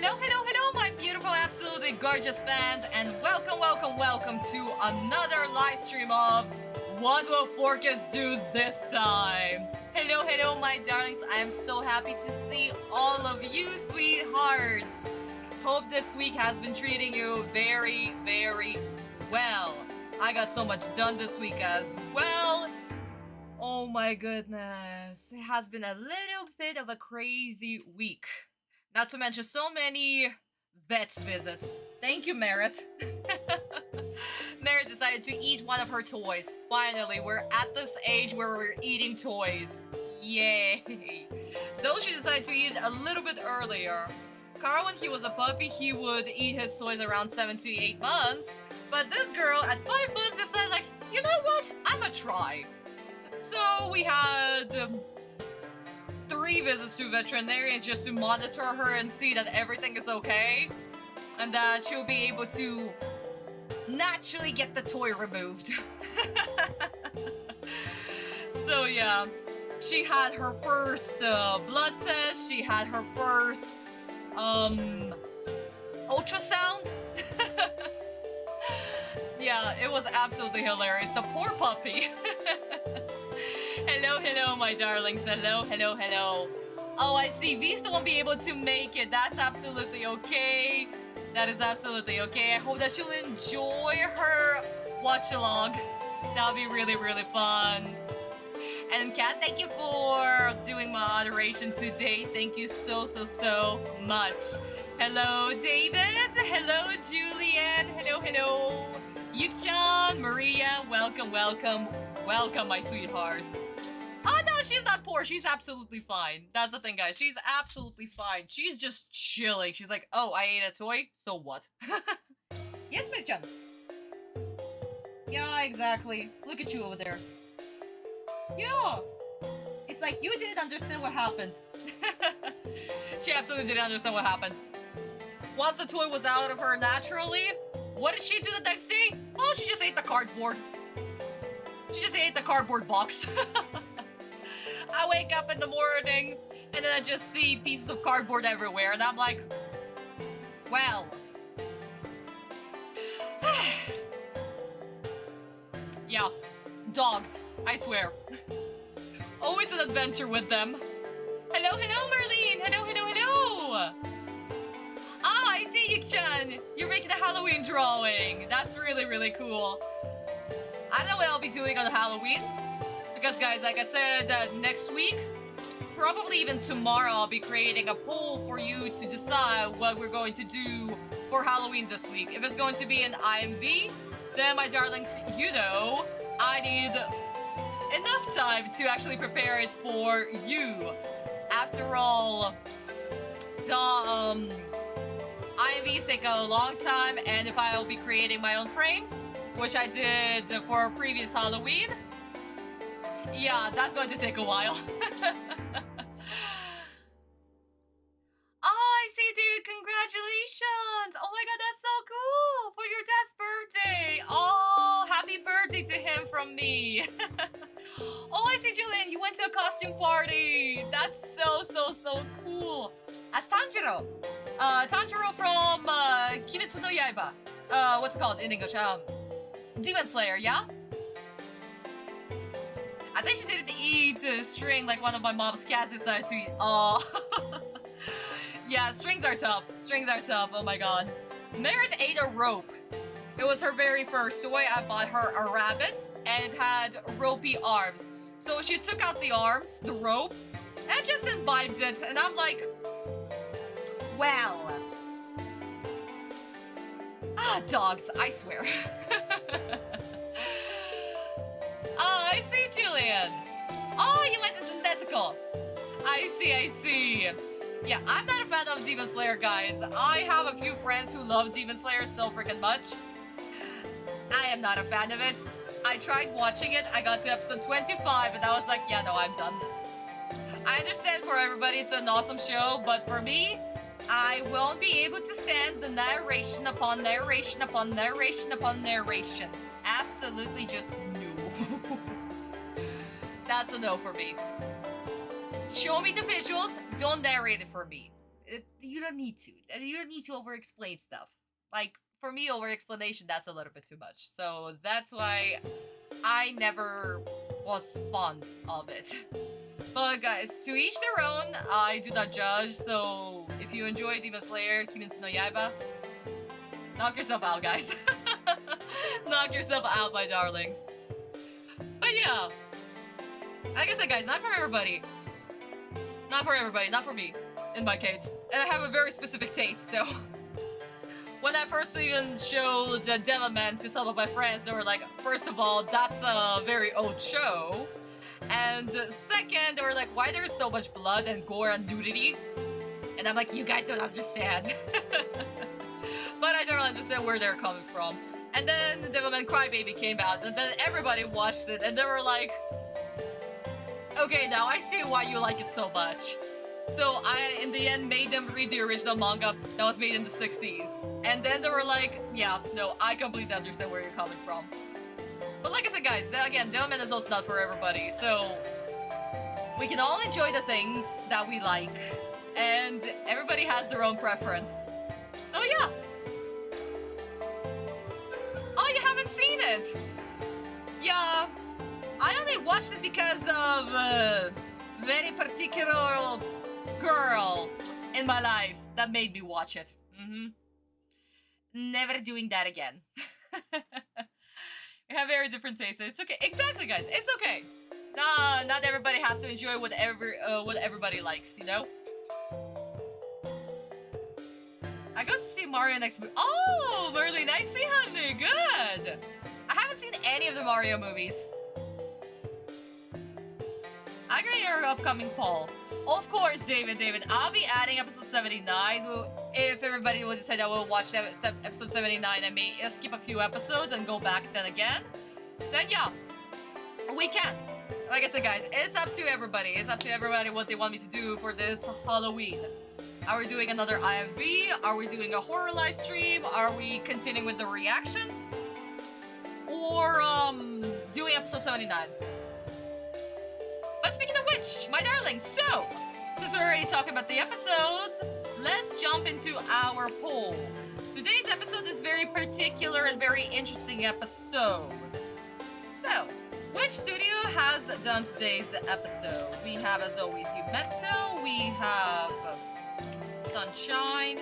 Hello, my beautiful, absolutely gorgeous fans, and welcome to another live stream of What Will 4Kids Do This Time? Hello, my darlings. I am so happy to see all of you, sweethearts. Hope this week has been treating you very, very well. I got so much done this week as well. Oh my goodness. It has been a little bit of a crazy week. Not to mention so many vet visits. Thank you, Merit. Merit decided to eat one of her toys. Finally, we're at this age where we're eating toys. Yay. Though she decided to eat it a little bit earlier. Carl, when he was a puppy, he would eat his toys around 7 to 8 months. But this girl, at 5 months, decided, like, you know what? I'm gonna try. So we had 3 visits to veterinarians just to monitor her and see that everything is okay. And that she'll be able to naturally get the toy removed. So yeah, she had her first blood test, she had her first ultrasound. Yeah, it was absolutely hilarious. The poor puppy. Hello, my darlings. Hello. Oh, I see. Vista won't be able to make it. That's absolutely okay. That is absolutely okay. I hope that she'll enjoy her watch along. That'll be really, really fun. And Kat, thank you for doing my moderation today. Thank you so much. Hello, David. Hello, Julian. Hello. Yuk-chan, Maria, welcome, my sweethearts. Oh no, she's not poor, she's absolutely fine. That's the thing, guys, she's absolutely fine. She's just chilling. She's like, oh, I ate a toy, so what? Yes, Mirchan. Yeah, exactly. Look at you over there. Yeah. It's like you didn't understand what happened. She absolutely didn't understand what happened. Once the toy was out of her naturally, what did she do the next day? Oh, she just ate the cardboard. She just ate the cardboard box. I wake up in the morning, and then I just see pieces of cardboard everywhere, and I'm like, well. Yeah, dogs, I swear. Always an adventure with them. Hello, Merlene. Hello. Ah, I see you, Chan. You're making a Halloween drawing. That's really, really cool. I don't know what I'll be doing on Halloween. Because, guys, like I said, next week, probably even tomorrow, I'll be creating a poll for you to decide what we're going to do for Halloween this week. If it's going to be an IMV, then, my darlings, you know, I need enough time to actually prepare it for you. After all, the, IMVs take a long time, and if I'll be creating my own frames, which I did for a previous Halloween, yeah, that's going to take a while. Oh, I see, David, congratulations! Oh my god, that's so cool! For your dad's birthday! Oh, happy birthday to him from me! Oh, I see, Julian, you went to a costume party! That's so cool! Tanjiro! Tanjiro from Kimetsu no Yaiba. What's it called in English? Demon Slayer, yeah? I think she didn't eat string like one of my mom's cats decided to eat. Oh. Yeah, strings are tough. Oh my god. Merit ate a rope. It was her very first toy. I bought her a rabbit, and it had ropey arms. So she took out the arms, the rope, and just imbibed it. And I'm like, well. Ah, dogs, I swear. Oh, I see, Julian. Oh, you went to Synthetical. I see. Yeah, I'm not a fan of Demon Slayer, guys. I have a few friends who love Demon Slayer so freaking much. I am not a fan of it. I tried watching it, I got to episode 25, and I was like, yeah, no, I'm done. I understand for everybody it's an awesome show, but for me, I won't be able to stand the narration upon narration upon narration upon narration. Absolutely just no. That's a no for me. Show me the visuals, don't narrate it for me. You don't need to. You don't need to over-explain stuff. Like, for me, over-explanation, that's a little bit too much. So that's why I never was fond of it. But guys, to each their own, I do not judge, so if you enjoy Demon Slayer, Kimetsu no Yaiba, knock yourself out, guys. Knock yourself out, my darlings. But yeah, like I said, guys, not for everybody. Not for everybody, not for me, in my case. And I have a very specific taste, so... When I first even showed Devilman to some of my friends, they were like, first of all, that's a very old show. And second, they were like, why there's so much blood and gore and nudity? And I'm like, you guys don't understand. But I don't understand where they're coming from. And then Devilman Crybaby came out, and then everybody watched it, and they were like, okay, now I see why you like it so much. So I, in the end, made them read the original manga that was made in the 60s. And then they were like, yeah, no, I completely understand where you're coming from. But like I said, guys, again, Devilman is also not for everybody, so we can all enjoy the things that we like, and everybody has their own preference. So yeah. Oh, you haven't seen it? Yeah, I only watched it because of a very particular girl in my life that made me watch it. Never doing that again. We have very different tastes. It's okay. Exactly, guys. It's okay. Nah, not everybody has to enjoy what everybody likes, you know? I got to see Mario next week. Oh, really nicely, honey. Good. I haven't seen any of the Mario movies. I got your upcoming poll. Of course, David. I'll be adding episode 79. If everybody will decide that we'll watch episode 79, I may skip a few episodes and go back then again. Then yeah, we can. Like I said, guys, it's up to everybody. It's up to everybody what they want me to do for this Halloween. Are we doing another IMV? Are we doing a horror live stream? Are we continuing with the reactions? Or doing episode 79? But speaking of which, my darlings, so, since we're already talking about the episodes, let's jump into our poll. Today's episode is very particular and very interesting episode. So, which studio has done today's episode? We have, as always, Yumeto, we have Sunshine,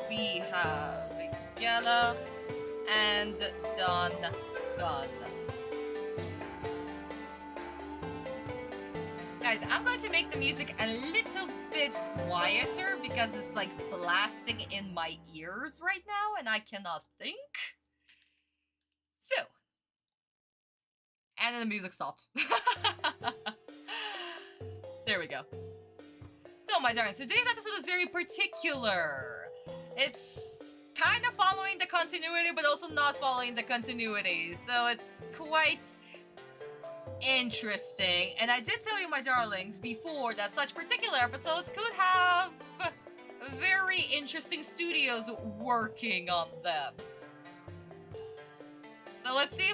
we have Gala, and Don Gun. Guys, I'm going to make the music a little bit quieter because it's like blasting in my ears right now and I cannot think. So. And then the music stopped. There we go. So, my darlings, today's episode is very particular. It's kind of following the continuity, but also not following the continuity. So it's quite interesting. And I did tell you, my darlings, before that such particular episodes could have very interesting studios working on them. So let's see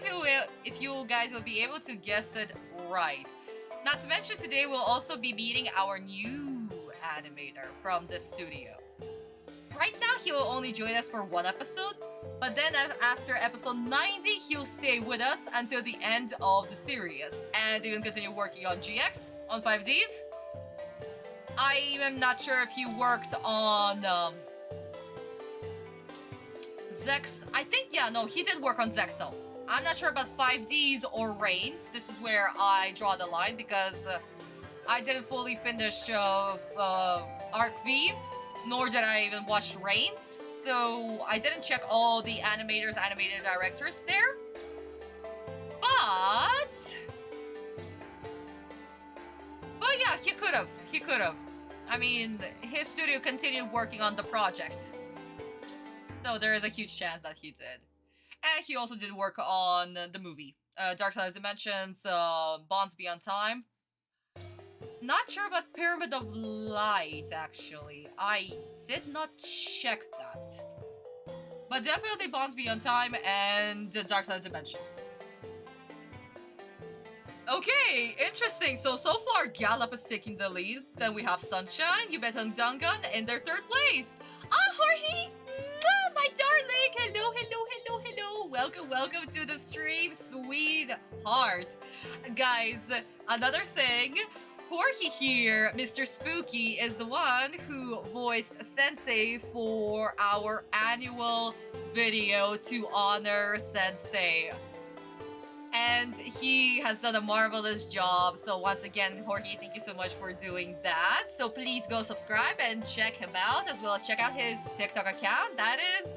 if you guys will be able to guess it right. Not to mention, today we'll also be meeting our new animator from this studio. Right now, he will only join us for one episode, but then after episode 90, he'll stay with us until the end of the series, and even continue working on GX, on 5Ds. I am not sure if he worked on Zex. I think, yeah, no, he did work on Zexo. I'm not sure about 5Ds or Reigns. This is where I draw the line because I didn't fully finish Arc V, nor did I even watch Reigns. So I didn't check all the animator directors there. But yeah, he could have. I mean, his studio continued working on the project. So there is a huge chance that he did. And he also did work on the movie. Dark Side of Dimensions, Bonds Beyond Time. Not sure about Pyramid of Light, actually. I did not check that. But definitely Bonds Beyond Time and Dark Side of Dimensions. Okay, interesting. So far, Gallop is taking the lead. Then we have Sunshine, Yubet and Dungan in their third place. Ah, Jorge! Mwah, my darling! Hello, hello, hello, hello! Welcome to the stream, sweetheart. Guys, another thing, Jorge here, Mr. Spooky, is the one who voiced Sensei for our annual video to honor Sensei. And he has done a marvelous job. So once again, Jorge, thank you so much for doing that. So please go subscribe and check him out, as well as check out his TikTok account. That is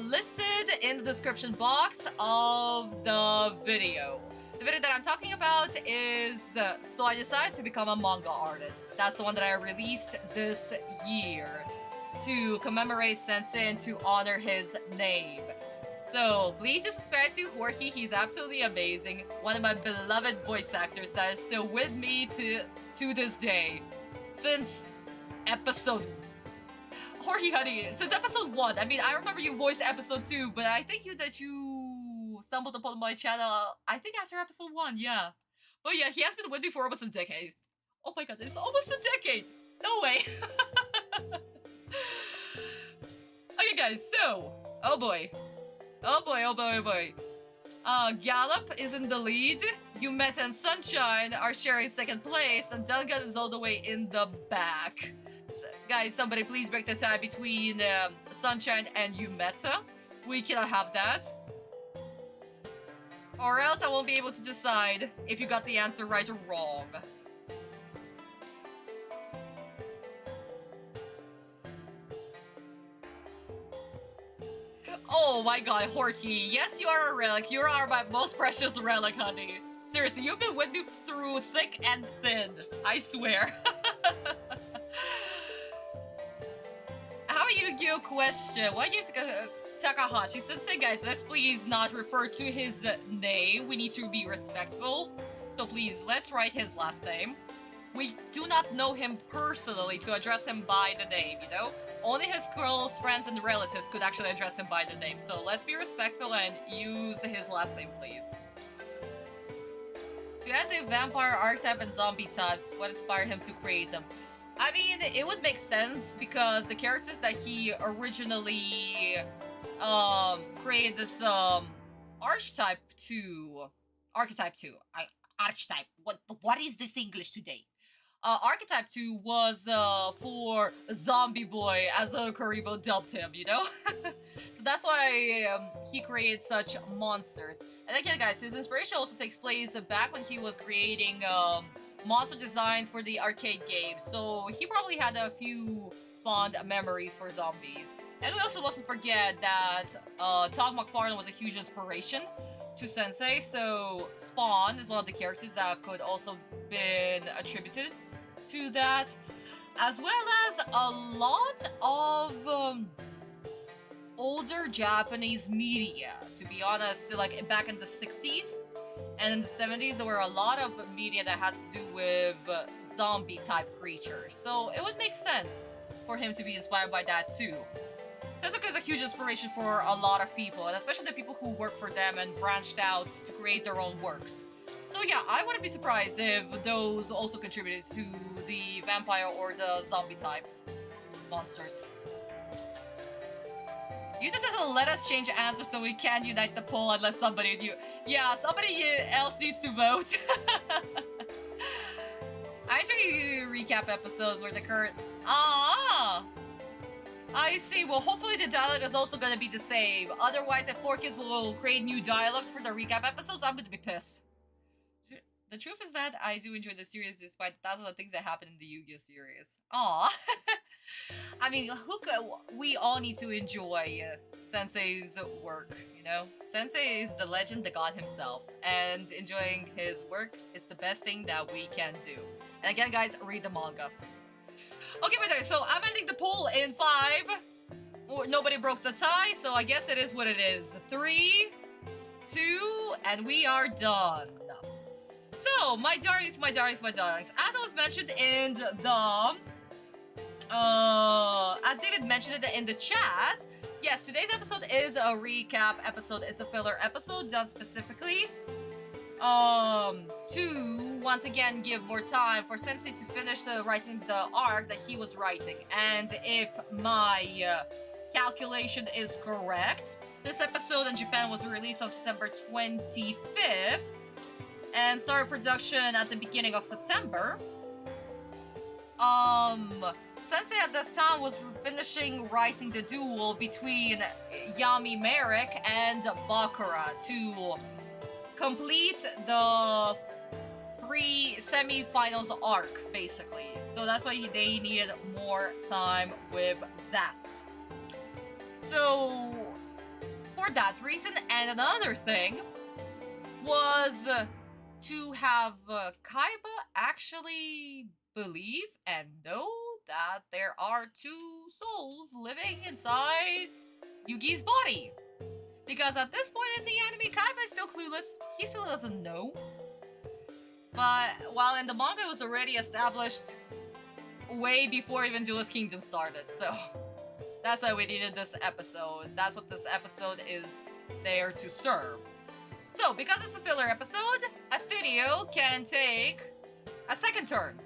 listed in the description box of the video. The video that I'm talking about is So I Decided to Become a Manga Artist. That's the one that I released this year to commemorate Sensei and to honor his name. So please subscribe to Jorge. He's absolutely amazing. One of my beloved voice actors that is still with me to this day. Since episode... Jorge, honey, since episode 1. I mean, I remember you voiced episode 2, but I think that you stumbled upon my channel, I think after episode 1, yeah. But yeah, he has been with me for almost a decade. Oh my god, it's almost a decade! No way! Okay guys, so... Oh boy. Oh boy, oh boy, oh boy. Gallop is in the lead. Yumet and Sunshine are sharing second place, and Dungan is all the way in the back. So, guys, somebody please break the tie between Sunshine and Yumeta. We cannot have that. Or else I won't be able to decide if you got the answer right or wrong. Oh my god, Jorge. Yes, you are a relic. You are my most precious relic, honey. Seriously, you've been with me through thick and thin. I swear. How about you give a question? Why gives Takahashi Sensei, guys, let's please not refer to his name. We need to be respectful. So please, let's write his last name. We do not know him personally to address him by the name, you know? Only his close friends and relatives could actually address him by the name. So let's be respectful and use his last name, please. To add the vampire archetype and zombie types, what inspired him to create them? I mean, it would make sense because the characters that he originally created this archetype 2. Archetype. What is this English today? Archetype 2 was for Zombie Boy, as Karibo dubbed him, you know? So that's why he created such monsters. And again, guys, his inspiration also takes place back when he was creating monster designs for the arcade games. So he probably had a few fond memories for zombies. And we also mustn't forget that Todd McFarlane was a huge inspiration to Sensei, so Spawn is one of the characters that could also been attributed to that, as well as a lot of older Japanese media. To be honest, like back in the 60s and in the 70s, there were a lot of media that had to do with zombie-type creatures, so it would make sense for him to be inspired by that too. Tezuka is a huge inspiration for a lot of people, and especially the people who work for them and branched out to create their own works. So yeah, I wouldn't be surprised if those also contributed to the vampire or the zombie type monsters. YouTube doesn't let us change answers, so we can't unite the poll unless somebody new. Yeah, somebody else needs to vote. I enjoy recap episodes where the current... I see. Well, hopefully the dialogue is also going to be the same. Otherwise, if 4Kids will create new dialogues for the recap episodes, I'm going to be pissed. The truth is that I do enjoy the series despite thousands of things that happen in the Yu-Gi-Oh series. Aww. I mean, we all need to enjoy Sensei's work, you know? Sensei is the legend, the god himself. And enjoying his work is the best thing that we can do. And again, guys, read the manga. Okay, wait, so I'm ending the poll in 5. Nobody broke the tie, so I guess it is what it is. 3, 2, and we are done. So, my darlings, as I was mentioned in the, as David mentioned it in the chat, yes, today's episode is a recap episode. It's a filler episode done specifically To once again give more time for Sensei to finish writing the arc that he was writing. And if my calculation is correct, this episode in Japan was released on September 25th and started production at the beginning of September. Sensei at this time was finishing writing the duel between Yami Merrick and Bakura to complete the semi-finals arc, basically. So that's why they needed more time with that. So, for that reason, and another thing, was to have Kaiba actually believe and know that there are two souls living inside Yugi's body. Because at this point in the anime, Kaiba is still clueless. He still doesn't know. But while in the manga, it was already established way before even Duelist Kingdom started. So that's why we needed this episode. That's what this episode is there to serve. So because it's a filler episode, a studio can take a second turn.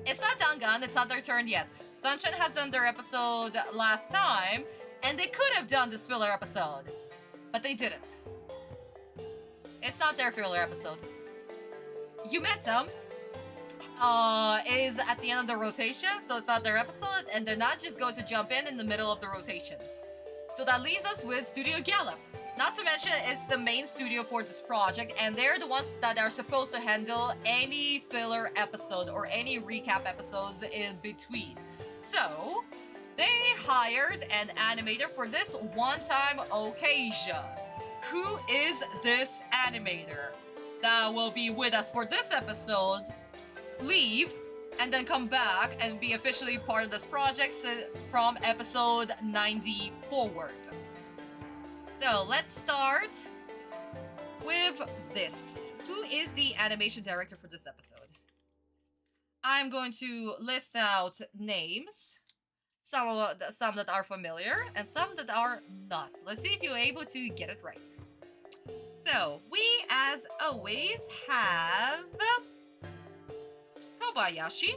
It's not Dangan, it's not their turn yet. Sunshine has done their episode last time, and they could have done this filler episode, but they didn't. It's not their filler episode. Yumetum is at the end of the rotation, so it's not their episode, and they're not just going to jump in the middle of the rotation. So that leaves us with Studio Gallop. Not to mention, it's the main studio for this project, and they're the ones that are supposed to handle any filler episode or any recap episodes in between. So, they hired an animator for this one-time occasion. Who is this animator that will be with us for this episode, leave, and then come back and be officially part of this project from episode 90 forward? So let's start with this. Who is the animation director for this episode? I'm going to list out names, some that are familiar and some that are not. Let's see if you're able to get it right. So we, as always, have Kobayashi.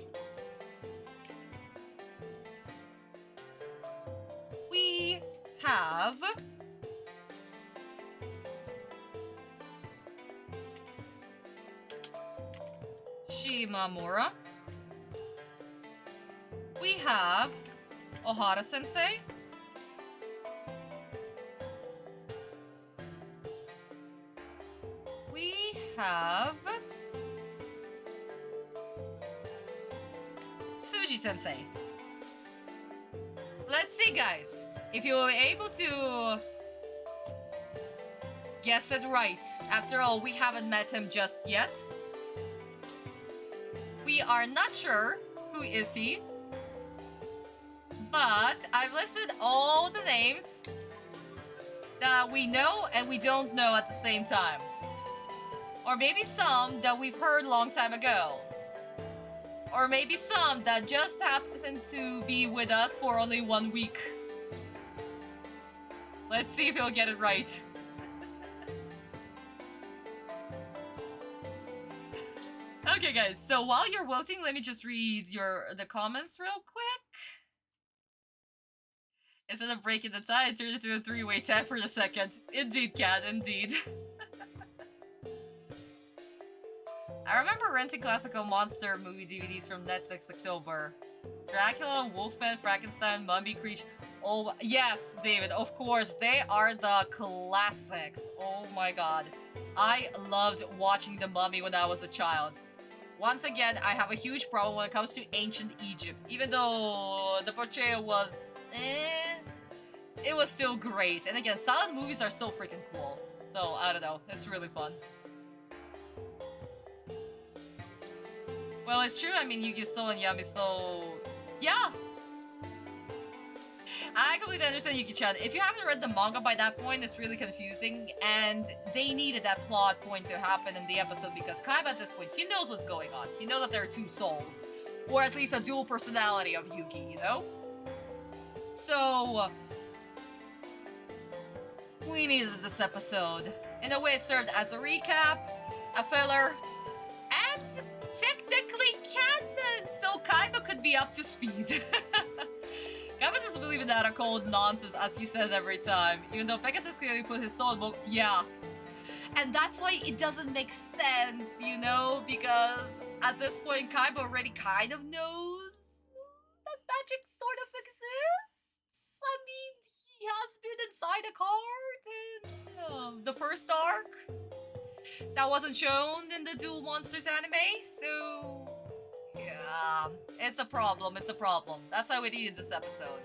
We have Shimamura. We have Ohara Sensei. We have Tsuji Sensei. Let's see, guys, if you were able to guess it right. After all, we haven't met him just yet. We are not sure who is he, but I've listed all the names that we know and we don't know at the same time. Or maybe some that we've heard a long time ago. Or maybe some that just happen to be with us for only 1 week. Let's see if he'll get it right. Okay, guys, so while you're voting, let me just read the comments real quick. Instead of breaking the tie, it turned into a three-way tie for a second. Indeed, Cat, indeed. I remember renting classical monster movie DVDs from Netflix October. Dracula, Wolfman, Frankenstein, Mummy, Creature. Oh, yes, David, of course, they are the classics. Oh my god. I loved watching The Mummy when I was a child. Once again, I have a huge problem when it comes to ancient Egypt. Even though the portrayal was it was still great. And again, silent movies are so freaking cool. So, I don't know, it's really fun. Well, it's true, I mean, Yugi-So and Yami-So... Yeah! I completely understand, Yuki-chan. If you haven't read the manga by that point, it's really confusing, and they needed that plot point to happen in the episode because Kaiba at this point, he knows what's going on. He knows that there are two souls. Or at least a dual personality of Yugi, you know? So... we needed this episode. In a way, it served as a recap, a filler, and technically canon, so Kaiba could be up to speed. Kaiba doesn't believe in that occult nonsense, as he says every time, even though Pegasus clearly put his soul in both. Yeah. And that's why it doesn't make sense, you know, because at this point, Kaiba already kind of knows that magic sort of exists. I mean, he has been inside a card in the first arc. That wasn't shown in the Duel Monsters anime, so yeah, it's a problem, it's a problem. That's why we needed this episode.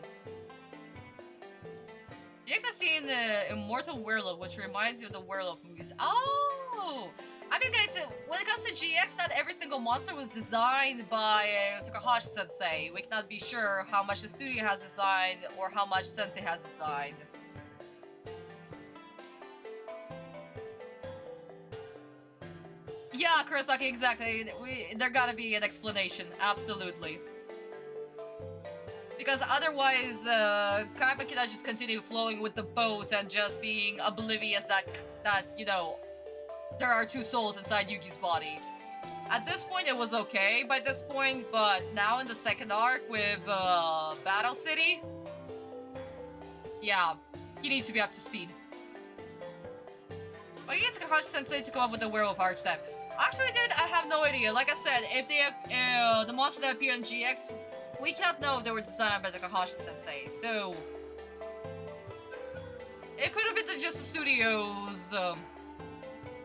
GX have seen the Immortal Werewolf, which reminds me of the werewolf movies. Oh! I mean, guys, when it comes to GX, not every single monster was designed by Takahashi-sensei. We cannot be sure how much the studio has designed or how much Sensei has designed. Yeah, Kurosaki, exactly. There gotta be an explanation, absolutely. Because otherwise, Kaiba cannot just continue flowing with the boat and just being oblivious that you know, there are two souls inside Yugi's body. At this point, it was okay by this point, but now in the second arc with Battle City, yeah, he needs to be up to speed. But he gets Takahashi-sensei to come up with the werewolf archetype. Actually, dude, I have no idea. Like I said, if they have, the monsters that appear in GX, we cannot know if they were designed by Takahashi-sensei, so it could have been just the studio's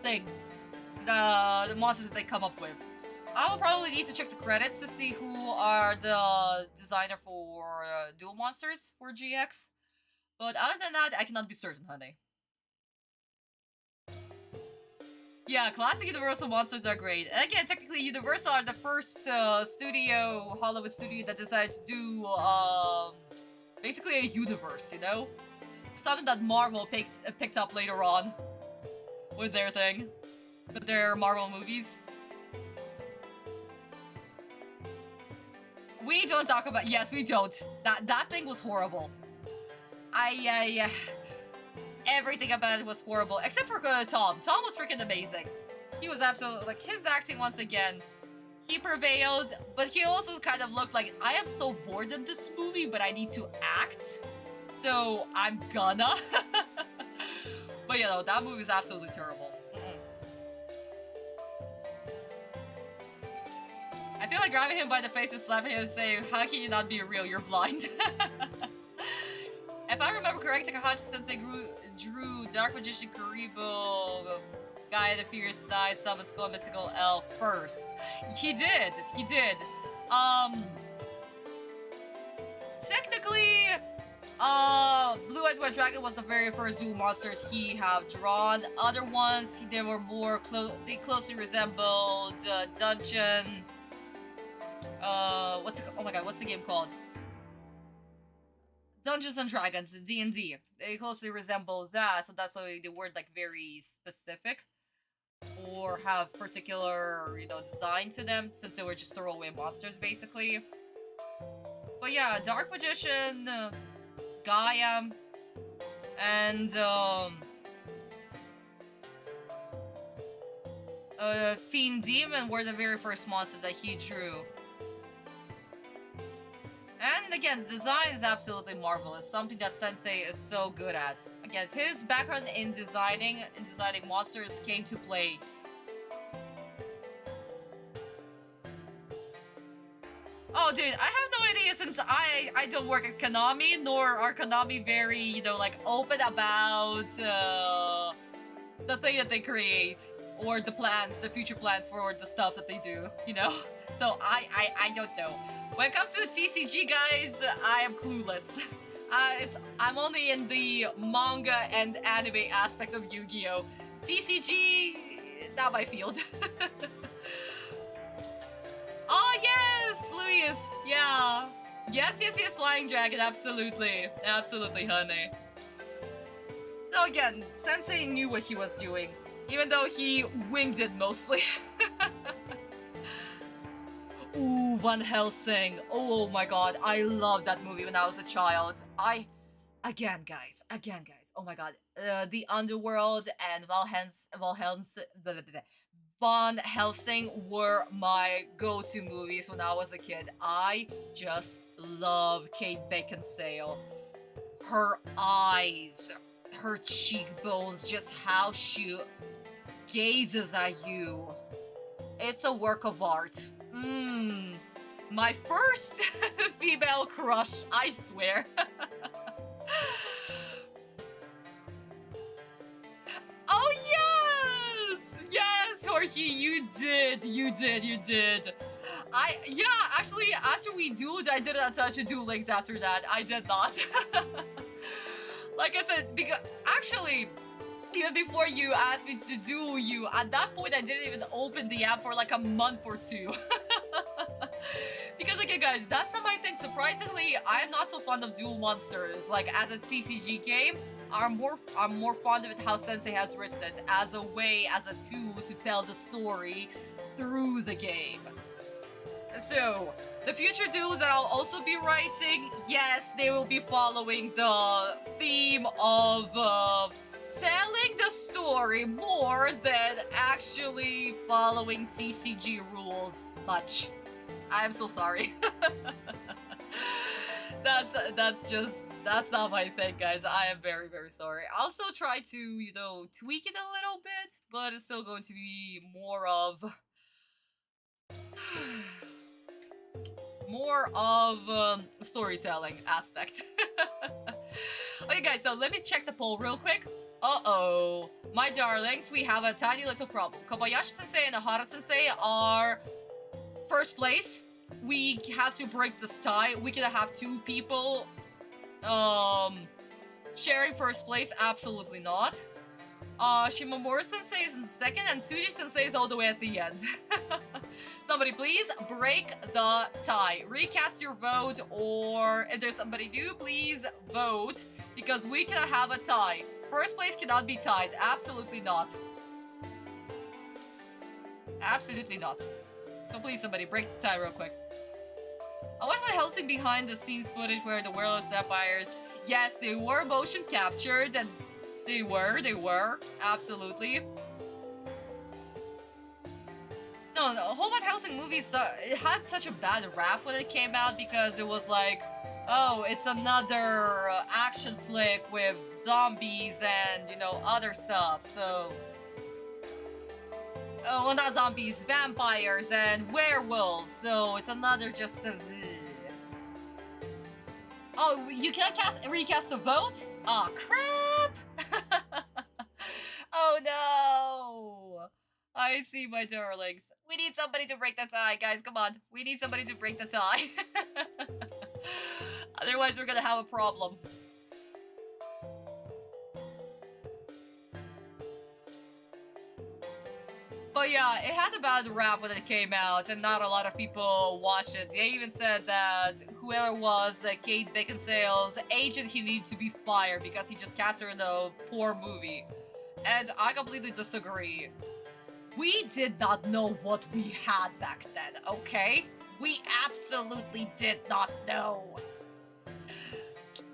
thing, the monsters that they come up with. I will probably need to check the credits to see who are the designer for Duel Monsters for GX, but other than that, I cannot be certain, honey. Yeah, classic Universal monsters are great. And again, technically, Universal are the first studio, Hollywood studio, that decided to do, basically a universe, you know? Something that Marvel picked up later on with their thing, with their Marvel movies. We don't talk about, yes, we don't. That thing was horrible. Everything about it was horrible, except for Tom. Tom was freaking amazing. He was absolutely, like, his acting once again, he prevailed, but he also kind of looked like, I am so bored in this movie, but I need to act, so I'm gonna. But you know, that movie is absolutely terrible. I feel like grabbing him by the face and slapping him and saying, how can you not be real, you're blind. If I remember correct, Takahashi-sensei drew Dark Magician Kuribo, Guy the Fierce Knight, Summon Skull, Mystical Elf first. He did. Technically, Blue Eyes White Dragon was the very first Duel monsters he have drawn. Other ones, they were more they closely resembled Dungeon. Oh my god, what's the game called? Dungeons and Dragons, D&D. They closely resemble that, so that's why they weren't like very specific or have particular, you know, design to them, since they were just throwaway monsters basically. But yeah, Dark Magician, Gaia, and Fiend Demon were the very first monsters that he drew. And again, the design is absolutely marvelous, something that Sensei is so good at. Again, his background in designing monsters came to play. Oh dude, I have no idea, since I don't work at Konami, nor are Konami very, you know, like, open about the thing that they create, or the plans, the future plans for the stuff that they do, you know? So I don't know. When it comes to the TCG, guys, I am clueless. I'm only in the manga and anime aspect of Yu-Gi-Oh! TCG, not my field. Oh yes, Luis, yeah. Yes, Flying Dragon, absolutely. Absolutely, honey. So again, Sensei knew what he was doing, even though he winged it mostly. Ooh, Van Helsing. Oh my god, I loved that movie when I was a child. I Again, guys. Oh my god. The Underworld and Van Helsing were my go-to movies when I was a kid. I just love Kate Beckinsale. Her eyes, her cheekbones, just how she gazes at you. It's a work of art. My first female crush, I swear. Oh yes! Yes, Jorge, you did. Actually, after we dueled, I didn't touch Duel Links after that. I did not. Like I said, because actually, even before you asked me to duel you, at that point I didn't even open the app for like a month or two. Because again, guys, that's not my thing. Surprisingly, I am not so fond of Duel Monsters. Like as a TCG game, I'm more fond of it how Sensei has written it as a way, as a tool to tell the story through the game. So, the future duels that I'll also be writing, yes, they will be following the theme of telling the story more than actually following TCG rules much. I'm so sorry. That's not my thing, guys. I am very, very sorry. I'll still try to, you know, tweak it a little bit, but it's still going to be more of storytelling aspect. Okay, guys, so let me check the poll real quick. Uh-oh. My darlings, we have a tiny little problem. Kobayashi-sensei and Ahara-sensei are first place. We have to break this tie. We can have two people sharing first place. Absolutely not. Shimamura-sensei is in second, and Tsuji-sensei is all the way at the end. Somebody please break the tie. Recast your vote, or if there's somebody new, please vote, because we cannot have a tie. First place cannot be tied. Absolutely not. Absolutely not. So please, somebody, break the tie real quick. I watched my Helsing behind the scenes footage where the werewolf vampires, yes, they were motion captured, and they were, absolutely. No, the whole Van Helsing movie, it had such a bad rap when it came out because it was like, oh, it's another action flick with zombies and, you know, other stuff, so... Oh, well, not zombies, vampires and werewolves, so it's another just a... Oh, you can't recast a vote? Aw, crap! Oh no! I see, my darlings. We need somebody to break the tie, guys, come on. We need somebody to break the tie. Otherwise, we're gonna have a problem. But yeah, it had a bad rap when it came out, and not a lot of people watched it. They even said that whoever was Kate Beckinsale's agent, he needed to be fired because he just cast her in a poor movie. And I completely disagree. We did not know what we had back then, okay? We absolutely did not know.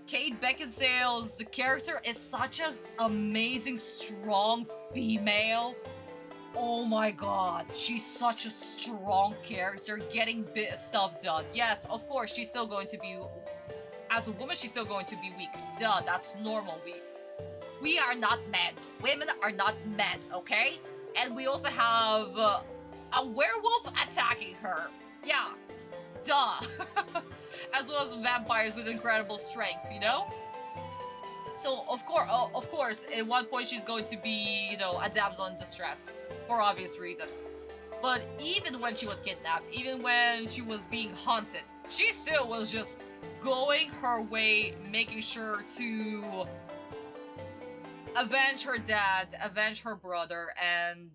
Kate Beckinsale's character is such an amazing, strong female. Oh my god, she's such a strong character, getting stuff done. Yes, of course, she's still going to be... As a woman, she's still going to be weak. Duh, that's normal. We are not men. Women are not men, okay? And we also have a werewolf attacking her. Yeah, duh. As well as vampires with incredible strength, you know? So, of course, at one point she's going to be, you know, a damsel in distress. For obvious reasons. But even when she was kidnapped, even when she was being haunted, she still was just going her way, making sure to avenge her dad, avenge her brother, and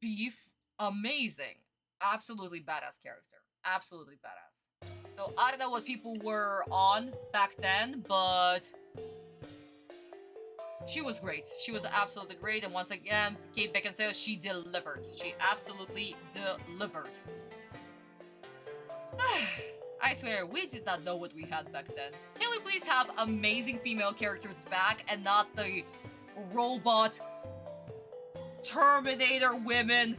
be amazing. Absolutely badass character. Absolutely badass. So I don't know what people were on back then, but she was great. She was absolutely great, and once again, Kate Beckinsale, she delivered. She absolutely delivered. I swear, we did not know what we had back then. Can we please have amazing female characters back and not the robot Terminator women?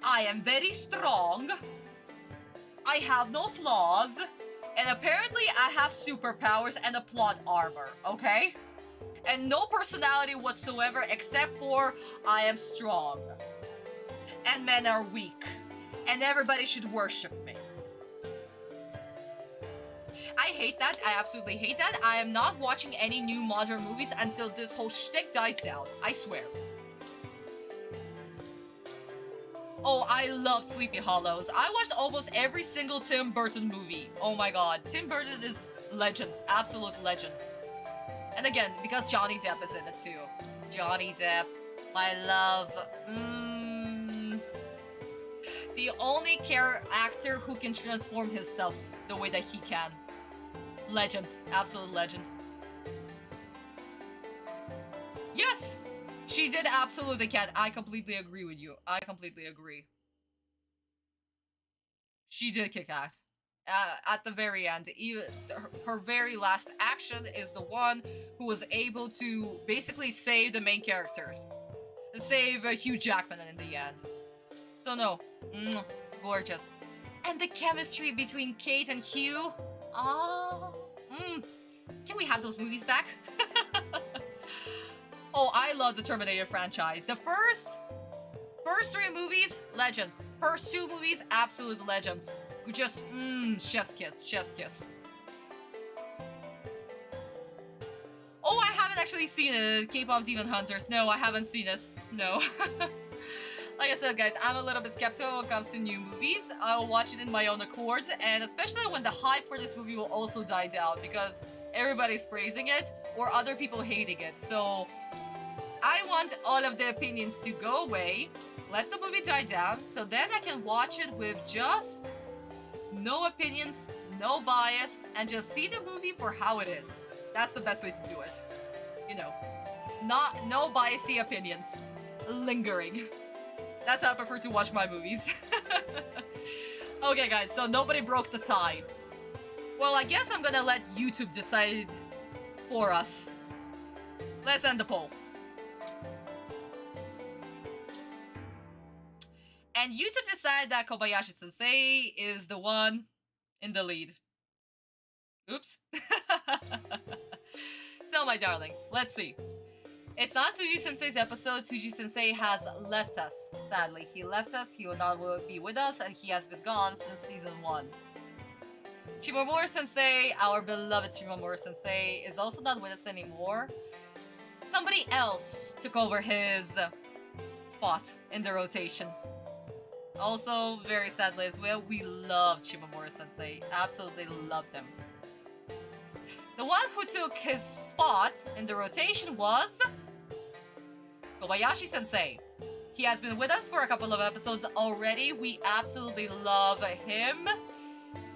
I am very strong. I have no flaws. And apparently I have superpowers and a plot armor, okay? And no personality whatsoever except for I am strong. And men are weak. And everybody should worship me. I hate that. I absolutely hate that. I am not watching any new modern movies until this whole shtick dies down. I swear. Oh, I love Sleepy Hollows. I watched almost every single Tim Burton movie. Oh my god. Tim Burton is legend. Absolute legend. And again, because Johnny Depp is in it too. Johnny Depp. My love. The only actor who can transform himself the way that he can. Legend. Absolute legend. Yes! She did absolutely can. I completely agree with you. I completely agree. She did kick ass. At the very end, even her very last action is the one who was able to basically save the main characters. Save Hugh Jackman in the end. So no. Gorgeous. And the chemistry between Kate and Hugh. Oh. Can we have those movies back? Oh, I love the Terminator franchise. The first 3 movies, legends. First 2 movies, absolute legends. Just, chef's kiss, chef's kiss. Oh, I haven't actually seen it, K-pop Demon Hunters. No, I haven't seen it. No. Like I said, guys, I'm a little bit skeptical when it comes to new movies. I'll watch it in my own accord, and especially when the hype for this movie will also die down, because everybody's praising it, or other people hating it, so I want all of the opinions to go away, let the movie die down, so then I can watch it with just no opinions, no bias, and just see the movie for how it is. That's the best way to do it. You know, no biasy opinions. Lingering. That's how I prefer to watch my movies. Okay, guys, so nobody broke the tie. Well, I guess I'm gonna let YouTube decide for us. Let's end the poll. And YouTube decided that Kobayashi-sensei is the one in the lead. Oops. So, my darlings, let's see. It's not Tsuji-sensei's episode. Tsuji-sensei has left us. Sadly, he left us. He will not be with us, and he has been gone since season 1. Shimomura-sensei, our beloved Shimomura-sensei, is also not with us anymore. Somebody else took over his spot in the rotation. Also, very sadly as well, we loved Shimomura-sensei. Absolutely loved him. The one who took his spot in the rotation was Kobayashi-sensei. He has been with us for a couple of episodes already. We absolutely love him.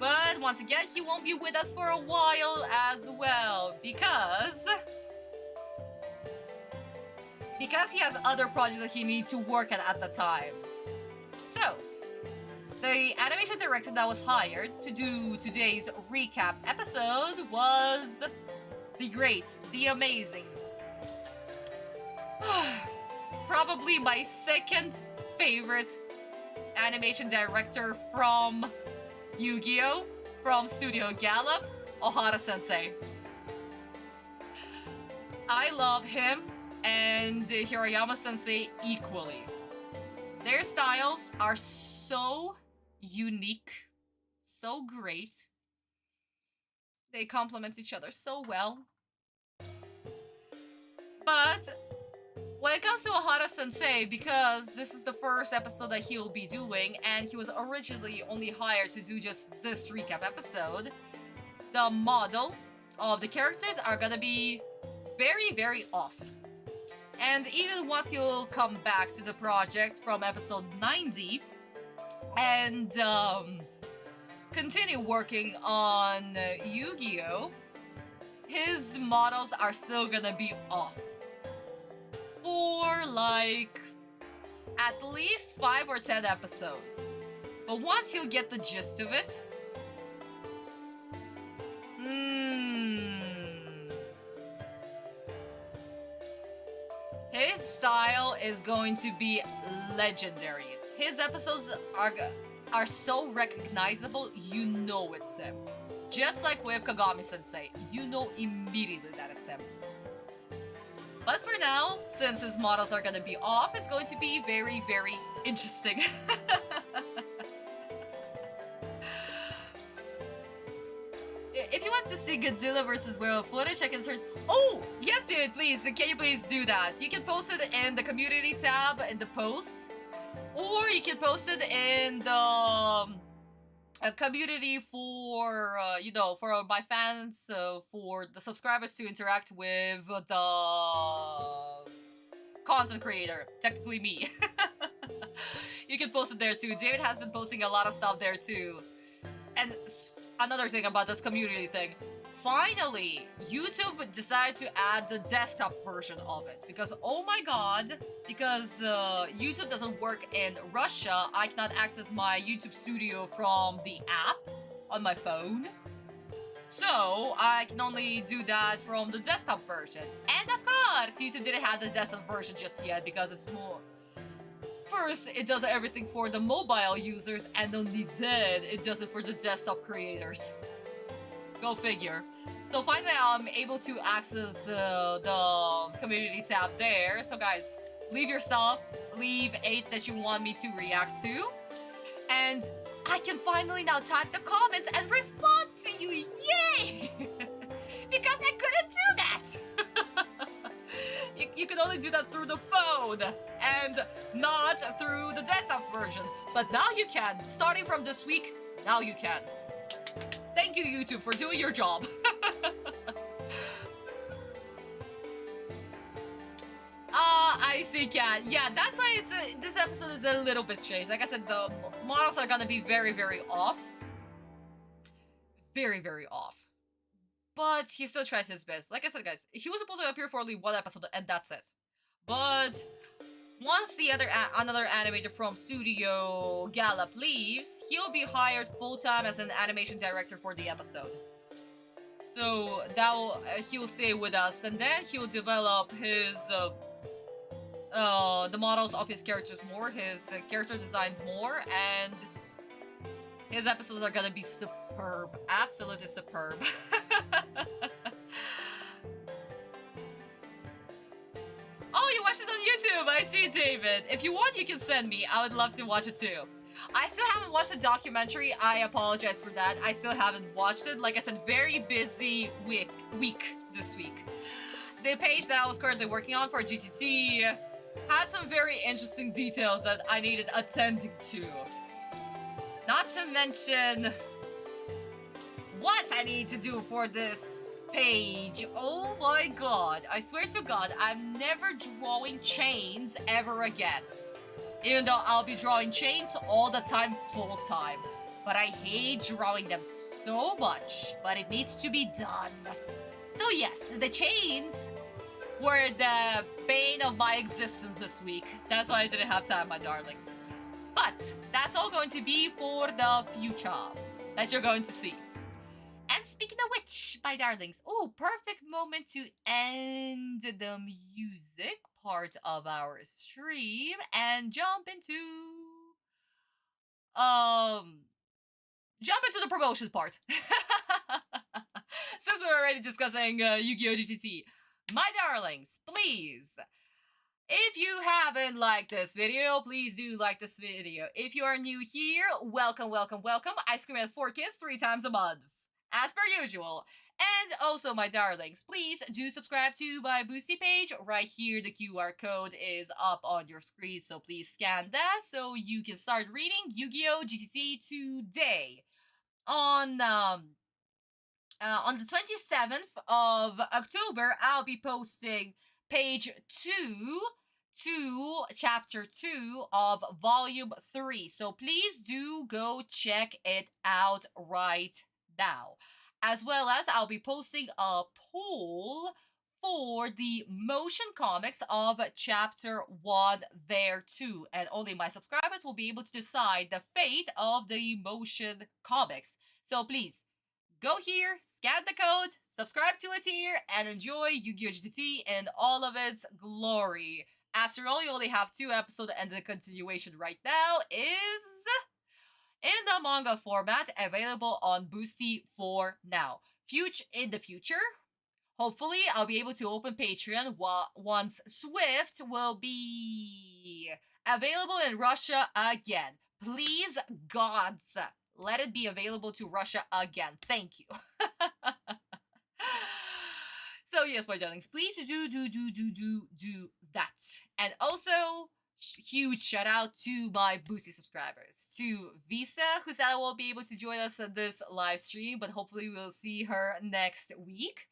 But once again, he won't be with us for a while as well, because he has other projects that he needs to work at the time. So, the animation director that was hired to do today's recap episode was the great, the amazing, probably my second favorite animation director from Yu-Gi-Oh! From Studio Gallop, Ohara-sensei. I love him and Hirayama-sensei equally. Their styles are so unique, so great. They complement each other so well. But when it comes to Ohara-sensei, because this is the first episode that he'll be doing, and he was originally only hired to do just this recap episode, the model of the characters are gonna be very, very off. And even once he'll come back to the project from episode 90 and continue working on Yu-Gi-Oh!, his models are still gonna be off. For like at least 5 or 10 episodes. But once he'll get the gist of it, His style is going to be legendary. His episodes are so recognizable, you know it's him. Just like with Kagami-sensei, you know immediately that it's him. But for now, since his models are gonna be off, it's going to be very, very interesting. If you want to see Godzilla vs. Werewolf footage, I can search. Oh, yes, dude, please. Can you please do that? You can post it in the community tab in the posts, or you can post it in the community for you know, for my fans, for the subscribers to interact with the content creator, technically me. You can post it there too. David has been posting a lot of stuff there too. And another thing about this community thing, finally, YouTube decided to add the desktop version of it. Because, oh my god, because YouTube doesn't work in Russia, I cannot access my YouTube Studio from the app on my phone. So, I can only do that from the desktop version. And of course, YouTube didn't have the desktop version just yet because it's more... First, it does everything for the mobile users, and only then it does it for the desktop creators. Go figure. So finally, I'm able to access the community tab there. So guys, leave your stuff. Leave 8 that you want me to react to. And I can finally now type the comments and respond to you. Yay! Because I couldn't do that. You can only do that through the phone and not through the desktop version. But now you can. Starting from this week, now you can. Thank you, YouTube, for doing your job. I see, Cat. Yeah, that's why this episode is a little bit strange. Like I said, the models are gonna be very, very off. Very, very off. But he still tried his best. Like I said, guys, he was supposed to appear for only one episode, and that's it. But once the another animator from Studio Gallop leaves, he'll be hired full-time as an animation director for the episode. So he'll stay with us, and then he'll develop his the models of his characters more, his character designs more, and his episodes are gonna be superb. Absolutely superb. Oh, you watched it on YouTube! I see, David. If you want, you can send me. I would love to watch it too. I still haven't watched the documentary. I apologize for that. I still haven't watched it. Like I said, very busy week this week. The page that I was currently working on for GTT had some very interesting details that I needed attending to. Not to mention what I need to do for this page. Oh my god. I swear to god, I'm never drawing chains ever again. Even though I'll be drawing chains all the time, full time. But I hate drawing them so much. But it needs to be done. So yes, the chains were the bane of my existence this week. That's why I didn't have time, my darlings. But that's all going to be for the future that you're going to see. And speaking of which, my darlings, oh, perfect moment to end the music part of our stream and jump into the promotion part. Since we're already discussing Yu-Gi-Oh! GTC. My darlings, please, if you haven't liked this video, please do like this video. If you are new here, welcome, welcome, welcome. I scream at 4 kids 3 times a month, as per usual. And also, my darlings, please do subscribe to my Boosty page. Right here, the QR code is up on your screen, so please scan that so you can start reading Yu-Gi-Oh! GTC today. On the 27th of October, I'll be posting page 2 to chapter 2 of volume 3. So please do go check it out right now. As well as I'll be posting a poll for the motion comics of chapter 1 there too. And only my subscribers will be able to decide the fate of the motion comics. So please, go here, scan the code, subscribe to a tier, and enjoy Yu-Gi-Oh! GT in all of its glory. After all, you only have 2 episodes, and the continuation right now is in the manga format, available on Boosty for now. In the future, hopefully, I'll be able to open Patreon once Swift will be available in Russia again. Please, gods, let it be available to Russia again. Thank you. So yes, my darlings, please do that. And also, huge shout out to my Boosty subscribers. To Visa, who said I won't be able to join us at this live stream, but hopefully we'll see her next week.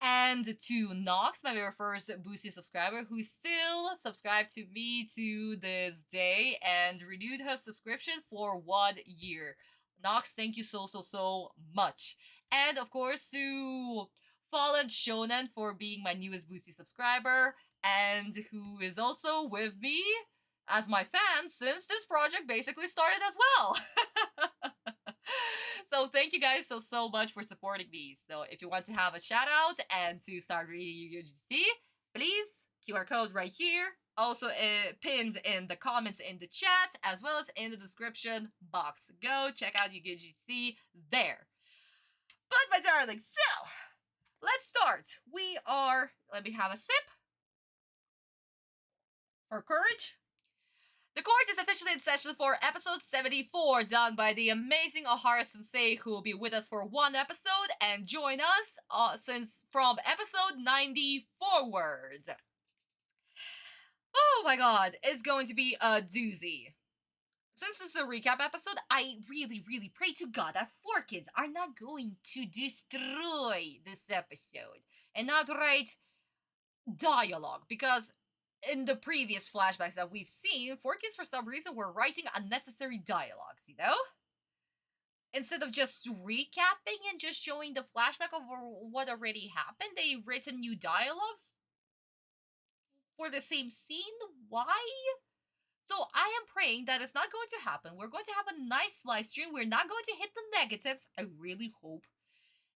And to Nox, my very first Boosty subscriber, who still subscribed to me to this day and renewed her subscription for 1 year. Nox, thank you so much. And of course to FallenShonen for being my newest Boosty subscriber, and who is also with me as my fan since this project basically started as well. So thank you guys so much for supporting me. So if you want to have a shout out and to start reading Yu-Gi-Oh! GC, please, QR code right here. Also pinned in the comments in the chat, as well as in the description box. Go check out Yu-Gi-Oh! GC there. But my darling, so let's start. Let me have a sip for courage. The court is officially in session for episode 74, done by the amazing Ohara Sensei, who will be with us for 1 episode and join us from episode 90 forward. Oh my god, it's going to be a doozy. Since this is a recap episode, I really pray to God that 4Kids are not going to destroy this episode and not write dialogue, because in the previous flashbacks that we've seen, 4Kids for some reason were writing unnecessary dialogues, you know? Instead of just recapping and just showing the flashback of what already happened, they written new dialogues for the same scene. Why? So I am praying that it's not going to happen. We're going to have a nice live stream. We're not going to hit the negatives, I really hope.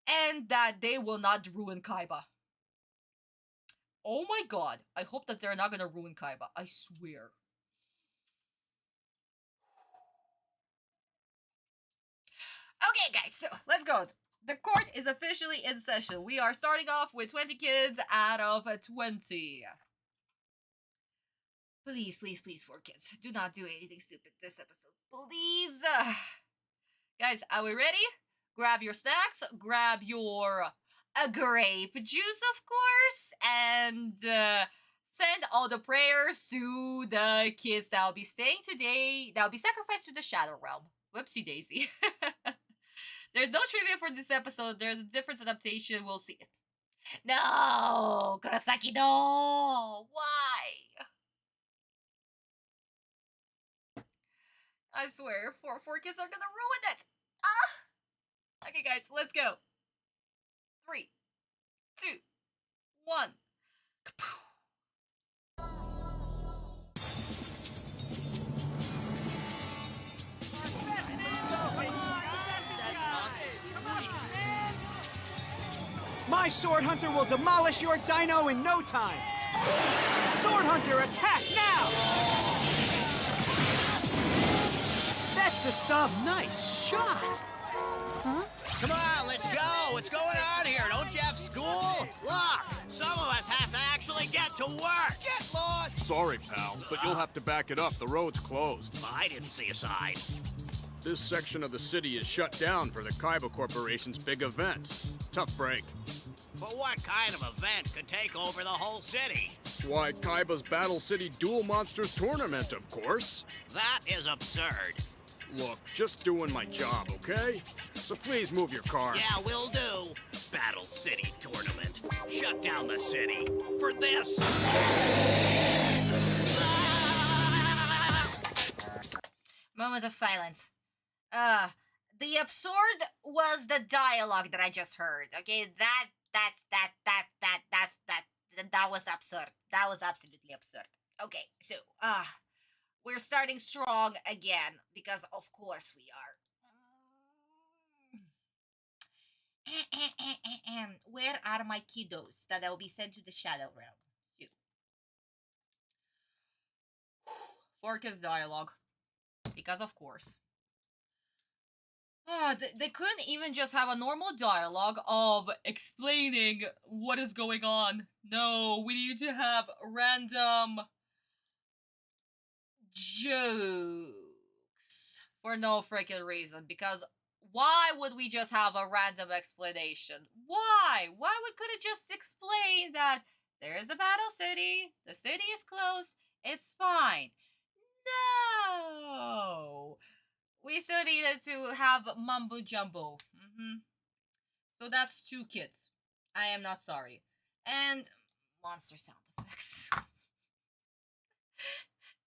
And that they will not ruin Kaiba. Oh my god, I hope that they're not gonna ruin Kaiba, I swear. Okay guys, so let's go. The court is officially in session. We are starting off with 20 kids out of 20. Please, 4Kids, do not do anything stupid this episode. Please. Guys, are we ready? Grab your snacks, grab your grape juice, of course, and send all the prayers to the kids that will be staying today, that will be sacrificed to the Shadow Realm. Whoopsie daisy. There's no trivia for this episode. There's a different adaptation. We'll see. No! Kurosaki, no! Why? I swear, 4Kids are gonna ruin it! Ah! Okay, guys, let's go. 3, 2, 1. My Sword Hunter will demolish your dino in no time! Sword Hunter, attack now! That's the stuff. Nice shot! Huh? Come on, let's go! What's going on here? Don't you have school? Look, some of us have to actually get to work! Get lost! Sorry, pal, but you'll have to back it up. The road's closed. I didn't see a sign. This section of the city is shut down for the Kaiba Corporation's big event. Tough break. But what kind of event could take over the whole city? Why, Kaiba's Battle City Duel Monsters Tournament, of course. That is absurd. Look, just doing my job, okay? So please move your car. Yeah, will do. Battle City Tournament. Shut down the city. For this. Moment of silence. The absurd was the dialogue that I just heard. Okay, that was absurd. That was absolutely absurd. Okay, so we're starting strong again because of course we are. Where are my kiddos that will be sent to the Shadow Realm? Forkins dialogue. Because of course. They couldn't even just have a normal dialogue of explaining what is going on. No, we need to have random jokes for no freaking reason. Because why would we just have a random explanation? Why? Why we couldn't just explain that there is a battle city, the city is closed, it's fine. No! We still needed to have mumbo jumbo. So that's 2 kids. I am not sorry. And monster sound effects.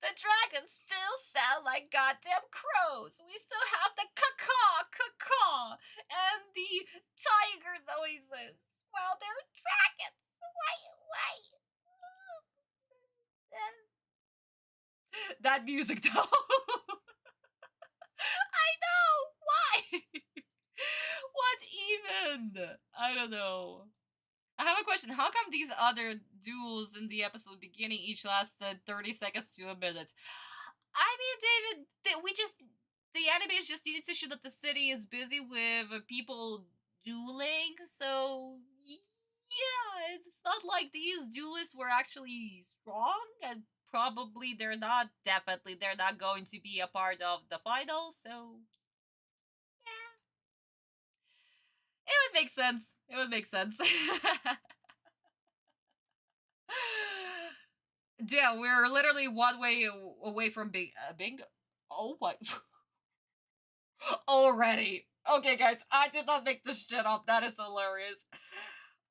The dragons still sound like goddamn crows. We still have the caw caw and the tiger noises. Well, they're dragons. Why? That music though. I know! Why? What even? I don't know. I have a question. How come these other duels in the episode beginning each lasted 30 seconds to a minute? I mean, David, the animators just needed to show that the city is busy with people dueling, so yeah, it's not like these duelists were actually strong, and probably they're not going to be a part of the final, so yeah. It would make sense. It would make sense. Yeah, we're literally one way away from bingo. Oh my. Already. Okay, guys, I did not make this shit up. That is hilarious.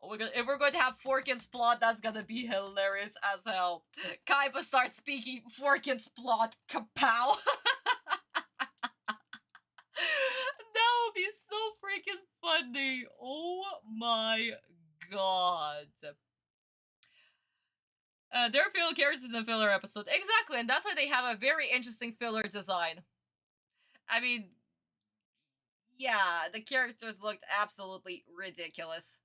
Oh my god, if we're going to have Forkin's plot, that's gonna be hilarious as hell. Kaiba starts speaking Forkin's plot. Kapow! That would be so freaking funny. Oh my god. There are filler characters in the filler episode. Exactly, and that's why they have a very interesting filler design. I mean, yeah, the characters looked absolutely ridiculous.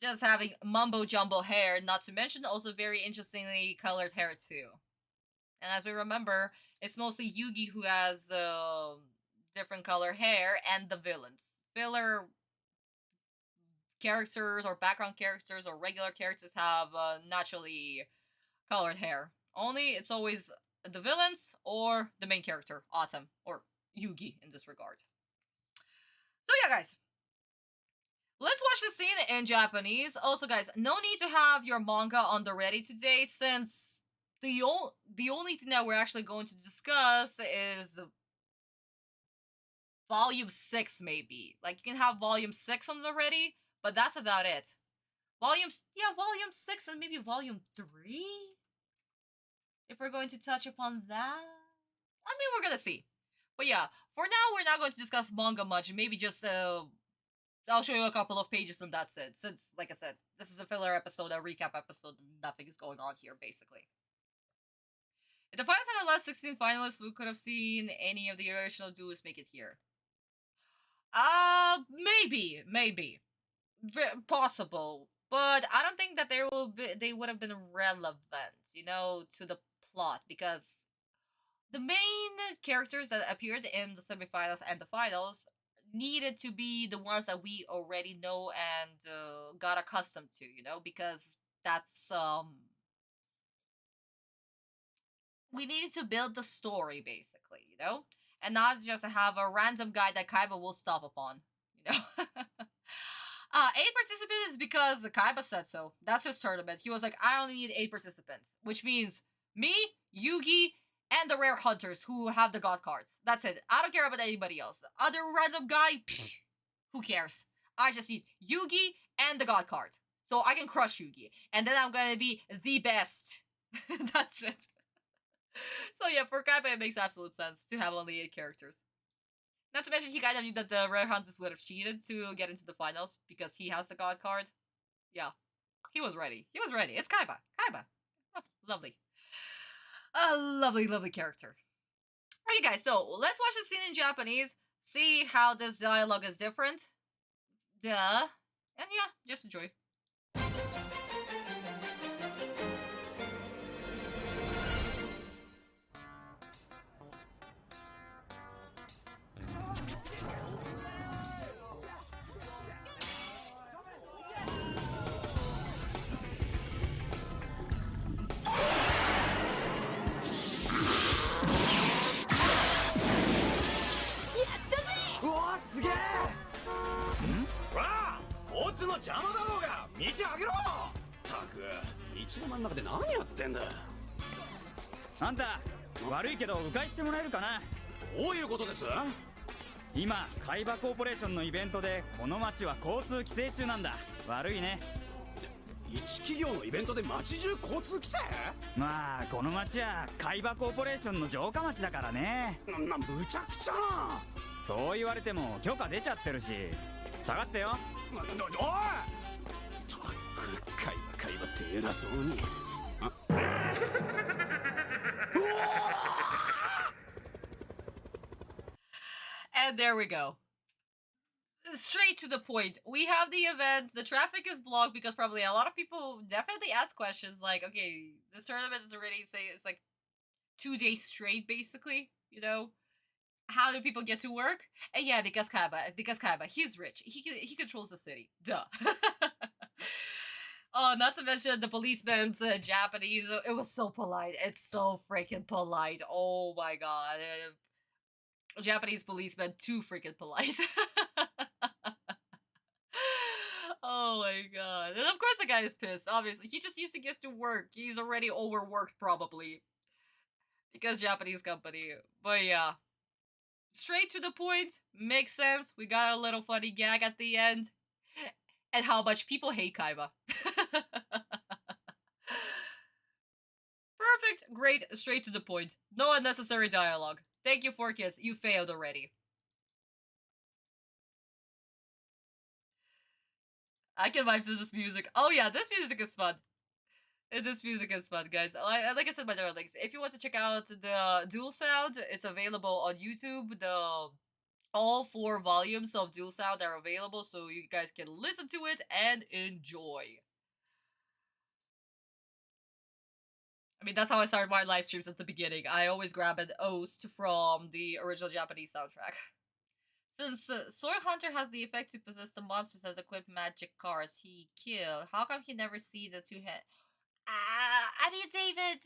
Just having mumbo jumbo hair, not to mention also very interestingly colored hair too. And as we remember, it's mostly Yugi who has different color hair, and the villains. Filler characters or background characters or regular characters have naturally colored hair. Only it's always the villains or the main character, Autumn, or Yugi in this regard. So yeah, guys. Let's watch the scene in Japanese. Also, guys, no need to have your manga on the ready today, since the only thing that we're actually going to discuss is volume 6, maybe. Like, you can have volume 6 on the ready, but that's about it. Volume 6 and maybe volume 3? If we're going to touch upon that? I mean, we're gonna see. But yeah, for now, we're not going to discuss manga much. Maybe just, I'll show you a couple of pages and that's it. Since, like I said, this is a filler episode, a recap episode, nothing is going on here, basically. If the finals had the last 16 finalists, we could have seen any of the original duelists make it here. Maybe. Possible. But I don't think that they would have been relevant, to the plot, because the main characters that appeared in the semifinals and the finals needed to be the ones that we already know and got accustomed to, because that's, we needed to build the story, basically, and not just have a random guy that Kaiba will stop upon, 8 participants is because Kaiba said so. That's his tournament. He was like, I only need 8 participants, which means me, Yugi, and the rare hunters who have the god cards. That's it. I don't care about anybody else. Other random guy, who cares? I just need Yugi and the god card, so I can crush Yugi, and then I'm gonna be the best. That's it. So yeah, for Kaiba it makes absolute sense to have only 8 characters. Not to mention he kind of knew that the rare hunters would have cheated to get into the finals because he has the god card. Yeah, he was ready. It's Kaiba. Oh, lovely. A lovely character. Okay, guys, so let's watch the scene in Japanese, see how this dialogue is different. Duh. And yeah, just enjoy.あんた、悪いけど迂回してもらえるかな。どういうことです？今、海馬コーポレーションのイベントでこの街は交通規制中なんだ。悪いね。一企業のイベントで街中交通規制？まあこの街は海馬コーポレーションの城下町だからね。むちゃくちゃな。そう言われても許可出ちゃってるし。下がってよ。おい！ったく海馬って偉そうに。And there we go. Straight to the point. We have the event. The traffic is blocked because probably a lot of people definitely ask questions like, okay, this tournament is already, say, it's like 2 days straight, basically, you know? How do people get to work? And yeah, because Kaiba, he's rich. He controls the city. Duh. Oh, not to mention the policeman's Japanese. It was so polite. It's so freaking polite. Oh my god. Japanese policeman, too freaking polite. Oh my god. And of course the guy is pissed, obviously. He just used to get to work. He's already overworked, probably. Because Japanese company. But yeah. Straight to the point. Makes sense. We got a little funny gag at the end. And how much people hate Kaiba. Perfect. Great. Straight to the point. No unnecessary dialogue. Thank you, 4Kids. You failed already. I can vibe to this music. Oh yeah, this music is fun. This music is fun, guys. Like I said, my darlings, if you want to check out the dual sound, it's available on YouTube. All 4 volumes of dual sound are available, so you guys can listen to it and enjoy. I mean, that's how I started my live streams at the beginning. I always grab an OST from the original Japanese soundtrack. Since Sword Hunter has the effect to possess the monsters as equipped magic cards he killed, how come he never see the 2-head? I mean, David,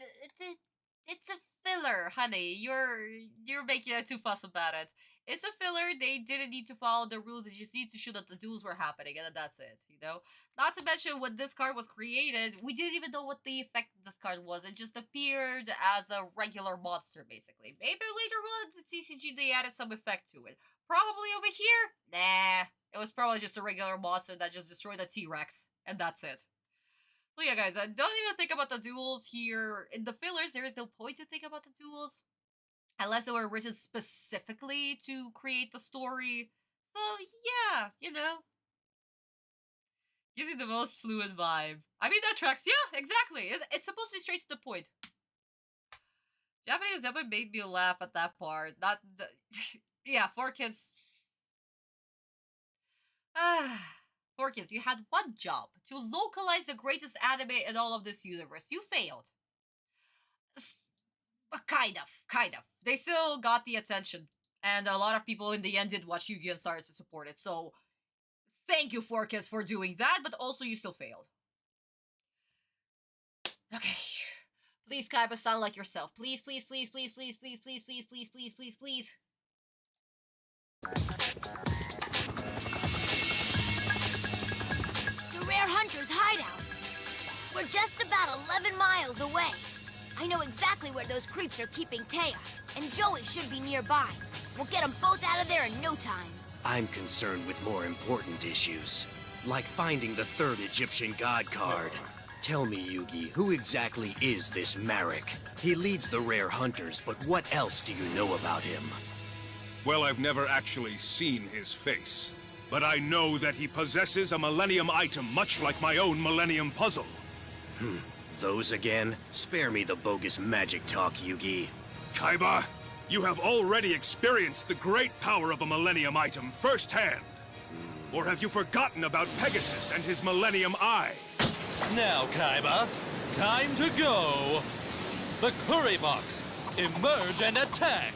it's a filler, honey. You're making it too fuss about it. It's a filler. They didn't need to follow the rules. They just need to show that the duels were happening, and that's it, you know? Not to mention, when this card was created, we didn't even know what the effect of this card was. It just appeared as a regular monster, basically. Maybe later on in the TCG, they added some effect to it. Probably over here? Nah. It was probably just a regular monster that just destroyed a T-Rex, and that's it. So yeah, guys, don't even think about the duels here. In the fillers, there is no point to think about the duels. Unless they were written specifically to create the story. So yeah, you know. Using the most fluid vibe. I mean, that tracks. Yeah, exactly. It's supposed to be straight to the point. Japanese definitely made me laugh at that part. Not the... Yeah, 4Kids. 4Kids, you had one job. To localize the greatest anime in all of this universe. You failed. Kind of. They still got the attention. And a lot of people in the end did watch Yu-Gi-Oh! And started to support it. So, thank you, 4Kids, for doing that, but also you still failed. Okay. Please, Kaiba, sound like yourself. Please, please, please, please, please, please, please, please, please, please, please, please. The Rare Hunter's hideout. We're just about 11 miles away. I know exactly where those creeps are keeping Taya, and Joey should be nearby. We'll get them both out of there in no time. I'm concerned with more important issues, like finding the 3rd Egyptian god card. Tell me, Yugi, who exactly is this Marek? He leads the Rare Hunters, but what else do you know about him? Well, I've never actually seen his face, but I know that he possesses a Millennium item much like my own Millennium puzzle. Those again? Spare me the bogus magic talk, Yugi. Kaiba, you have already experienced the great power of a Millennium item firsthand. Or have you forgotten about Pegasus and his Millennium Eye? Now, Kaiba, time to go. The Curry Box, emerge and attack.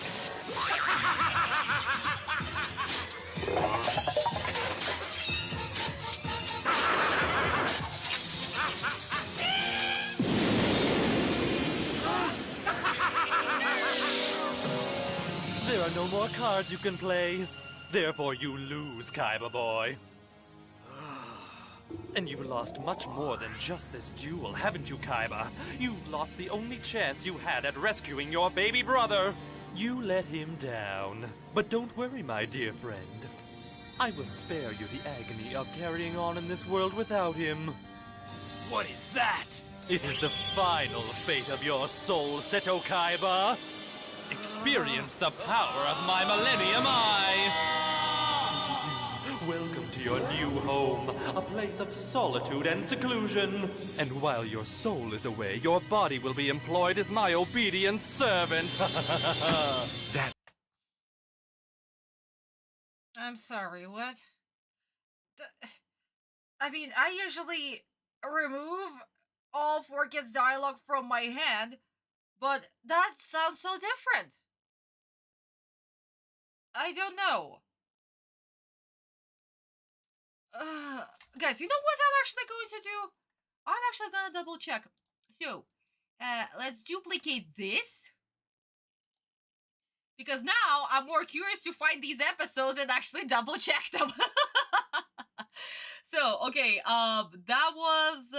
There are no more cards you can play. Therefore, you lose, Kaiba boy. And you've lost much more than just this duel, haven't you, Kaiba? You've lost the only chance you had at rescuing your baby brother. You let him down. But don't worry, my dear friend. I will spare you the agony of carrying on in this world without him. What is that? It is the final fate of your soul, Seto Kaiba. Experience the power of my Millennium Eye. Welcome to your new home, a place of solitude and seclusion. And while your soul is away, your body will be employed as my obedient servant. That... I'm sorry, what? I mean, I usually remove all 4Kids dialogue from my hand, but that sounds so different. I don't know. Guys, you know what I'm actually going to do? I'm actually gonna double check. So, let's duplicate this. Because now I'm more curious to find these episodes and actually double check them. So, okay, that was,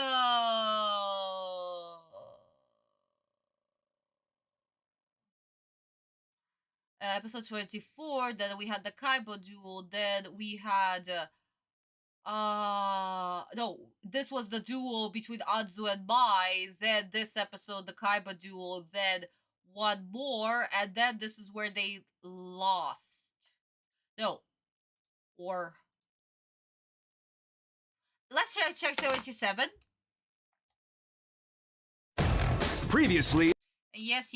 episode 24, then we had the Kaiba duel, then we had, no, this was the duel between Anzu and Mai, then this episode, the Kaiba duel, then one more, and then this is where they lost. No. Or... let's check 77. Previously... Yes.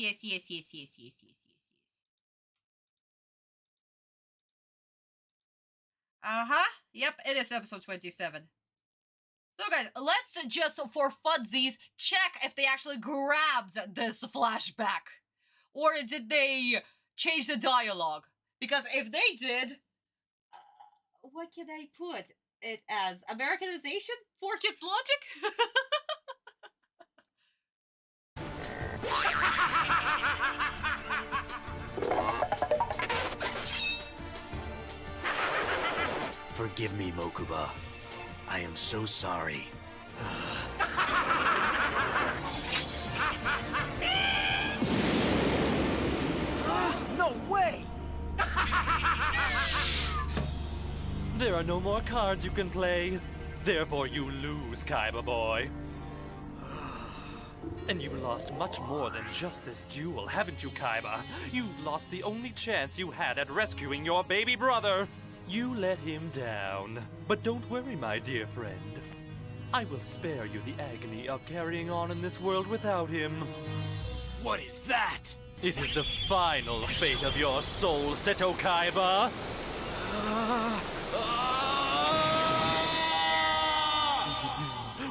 Yep, it is episode 27. So guys, let's just, for funsies, check if they actually grabbed this flashback. Or did they change the dialogue? Because if they did, what can I put it as? Americanization? 4Kids logic? Forgive me, Mokuba. I am so sorry. No way! There are no more cards you can play. Therefore, you lose, Kaiba boy. And you've lost much more than just this duel, haven't you, Kaiba? You've lost the only chance you had at rescuing your baby brother. You let him down. But don't worry, my dear friend. I will spare you the agony of carrying on in this world without him. What is that? It is the final fate of your soul, Seto Kaiba.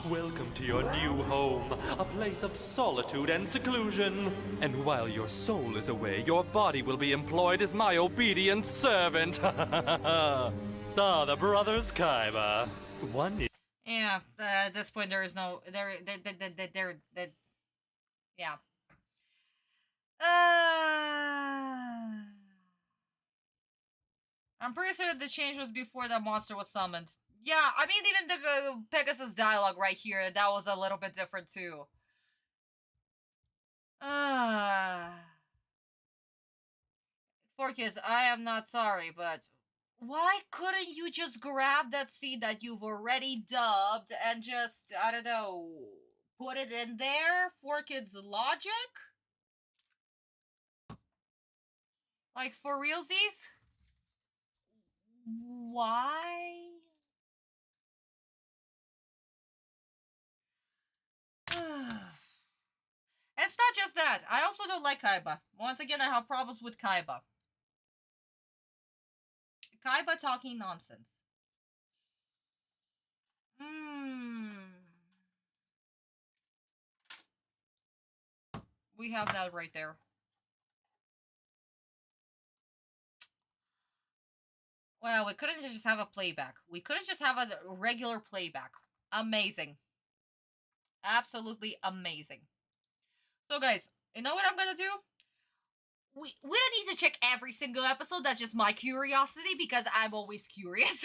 Welcome to your new home, a place of solitude and seclusion. And while your soul is away, your body will be employed as my obedient servant. The brothers Kaiba. One. Yeah, at this point there is no, yeah. I'm pretty certain the change was before that monster was summoned. Yeah, I mean, even the Pegasus dialogue right here, that was a little bit different too. 4Kids, I am not sorry, but why couldn't you just grab that scene that you've already dubbed and just, I don't know, put it in there? 4Kids logic? Like, for realsies? Why? It's not just that. I also don't like Kaiba. Once again, I have problems with Kaiba. Kaiba talking nonsense. We have that right there. Well, we couldn't just have a playback. We couldn't just have a regular playback. Amazing. Absolutely amazing. So guys, you know what I'm gonna do? We don't need to check every single episode. That's just my curiosity because I'm always curious.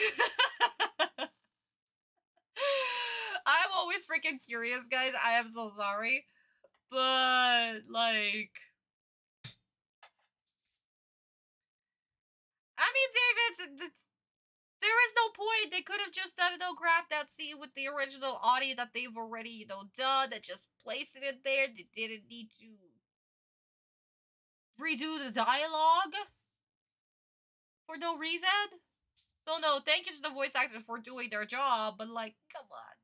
I'm always freaking curious, guys. I am so sorry. But, like... I mean, David, there is no point. They could have just, I don't know, grabbed that scene with the original audio that they've already, you know, done, and just placed it in there. They didn't need to redo the dialogue for no reason. So no, thank you to the voice actors for doing their job, but like, come on.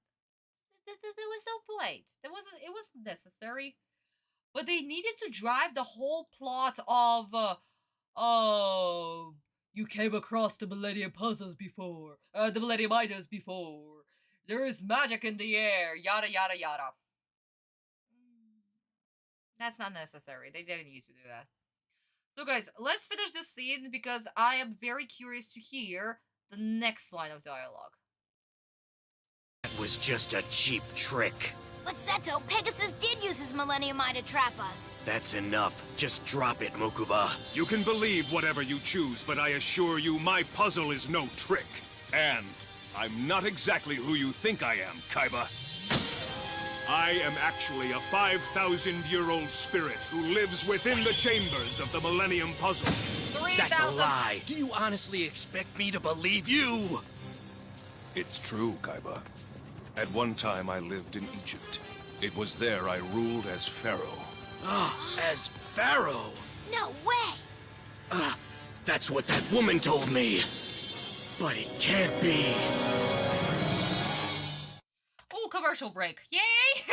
There was no point. It wasn't necessary. But they needed to drive the whole plot of, you came across the Millennium Puzzles before, the Millennium Items before. There is magic in the air, yada yada yada. That's not necessary. They didn't need to do that. So guys, let's finish this scene because I am very curious to hear the next line of dialogue. That was just a cheap trick. But Seto, Pegasus did use his Millennium Eye to trap us. That's enough. Just drop it, Mokuba. You can believe whatever you choose, but I assure you my puzzle is no trick. And I'm not exactly who you think I am, Kaiba. I am actually a 5,000-year-old spirit who lives within the chambers of the Millennium Puzzle. 3,000. That's a lie. Do you honestly expect me to believe you? It's true, Kaiba. At one time, I lived in Egypt. It was there I ruled as Pharaoh. As Pharaoh? No way! That's what that woman told me. But it can't be. Oh, commercial break. Yay!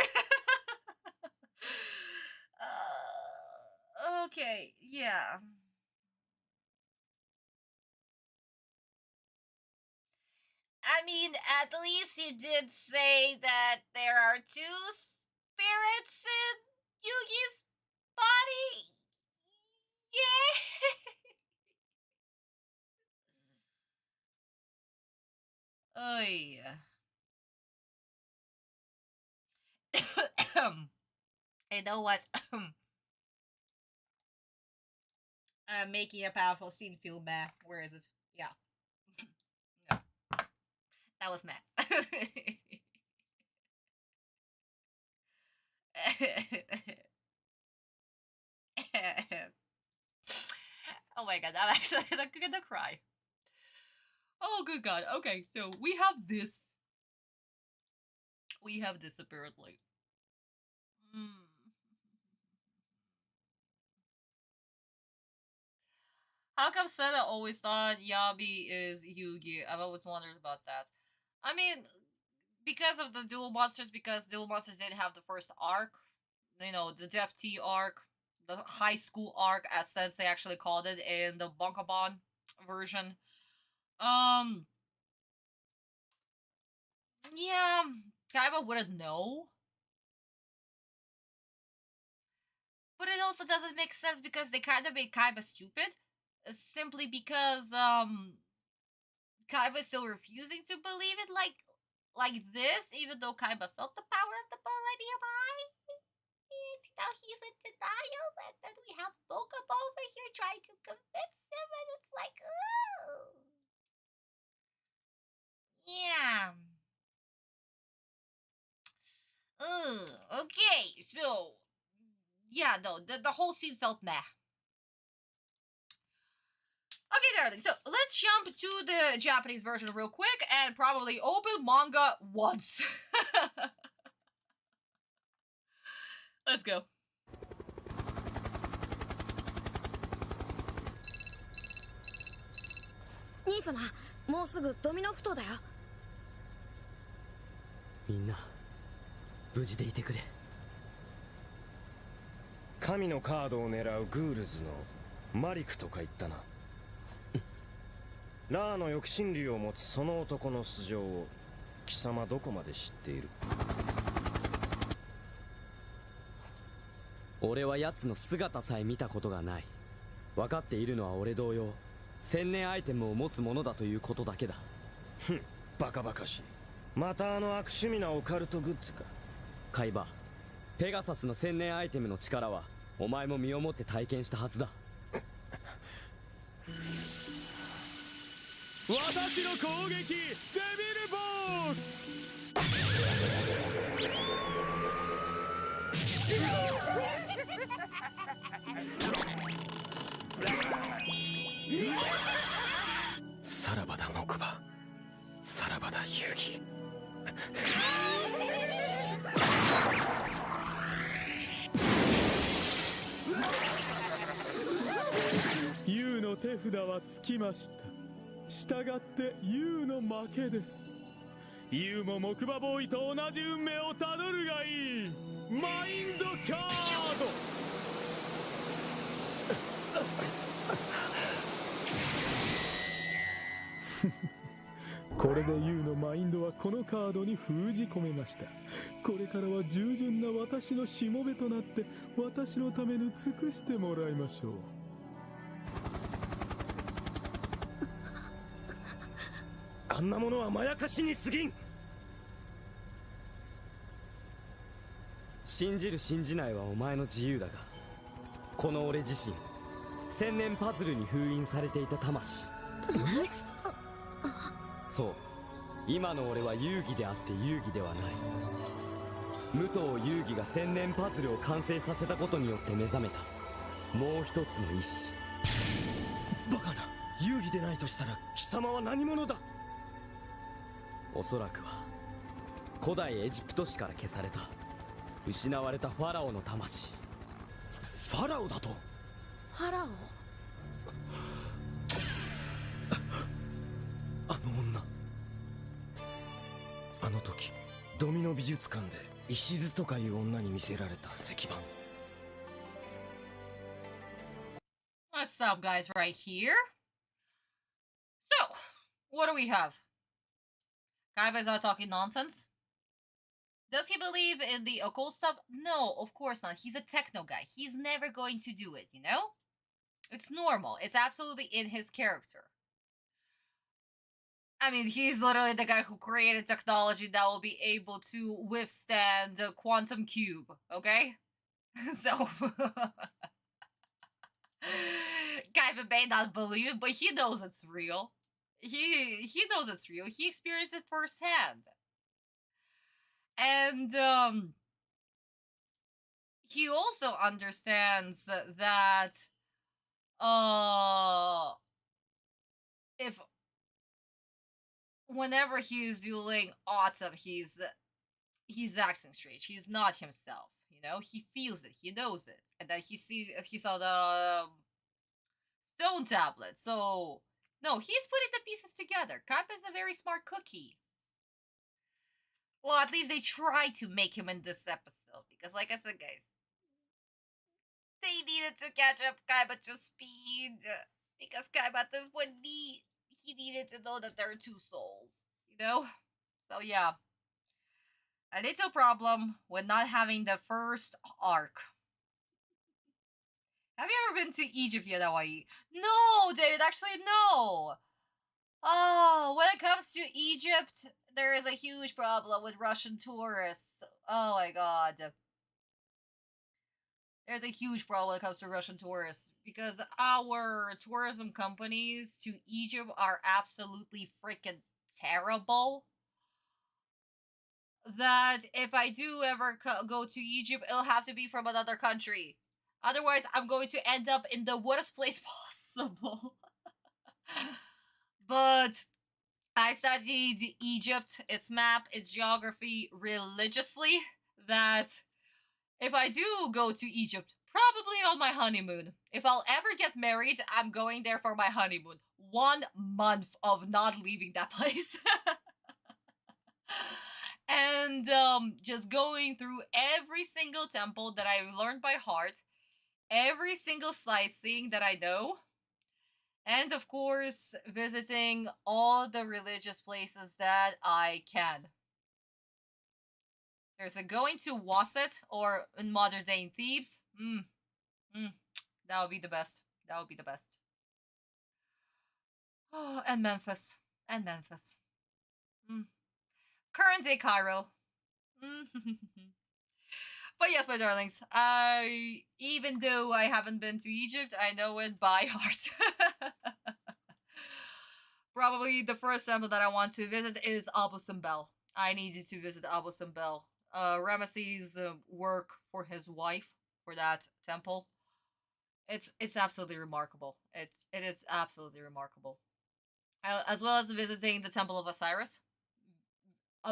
Okay, yeah. I mean, at least he did say that there are 2 spirits in Yugi's body. Yay! Oh, yeah. You know what? Making a powerful scene feel meh. Where is it? Yeah. No. That was meh. Oh my god, I'm actually gonna cry. Oh good god. Okay, so we have this. We have this apparently. How come Seta always thought Yabi is Yugi? I've always wondered about that. I mean, because of the Duel Monsters, because Duel Monsters didn't have the first arc. You know, the Def T arc, the high school arc, as Sensei actually called it in the Bunkabon version. Yeah, Kaiba wouldn't know. But it also doesn't make sense because they kind of made Kaiba stupid. Simply because, Kaiba is still refusing to believe it like this, even though Kaiba felt the power of the Millennium Eye. Now he's in denial, and then we have Bokubo over here trying to convince him, and it's like, oh. Yeah. Okay, so, yeah, no, the whole scene felt meh. Okay, darling, so let's jump to the Japanese version real quick and probably open manga once. Let's go. Ni-sama, もうすぐドミノフトだよ。みんな無事でいてくれ。神のカードを狙うグールズのマリクとか言ったな。ラーの抑止竜を持つその男の素性を貴様どこまで知っている？俺は奴の姿さえ見たことがない。分かっているのは俺同様、千年アイテムを持つものだということだけだ。ふん、バカバカしい。またあの悪趣味なオカルトグッズか。海馬、ペガサスの千年アイテムの力はお前も身をもって体験したはずだ。私の攻撃デビルボールさらばだ木馬、さらばだ遊戯。ユウの手札はつきました。したがってユウの負けです。ユウも木馬ボーイと同じ運命をたどるがいい。マインドカード。これでユウのマインドはこのカードに封じ込めました。これからは従順な私のしもべとなって私のために尽くしてもらいましょう。あんなものはまやかしに過ぎん。信じる信じないはお前の自由だが、この俺自身、千年パズルに封印されていた魂。そう、今の俺は遊戯であって遊戯ではない。武藤遊戯が千年パズルを完成させたことによって目覚めたもう一つの意志。バカな、遊戯でないとしたら貴様は何者だ？おそらくは古代エジプト史から消された失われたファラオの魂。ファラオだと？ファラオ？あの女、あの時ドミノ美術館で石津とかいう女に見せられた石板。 What's up, guys, right here? So, what do we have? Kaiba's not talking nonsense? Does he believe in the occult stuff? No, of course not. He's a techno guy. He's never going to do it, you know? It's normal. It's absolutely in his character. I mean, he's literally the guy who created technology that will be able to withstand a quantum cube, okay? So... Kaiba may not believe it, but he knows it's real. He knows it's real. He experienced it firsthand. And he also understands that if whenever he's dueling Autumn, he's acting strange. He's not himself, you know? He feels it, he knows it. And then he saw the stone tablet. So no, he's putting the pieces together. Kaiba's a very smart cookie. Well, at least they tried to make him in this episode. Because like I said, guys, they needed to catch up Kaiba to speed. Because Kaiba at this point, he needed to know that there are two souls. You know? So yeah. A little problem with not having the first arc. Have you ever been to Egypt yet, Hawaii? No, David, actually, no. Oh, when it comes to Egypt, there is a huge problem with Russian tourists. Oh my god. There's a huge problem when it comes to Russian tourists. Because our tourism companies to Egypt are absolutely freaking terrible. That if I do ever go to Egypt, it'll have to be from another country. Otherwise, I'm going to end up in the worst place possible. But I studied Egypt, its map, its geography religiously. That if I do go to Egypt, probably on my honeymoon. If I'll ever get married, I'm going there for my honeymoon. 1 month of not leaving that place. And just going through every single temple that I've learned by heart. Every single sightseeing that I know. And of course, visiting all the religious places that I can. There's a going to Wasset or in modern day in Thebes. That would be the best. That would be the best. Oh, and Memphis. And Memphis. Current day Cairo. But yes, my darlings, even though I haven't been to Egypt, I know it by heart. Probably the first temple that I want to visit is Abu Simbel. I needed to visit Abu Simbel. Ramesses' work for his wife for that temple. It's absolutely remarkable. It is absolutely remarkable. As well as visiting the Temple of Osiris.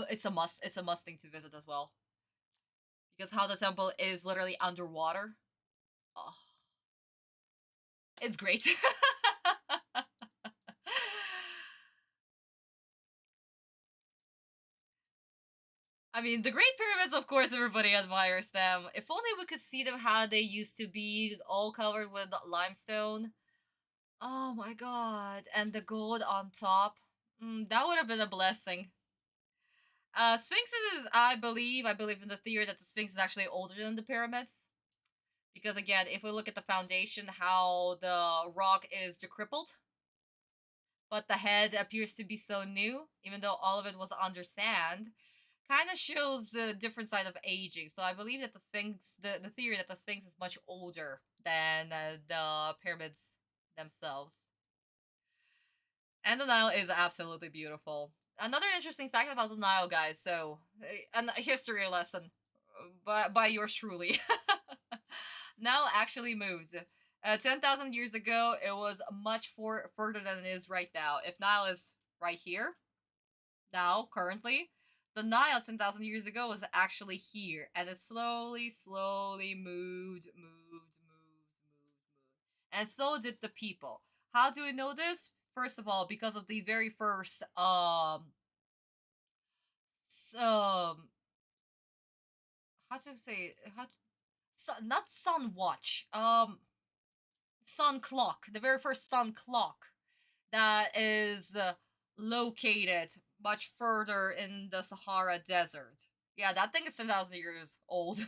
It's a must. It's a must thing to visit as well. Because how the temple is literally underwater. Oh. It's great. I mean, the Great Pyramids, of course, everybody admires them. If only we could see them how they used to be, all covered with limestone. Oh my god. And the gold on top. That would have been a blessing. Sphinxes is, I believe in the theory that the Sphinx is actually older than the pyramids. Because again, if we look at the foundation, how the rock is decrepiled. But the head appears to be so new, even though all of it was under sand. Kind of shows a different side of aging. So I believe that the Sphinx, the theory that the Sphinx is much older than the pyramids themselves. And the Nile is absolutely beautiful. Another interesting fact about the Nile, guys, so, a history lesson by yours truly. Nile actually moved. 10,000 years ago, it was much further than it is right now. If Nile is right here, now, currently, the Nile 10,000 years ago was actually here. And it slowly moved. And so did the people. How do we know this? First of all, because of the very first, how to say, not sun watch, sun clock, the very first sun clock that is located much further in the Sahara Desert. Yeah, that thing is 10,000 years old.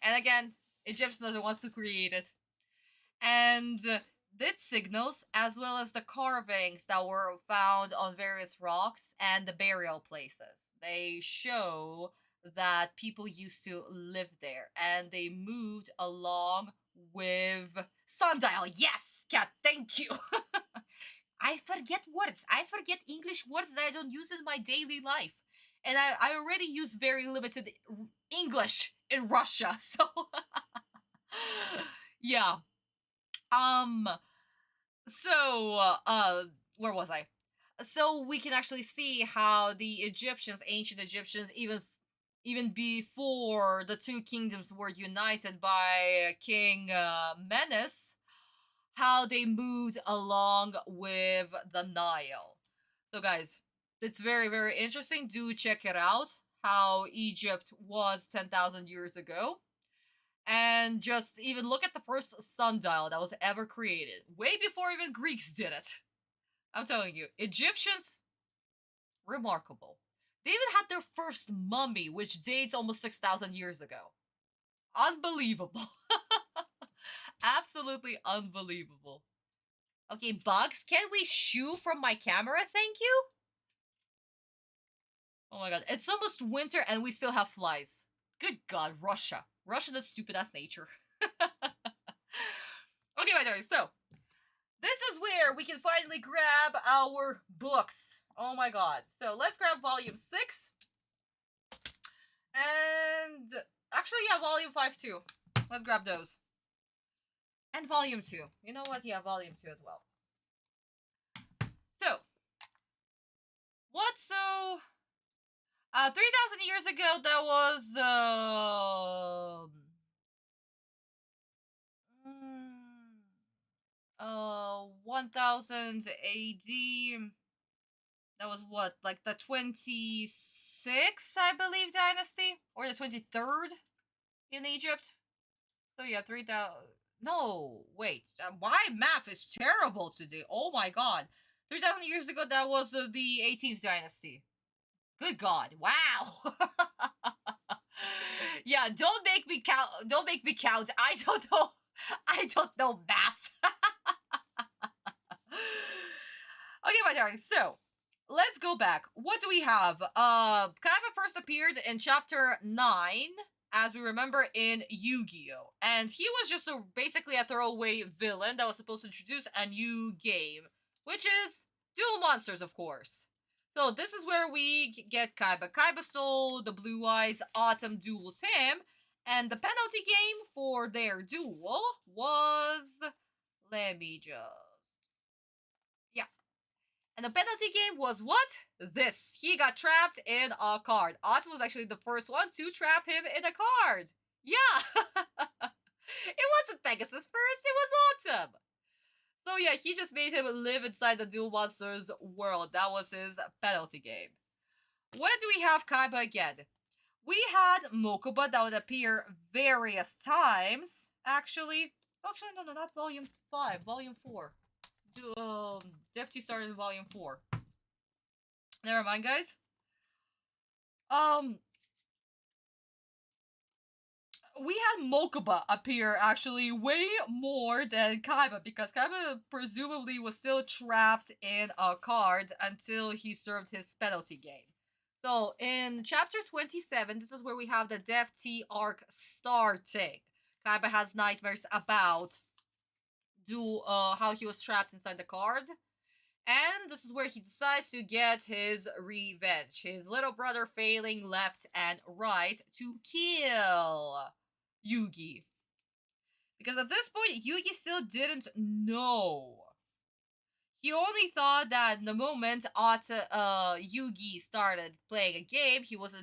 And again, Egyptians are the ones who created it. And its signals, as well as the carvings that were found on various rocks and the burial places. They show that people used to live there, and they moved along with sundial. Yes, cat, thank you. I forget words. I forget English words that I don't use in my daily life. And I already use very limited English in Russia, so yeah. So, where was I? So we can actually see how the Egyptians, ancient Egyptians, even before the two kingdoms were united by King Menes, how they moved along with the Nile. So guys, it's very, very interesting. Do check it out, how Egypt was 10,000 years ago. And just even look at the first sundial that was ever created. Way before even Greeks did it. I'm telling you, Egyptians, remarkable. They even had their first mummy, which dates almost 6,000 years ago. Unbelievable. Absolutely unbelievable. Okay, bugs, can we shoo from my camera? Thank you? Oh my god, it's almost winter and we still have flies. Good god, Russia. Russia, that stupid ass nature. Okay, my darlings, so this is where we can finally grab our books. Oh my god. So let's grab volume 6. And actually, yeah, volume 5 too. Let's grab those. And volume 2. You know what? Yeah, volume 2 as well. So, what? So, 3,000 years ago, that was, 1000 AD. That was what, like the 26th, I believe, dynasty? Or the 23rd in Egypt? So yeah, 3,000... No, wait. My math is terrible today. Oh my god. 3,000 years ago, that was the 18th dynasty. Good god. Wow. Yeah, don't make me count. Don't make me count. I don't know. I don't know math. Okay, my darling. So let's go back. What do we have? Kaiba first appeared in chapter 9, as we remember, in Yu-Gi-Oh! And he was just basically a throwaway villain that was supposed to introduce a new game, which is Duel Monsters, of course. So this is where we get Kaiba. Kaiba stole the Blue Eyes, Autumn duels him, and the penalty game for their duel was... Let me just... Yeah. And the penalty game was what? This. He got trapped in a card. Autumn was actually the first one to trap him in a card. Yeah. It wasn't Pegasus first, it was Autumn. So yeah, he just made him live inside the Duel Monsters world. That was his penalty game. When do we have Kaiba again? We had Mokuba that would appear various times. Actually, no, not volume 5, volume 4. Defty started in volume 4. Never mind, guys. We had Mokuba appear actually way more than Kaiba, because Kaiba presumably was still trapped in a card until he served his penalty game. So in chapter 27, this is where we have the Defty arc starting. Kaiba has nightmares about how he was trapped inside the card. And this is where he decides to get his revenge. His little brother failing left and right to kill Yugi. Because at this point, Yugi still didn't know. He only thought that the moment Yugi started playing a game, he was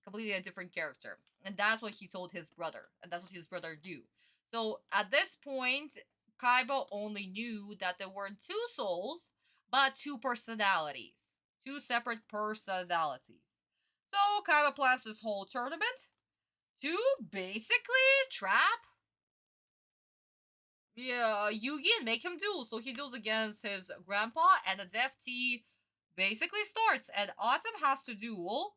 completely a different character. And that's what he told his brother. And that's what his brother knew. So at this point, Kaiba only knew that there weren't 2 souls, but 2 personalities. 2 separate personalities. So Kaiba plans this whole tournament to basically trap Yugi and make him duel. So he duels against his grandpa, and the Defty basically starts. And Autumn has to duel,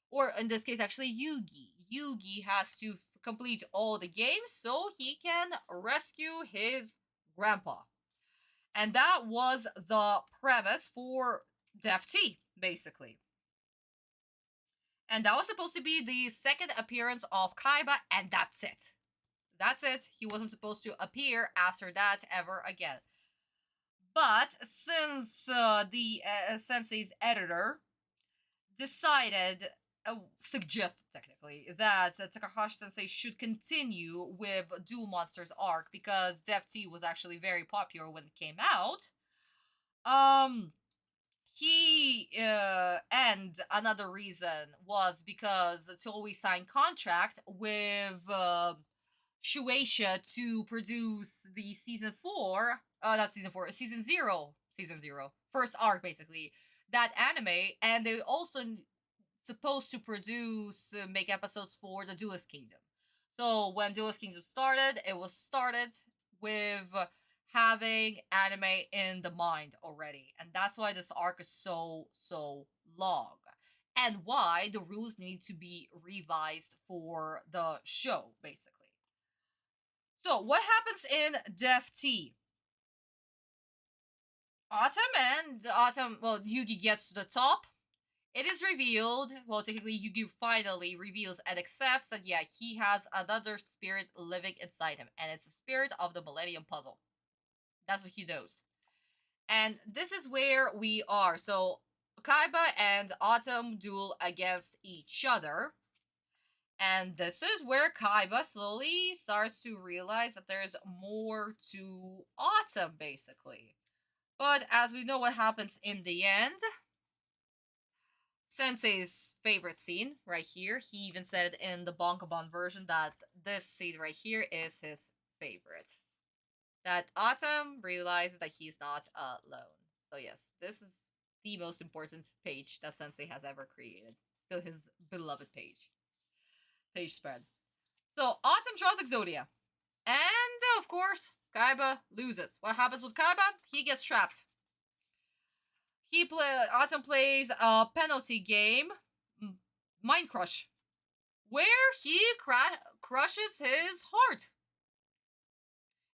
or in this case actually Yugi. Yugi has to complete all the games so he can rescue his grandpa. And that was the premise for Defty, basically. And that was supposed to be the second appearance of Kaiba, and that's it. That's it. He wasn't supposed to appear after that ever again. But since the Sensei's editor suggested technically, that Takahashi Sensei should continue with Duel Monsters arc, because Defty was actually very popular when it came out. And another reason was because Toei signed contract with Shueisha to produce the season 0, first arc basically, that anime, and they also supposed to make episodes for the Duelist Kingdom. So when Duelist Kingdom started, it was started with having anime in the mind already, and that's why this arc is so long, and why the rules need to be revised for the show, basically. So what happens in Defty? Yugi gets to the top. It is revealed, technically Yugi finally reveals and accepts that, yeah, he has another spirit living inside him, and it's the spirit of the Millennium Puzzle. That's what he knows. And this is where we are. So Kaiba and Autumn duel against each other. And this is where Kaiba slowly starts to realize that there's more to Autumn, basically. But as we know what happens in the end, Sensei's favorite scene right here, he even said it in the Bonkabon version that this scene right here is his favorite. That Autumn realizes that he's not alone. So yes, this is the most important page that Sensei has ever created. Still his beloved page spread. So Autumn draws Exodia. And of course, Kaiba loses. What happens with Kaiba? He gets trapped. Autumn plays a penalty game, Mind Crush, where he crushes his heart.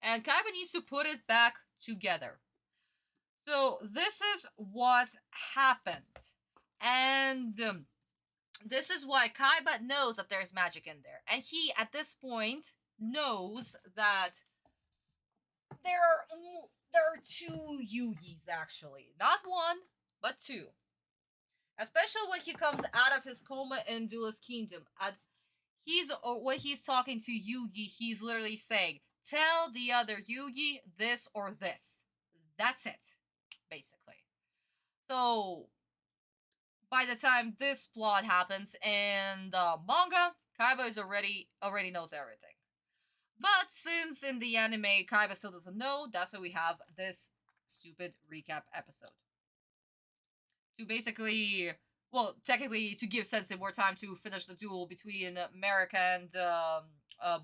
And Kaiba needs to put it back together. So this is what happened. And this is why Kaiba knows that there's magic in there. And he, at this point, knows that there are two Yugis, actually. Not one, but two. Especially when he comes out of his coma in Duelist Kingdom. When he's talking to Yugi, he's literally saying, tell the other Yugi this or this. That's it, basically. So, by the time this plot happens in the manga, Kaiba is already knows everything. But since in the anime, Kaiba still doesn't know, that's why we have this stupid recap episode. To basically, well, technically to give Sensei more time to finish the duel between Merrick and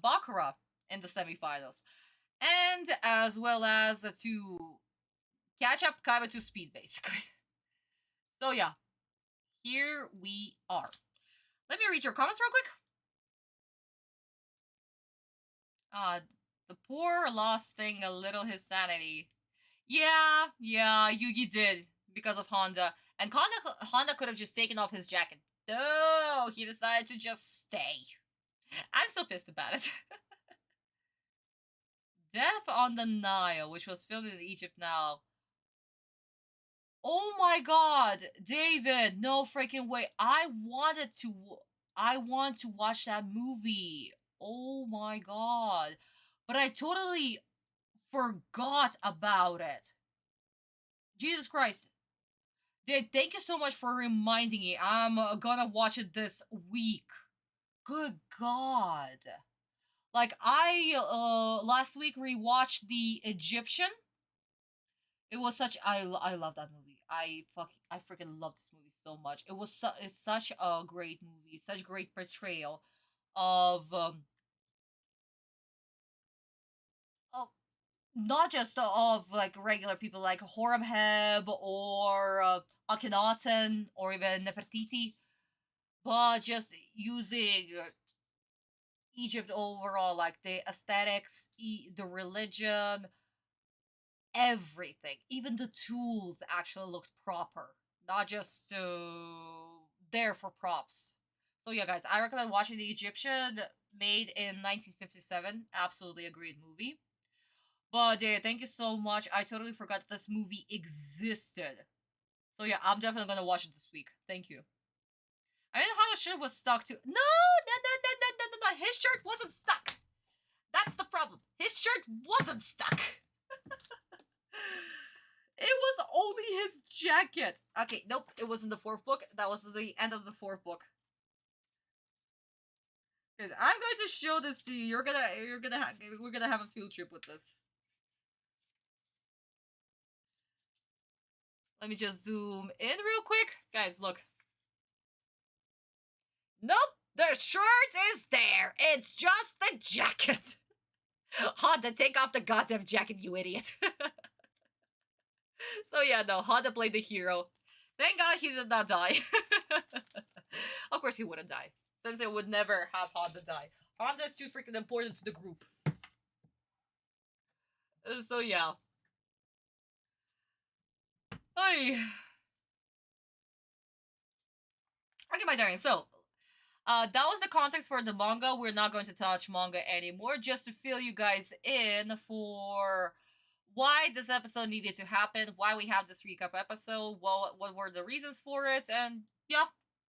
Bakura in the semifinals. And as well as to catch up Kaiba to speed, basically. So yeah, here we are. Let me read your comments real quick. The poor lost thing a little his sanity. Yeah, Yugi did, because of Honda. And Honda could have just taken off his jacket. No, he decided to just stay. I'm so pissed about it. Death on the Nile, which was filmed in Egypt now. Oh my god, David, no freaking way. I want to watch that movie. Oh my god. But I totally forgot about it. Jesus Christ. Dude, thank you so much for reminding me. I'm gonna watch it this week. Good god. Like, I last week rewatched The Egyptian. It was such, I love that movie. I freaking love this movie so much. It's such a great movie, such great portrayal of not just of like regular people like Horemheb or Akhenaten or even Nefertiti, but just using Egypt overall, like the aesthetics, the religion, everything. Even the tools actually looked proper, not just there for props. So yeah, guys, I recommend watching The Egyptian, made in 1957. Absolutely a great movie. But yeah, thank you so much. I totally forgot this movie existed. So yeah, I'm definitely gonna watch it this week. Thank you. I mean, Honda's shirt was stuck too. No. His shirt wasn't stuck. That's the problem. His shirt wasn't stuck. It was only his jacket. Okay, nope. It was in the 4th book. That was the end of the 4th book. Guys, I'm going to show this to you. We're gonna have a field trip with this. Let me just zoom in real quick. Guys, look. Nope, the shirt is there. It's just the jacket. Honda, take off the goddamn jacket, you idiot. So yeah, no, Honda played the hero. Thank God he did not die. Of course he wouldn't die. Sensei would never have Honda die. Honda is too freaking important to the group. So yeah. Okay, my darling, so that was the context for the manga. We're not going to touch manga anymore, just to fill you guys in for why this episode needed to happen, why we have this recap episode, what were the reasons for it, and yeah,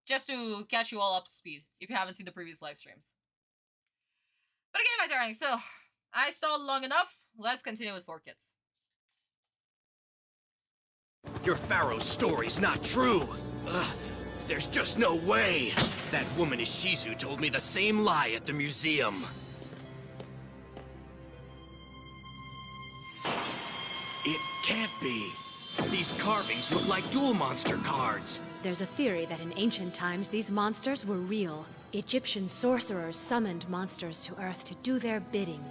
just to catch you all up to speed if you haven't seen the previous live streams. But again, my darling, so I stalled long enough. Let's continue with 4Kids. Your Pharaoh's story's not true. Ugh, there's just no way. That woman Ishizu told me the same lie at the museum. It can't be. These carvings look like duel monster cards. There's a theory that in ancient times these monsters were real. Egyptian sorcerers summoned monsters to Earth to do their bidding.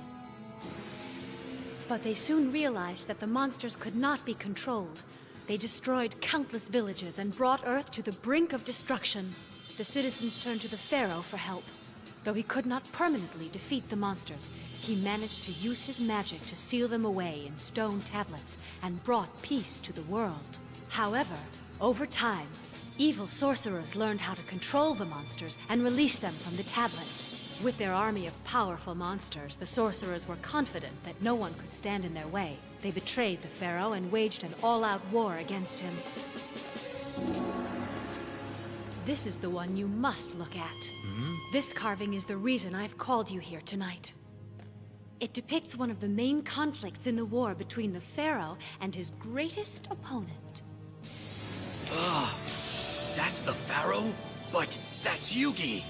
But they soon realized that the monsters could not be controlled. They destroyed countless villages and brought Earth to the brink of destruction. The citizens turned to the Pharaoh for help. Though he could not permanently defeat the monsters, he managed to use his magic to seal them away in stone tablets and brought peace to the world. However, over time, evil sorcerers learned how to control the monsters and release them from the tablets. With their army of powerful monsters, the sorcerers were confident that no one could stand in their way. They betrayed the pharaoh and waged an all-out war against him. This is the one you must look at. This carving is the reason I've called you here tonight. It depicts one of the main conflicts in the war between the pharaoh and his greatest opponent. Ugh, that's the pharaoh? But that's Yugi!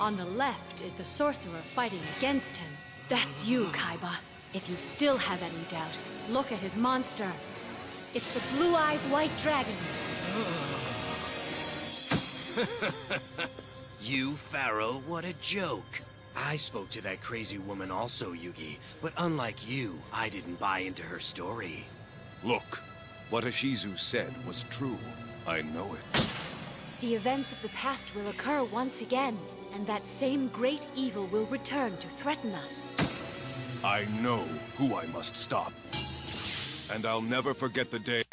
On the left is the sorcerer fighting against him. That's you, Kaiba. If you still have any doubt, look at his monster. It's the Blue Eyes White Dragon. You, Pharaoh, what a joke. I spoke to that crazy woman also, Yugi, but unlike you, I didn't buy into her story. Look, what Ashizu said was true. I know it. The events of the past will occur once again, and that same great evil will return to threaten us. I know who I must stop. And I'll never forget the day.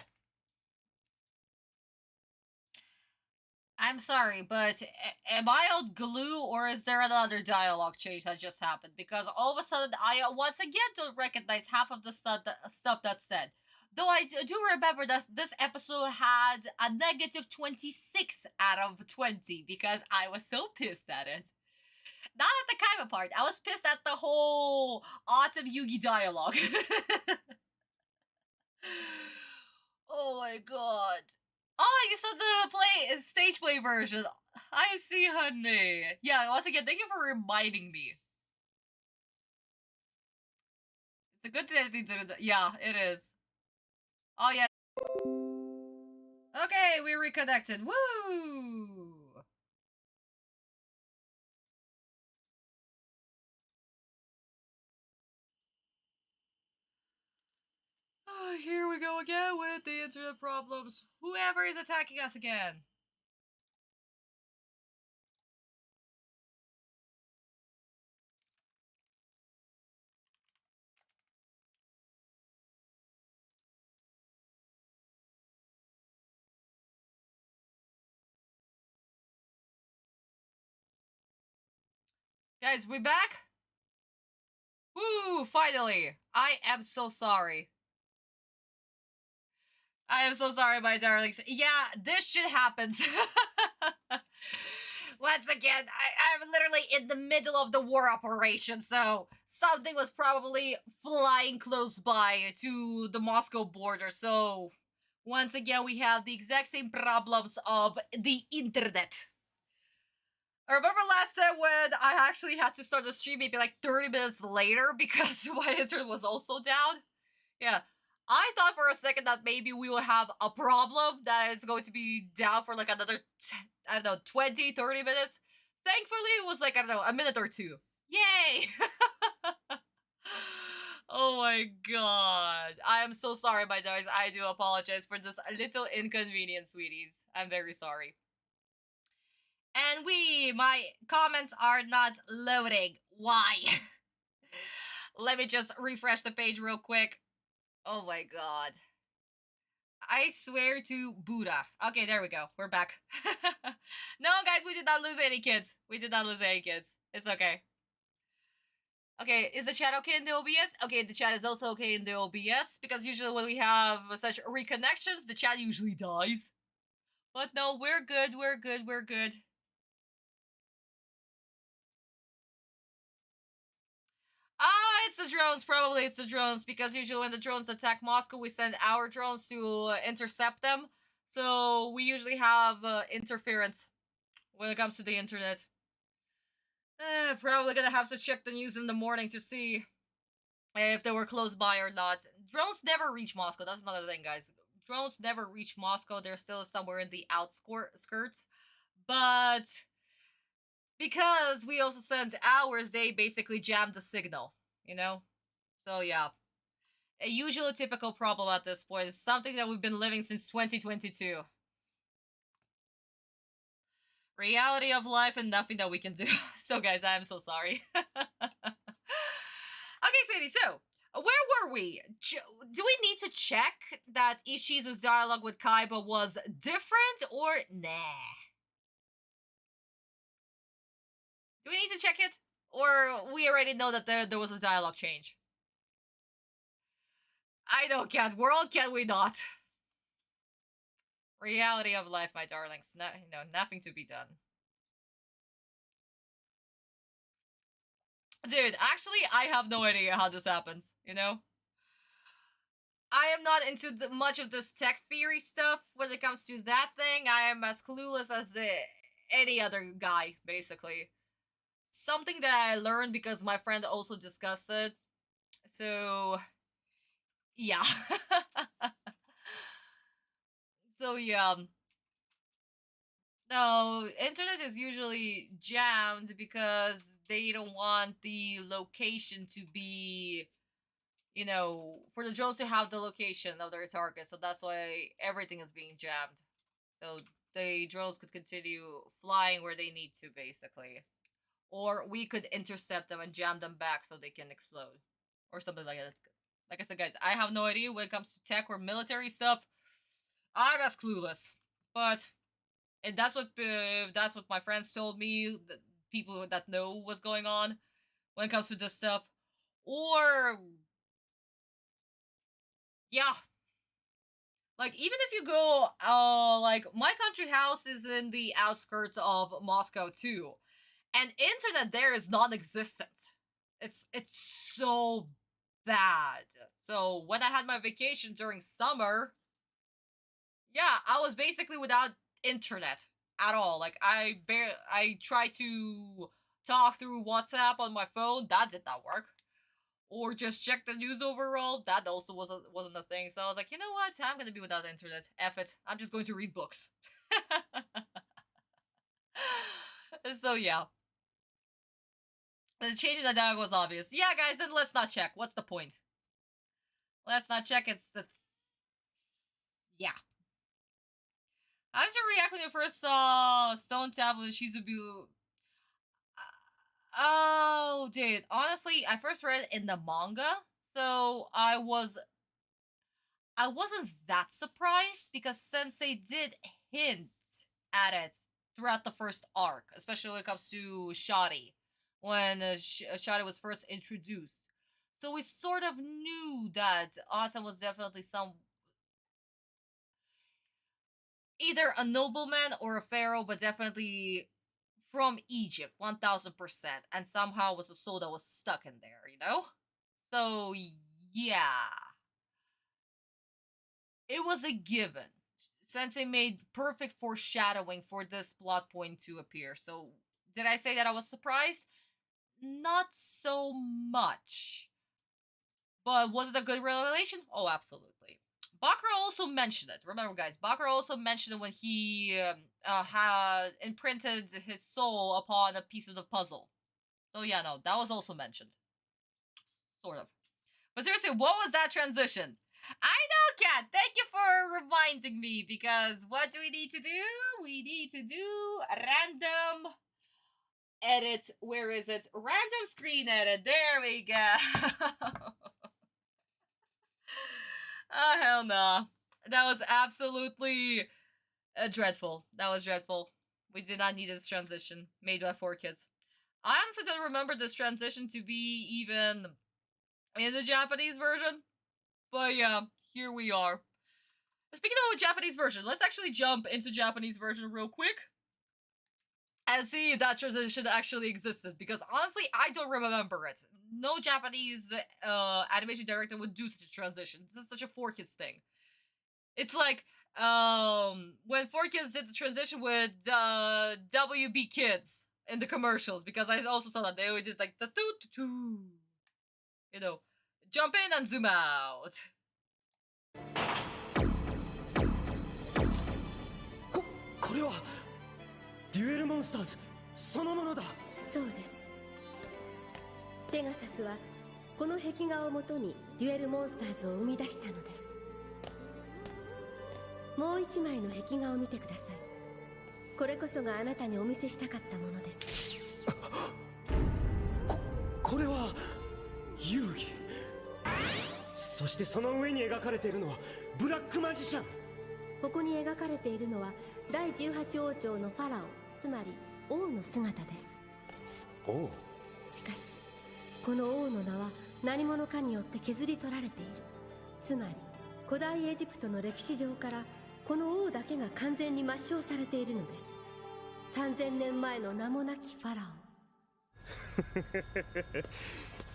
I'm sorry, but am I on glue or is there another dialogue change that just happened? Because all of a sudden I once again don't recognize half of the stuff that's said. Though I do remember that this episode had a negative 26 out of 20 because I was so pissed at it. Not at the Kaiba part, I was pissed at the whole Autumn Yugi dialogue. Oh my god. Oh, you said the stage play version. I see, honey. Yeah, once again, thank you for reminding me. It's a good thing that they did it. Yeah, it is. Oh, yeah. Okay, we reconnected. Woo! Oh, here we go again with the internet problems. Whoever is attacking us again. Guys, we back? Woo, finally. I am so sorry. I am so sorry, my darlings. Yeah, this shit happens. Once again, I'm literally in the middle of the war operation, so something was probably flying close by to the Moscow border, so once again, we have the exact same problems of the internet. I remember last time when I actually had to start the stream maybe like 30 minutes later because my internet was also down. Yeah. I thought for a second that maybe we will have a problem that is going to be down for like another, 20, 30 minutes. Thankfully, it was like, a minute or two. Yay! Oh my god. I am so sorry, my darlings. I do apologize for this little inconvenience, sweeties. I'm very sorry. And my comments are not loading. Why? Let me just refresh the page real quick. Oh my god. I swear to Buddha. Okay, there we go. We're back. No, guys, we did not lose any kids. We did not lose any kids. It's okay. Okay, is the chat okay in the OBS? Okay, the chat is also okay in the OBS, because usually when we have such reconnections, the chat usually dies. But no, we're good, we're good, we're good. It's the drones. Probably it's the drones, because usually when the drones attack Moscow, we send our drones to intercept them. So we usually have interference when it comes to the internet. Probably gonna have to check the news in the morning to see if they were close by or not. Drones never reach Moscow. That's another thing, guys. Drones never reach Moscow. They're still somewhere in the outskirts. But because we also sent ours, they basically jammed the signal. You know? So, yeah. A usual typical problem at this point is something that we've been living since 2022. Reality of life and nothing that we can do. So guys, I'm so sorry. Okay, sweetie, so where were we? Do we need to check that Ishizu's dialogue with Kaiba was different or nah? Do we need to check it? Or we already know that there was a dialogue change? I know, Cat World, can we not? Reality of life, my darlings. No, nothing to be done. Dude, actually, I have no idea how this happens, you know? I am not into much of this tech theory stuff when it comes to that thing. I am as clueless as any other guy, basically. Something that I learned because my friend also discussed it. So, yeah. So, yeah. No, internet is usually jammed because they don't want the location to be, you know, for the drones to have the location of their target. So that's why everything is being jammed. So the drones could continue flying where they need to, basically. Or we could intercept them and jam them back so they can explode. Or something like that. Like I said, guys, I have no idea when it comes to tech or military stuff. I'm as clueless. But... and that's what my friends told me, the people that know what's going on when it comes to this stuff. Or, yeah. Like, even if you go, like, my country house is in the outskirts of Moscow, too. And internet there is non-existent. It's so bad. So, when I had my vacation during summer, yeah, I was basically without internet at all. Like, I tried to talk through WhatsApp on my phone. That did not work. Or just check the news overall. That also wasn't a thing. So I was like, you know what? I'm gonna be without internet. F it. I'm just going to read books. So yeah. The change in the dialogue was obvious. Yeah, guys, then let's not check. What's the point? Let's not check. It's the... yeah. How did you react when you first saw Stone Tablet Shizubu? Oh, dude. Honestly, I first read it in the manga, so I wasn't that surprised because Sensei did hint at it throughout the first arc, especially when it comes to Shadi, when Shadi was first introduced. So we sort of knew that Autumn was definitely either a nobleman or a pharaoh, but definitely from Egypt, 1000%, and somehow was a soul that was stuck in there, you know? So, yeah. It was a given. Sensei made perfect foreshadowing for this plot point to appear. So, did I say that I was surprised? Not so much. But was it a good revelation? Oh, absolutely. Bakura also mentioned it. Remember, guys, Bakura also mentioned it when he had imprinted his soul upon a piece of the puzzle. So yeah, no, that was also mentioned. Sort of. But seriously, what was that transition? I know, Kat! Thank you for reminding me, because what do we need to do? We need to do a random edit. Where is it? Random screen edit. There we go. Oh, hell no. That was absolutely dreadful. That was dreadful. We did not need this transition made by 4Kids. I honestly don't remember this transition to be even in the Japanese version. But yeah, here we are. Speaking of a Japanese version, let's actually jump into Japanese version real quick and see if that transition actually existed, because honestly, I don't remember it. No Japanese animation director would do such a transition. This is such a 4Kids thing. It's like when 4Kids did the transition with WB Kids in the commercials, because I also saw that they always did like the doo-doo-doo. You know, jump in and zoom out. これはデュエルモンスターズそのものだ。そうです。ペガサスはこの壁画をもとにデュエルモンスターズを生み出したのです。もう一枚の壁画を見てください。これこそがあなたにお見せしたかったものです。これは遊戯。そしてその上に描かれているのはブラックマジシャン。ここに描かれているのは第18王朝のファラオ、つまり王の姿です。王？しかしこの王の名は何者かによって削り取られている。つまり古代エジプトの歴史上からこの王だけが完全に抹消されているのです。3000年前の名もなきファラ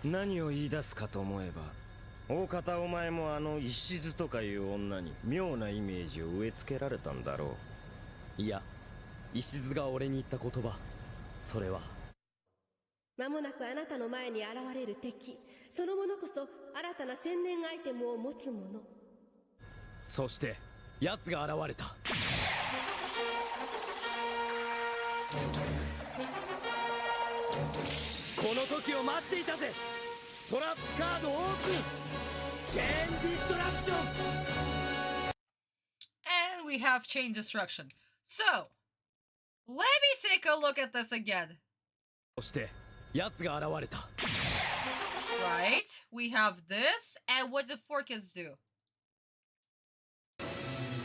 オ。何を言い出すかと思えば、大方お前もあの石津とかいう女に妙なイメージを植え付けられたんだろう。いや、石津が俺に言った言葉、それは間もなくあなたの前に現れる敵、そのものこそ新たな千年アイテムを持つ者。そして奴が現れた。この時を待っていたぜ。トラップカードオープン。チェーンディストラクション。 And we have chain destruction. So, let me take a look at this again. そして奴が現れた。Right, we have this, and what did Forkins do?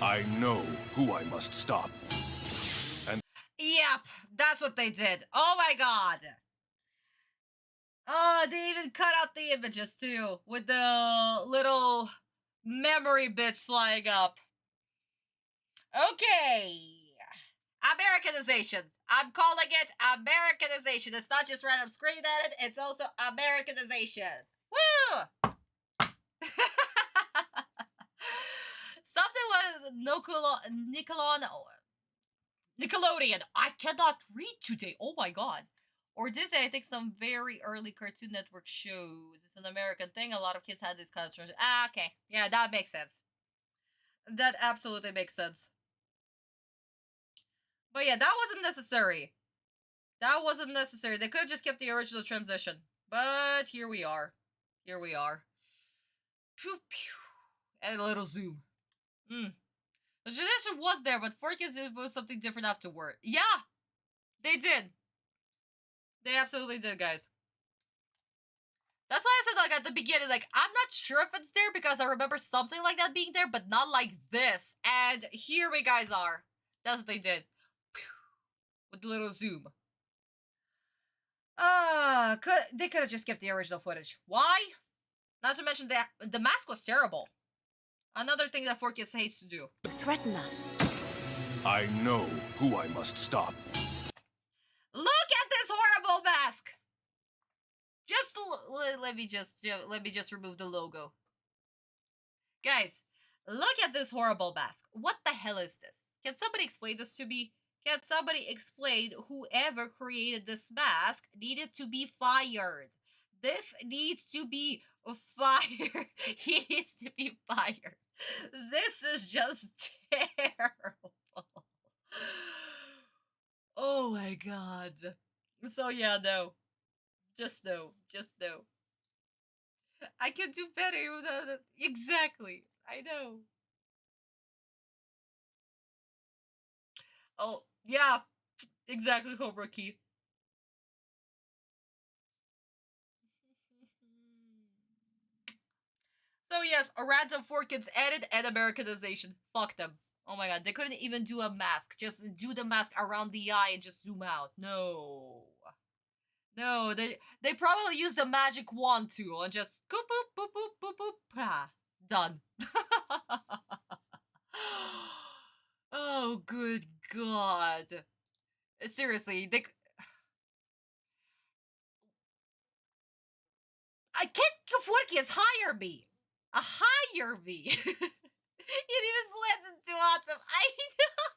I know who I must stop. And Yep, that's what they did. Oh my god. Oh, they even cut out the images too, with the little memory bits flying up. Okay. Americanization. I'm calling it Americanization. It's not just random screen edit, it's also Americanization. Woo! Something with Nickelodeon. I cannot read today. Oh my god. Or Disney, I think some very early Cartoon Network shows. It's an American thing. A lot of kids had this kind of tradition. Ah, okay. Yeah, that makes sense. That absolutely makes sense. But yeah, that wasn't necessary. That wasn't necessary. They could have just kept the original transition. But here we are. Here we are. Pew, pew. And a little zoom. The tradition was there, but Forkins was something different afterward. Yeah! They did. They absolutely did, guys. That's why I said, like, at the beginning, like, I'm not sure if it's there because I remember something like that being there, but not like this. And here we guys are. That's what they did. With the little zoom. They could have just kept the original footage. Why? Not to mention that the mask was terrible. Another thing that Forkins hates to do. Threaten us. I know who I must stop. Look at this horrible mask. Just let me just remove the logo. Guys, look at this horrible mask. What the hell is this? Can somebody explain this to me? Can somebody explain whoever created this mask needed to be fired? This needs to be fired. He needs to be fired. This is just terrible. Oh my god. So yeah, no. Just no. Just no. I can do better without it. Exactly. I know. Oh, yeah. Exactly, Cobra Key. So yes, a random Forkins edit and Americanization. Fuck them. Oh my god, they couldn't even do a mask. Just do the mask around the eye and just zoom out. No. No, they probably used the magic wand tool and just boop boop boop boop boop boop. Ah, done. Oh, good god. Seriously, they... I can't Forkins hire me. Hire me. It even blends into awesome. I know.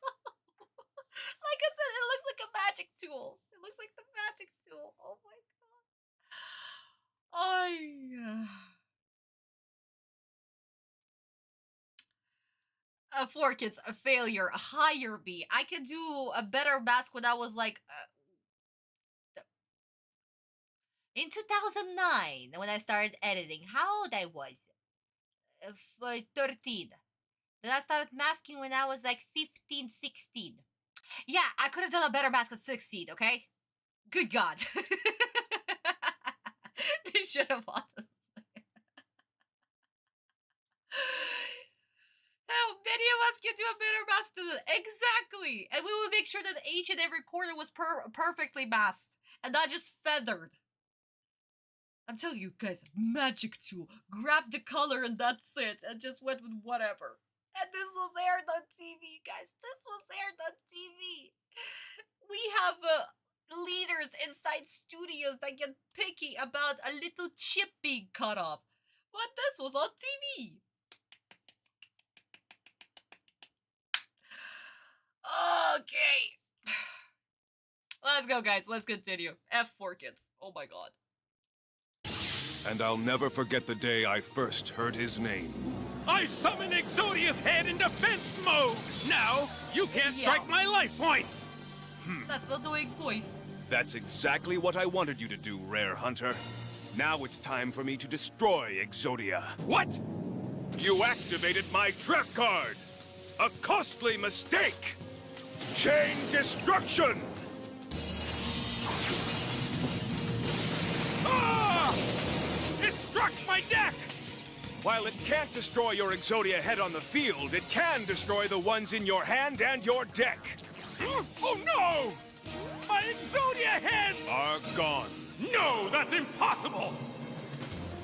Like I said, it looks like a magic tool. It looks like the magic tool. Oh my god. Forkins, a failure. Hire me. I could do a better mask when I was like... in 2009, when I started editing, how old I was? 13. Then I started masking when I was like 15, 16. Yeah, I could have done a better mask at 16, okay? Good God. They should have honestly. How many of us can do a better mask than that? Exactly! And we would make sure that each and every corner was perfectly masked and not just feathered. I'm telling you guys, magic tool. Grab the color and that's it. And just went with whatever. And this was aired on TV, guys. This was aired on TV. We have leaders inside studios that get picky about a little chip being cut off. But this was on TV. Okay. Let's go, guys. Let's continue. F4 kids. Oh my god. And I'll never forget the day I first heard his name. I summon Exodia's head in defense mode! Now, you can't strike my life points! That's the annoying voice. That's exactly what I wanted you to do, Rare Hunter. Now it's time for me to destroy Exodia. What? You activated my trap card! A costly mistake! Chain destruction! Ah! It struck my deck! While it can't destroy your Exodia head on the field, it can destroy the ones in your hand and your deck. Oh no! My Exodia heads are gone. No, that's impossible!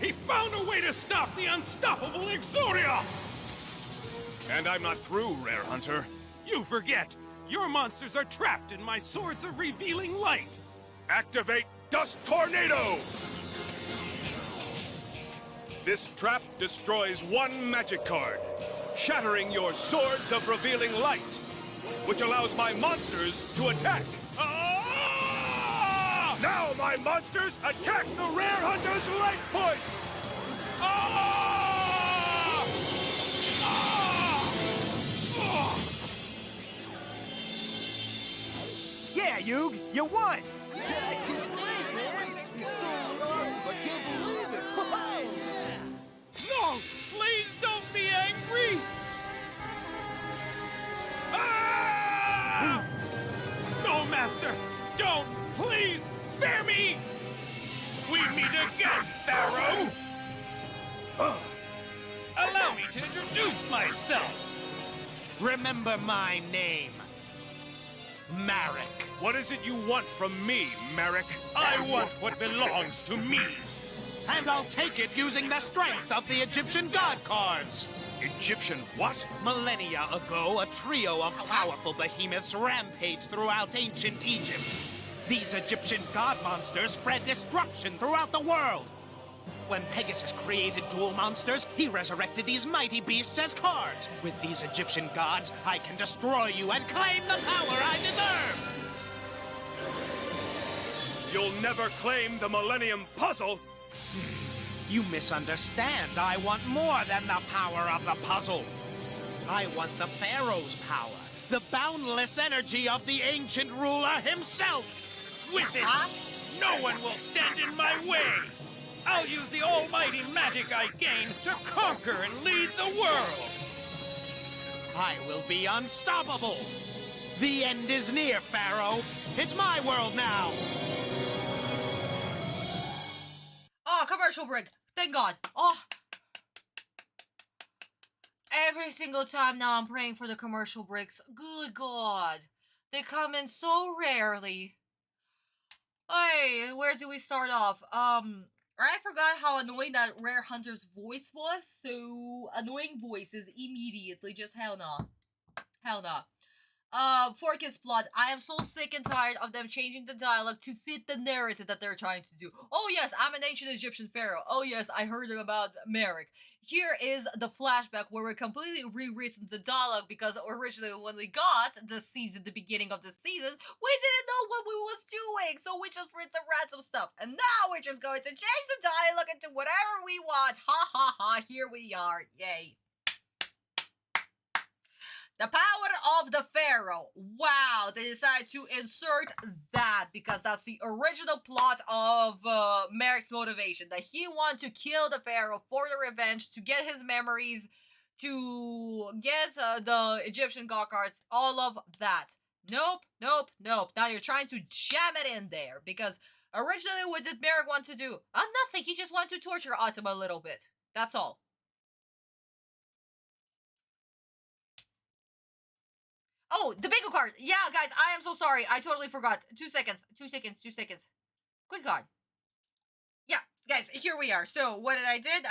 He found a way to stop the unstoppable Exodia! And I'm not through, Rare Hunter. You forget. Your monsters are trapped in my Swords of Revealing Light. Activate Dust Tornado! This trap destroys one magic card, shattering your Swords of Revealing Light, which allows my monsters to attack. Ah! Now my monsters attack the Rare Hunter's light point! Ah! Ah! Yeah, Yug, you won! No! Please don't be angry! Ah! No, Master! Don't! Please! Spare me! We meet again, Pharaoh! Allow me to introduce myself! Remember my name. Marek. What is it you want from me, Marek? I want what belongs to me. And I'll take it using the strength of the Egyptian god cards. Egyptian what? Millennia ago, a trio of powerful behemoths rampaged throughout ancient Egypt. These Egyptian god monsters spread destruction throughout the world. When Pegasus created dual monsters, he resurrected these mighty beasts as cards. With these Egyptian gods, I can destroy you and claim the power I deserve! You'll never claim the Millennium Puzzle! You misunderstand. I want more than the power of the puzzle. I want the Pharaoh's power, the boundless energy of the ancient ruler himself. With it, no one will stand in my way. I'll use the almighty magic I gained to conquer and lead the world. I will be unstoppable. The end is near, Pharaoh. It's my world now. Oh, commercial break. Thank God. Oh. Every single time now I'm praying for the commercial breaks. Good God. They come in so rarely. Hey, where do we start off? I forgot how annoying that Rare Hunter's voice was, so annoying voices immediately, just hell no. Hell no. For Kids Plot, I am so sick and tired of them changing the dialogue to fit the narrative that they're trying to do. Oh yes, I'm an ancient Egyptian pharaoh. Oh yes, I heard about Merrick. Here is the flashback where we completely rewritten the dialogue because originally when we got the beginning of the season, we didn't know what we was doing, so we just read the random stuff. And now we're just going to change the dialogue into whatever we want. Ha ha ha, here we are. Yay. The power of the pharaoh. Wow, they decided to insert that because that's the original plot of Merrick's motivation. That he wanted to kill the pharaoh for the revenge, to get his memories, to get the Egyptian god cards, all of that. Nope, nope, nope. Now you're trying to jam it in there. Because originally what did Merrick want to do? Nothing. He just wanted to torture Autumn a little bit. That's all. Oh, the bingo card. Yeah, guys, I am so sorry. I totally forgot. 2 seconds. 2 seconds. 2 seconds. Good God. Yeah, guys, here we are. So, what did I did?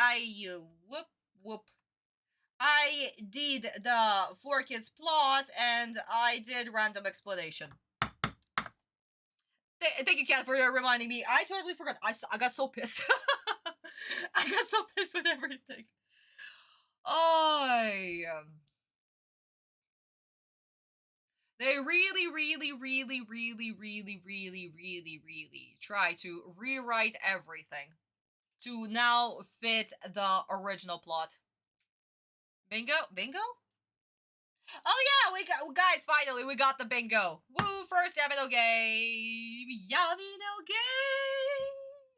Whoop. I did the 4 kids plot, and I did random explanation. Thank you, Kat, for reminding me. I totally forgot. I got so pissed. I got so pissed with everything. They really try to rewrite everything to now fit the original plot. Bingo? Bingo? Oh yeah, we got, guys, finally we got the bingo. Woo, first Yamino game.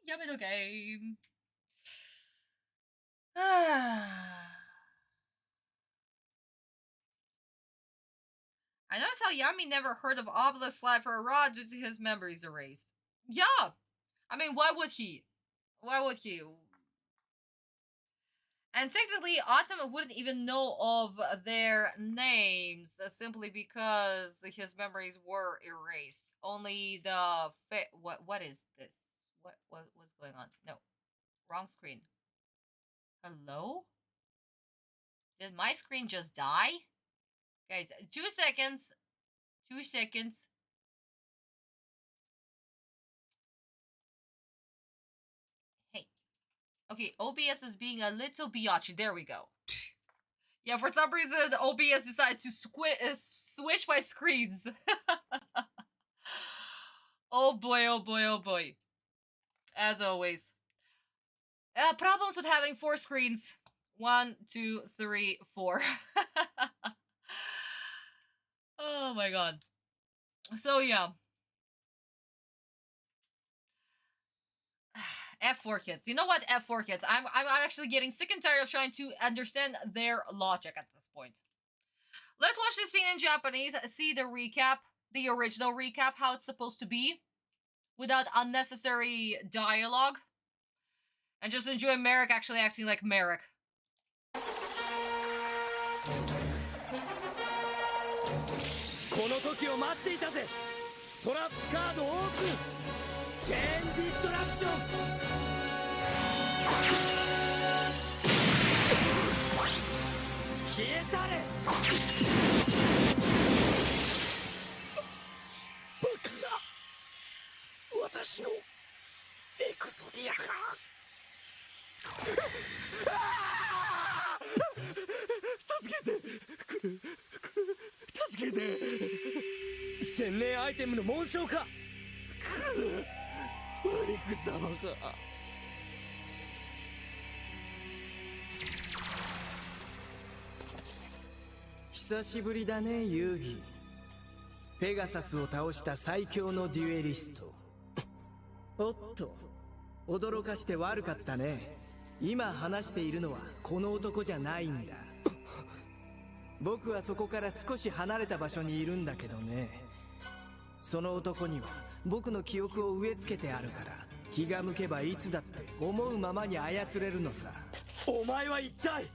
Yamino game. I noticed how Yami never heard of Obelisk slide for a rod due to his memories erased. Yeah! I mean, why would he? Why would he? And technically, Autumn wouldn't even know of their names simply because his memories were erased. Only the... What is this? What was going on? No. Wrong screen. Hello? Did my screen just die? Guys, 2 seconds. 2 seconds. Hey. Okay, OBS is being a little biatchy. There we go. Yeah, for some reason, OBS decided to switch my screens. Oh boy, oh boy, oh boy. As always. Problems with having 4 screens. 1, 2, 3, 4. Oh my god. So yeah. F4 kids. You know what? F4 kids. I'm actually getting sick and tired of trying to understand their logic at this point. Let's watch this scene in Japanese, see the recap, the original recap, how it's supposed to be, without unnecessary dialogue. And just enjoy Merrick actually acting like Merrick. この時を待っていたぜ。トラップカードオープン。チェーンディストラクション。消え去れ。バカな。私のエクソディアが。助けてくれ。助けて。千年アイテムの紋章か。くる。マリク様が。久しぶりだね、ユーギ。ペガサスを倒した最強のデュエリスト。おっと、驚かして悪かったね。今話しているのはこの男じゃないんだ。僕はそこから少し離れた場所にいるんだけどね。その男には僕の記憶を植え付けてあるから、気が向けばいつだって思うままに操れるのさ。お前は一体。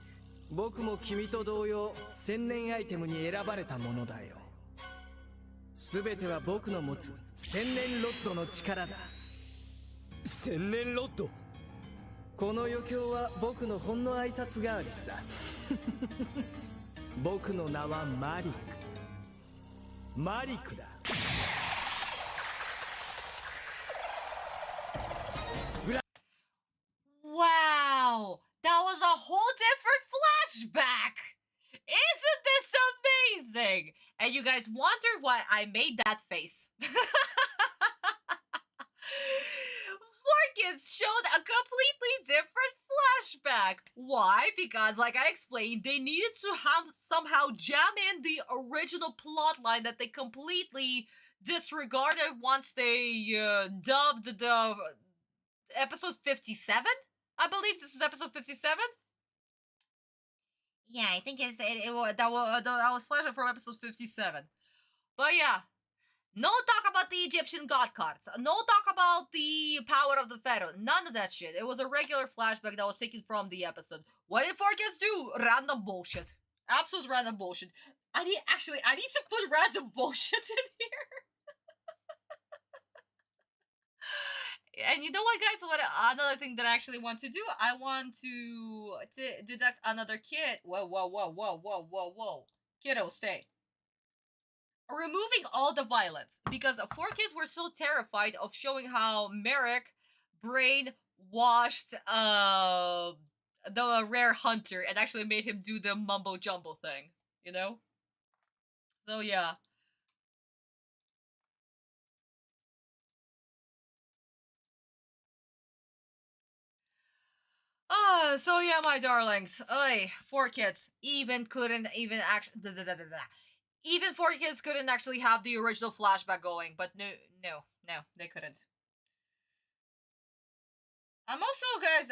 僕も君と同様、千年アイテムに選ばれたものだよ。全ては僕の持つ千年ロッドの力だ。千年ロッド。この余興は僕のほんの挨拶代わりさ。僕の名はマリック。マリックだ。Wow! That was a whole different flashback! Isn't this amazing? And you guys wondered why I made that face. Kids showed a completely different flashback. Why? Because, like I explained, they needed to somehow jam in the original plotline that they completely disregarded once they dubbed the episode 57. I believe this is episode 57. Yeah, I think that was flashback from episode 57. But yeah, No talk about the Egyptian god cards. No talk about the power of the pharaoh. None of that shit. It was a regular flashback that was taken from the episode. What did 4Kids do? Random bullshit. Absolute random bullshit. I need to put random bullshit in here. And you know what, guys? What another thing that I actually want to do? I want to deduct another kid. Whoa. Kiddo, stay. Removing all the violence, because 4Kids were so terrified of showing how Merrick brainwashed the rare hunter and actually made him do the mumbo jumbo thing, you know? So yeah. So yeah, my darlings. 4Kids couldn't even actually. Even 4Kids couldn't actually have the original flashback going, but no, they couldn't. I'm also, guys,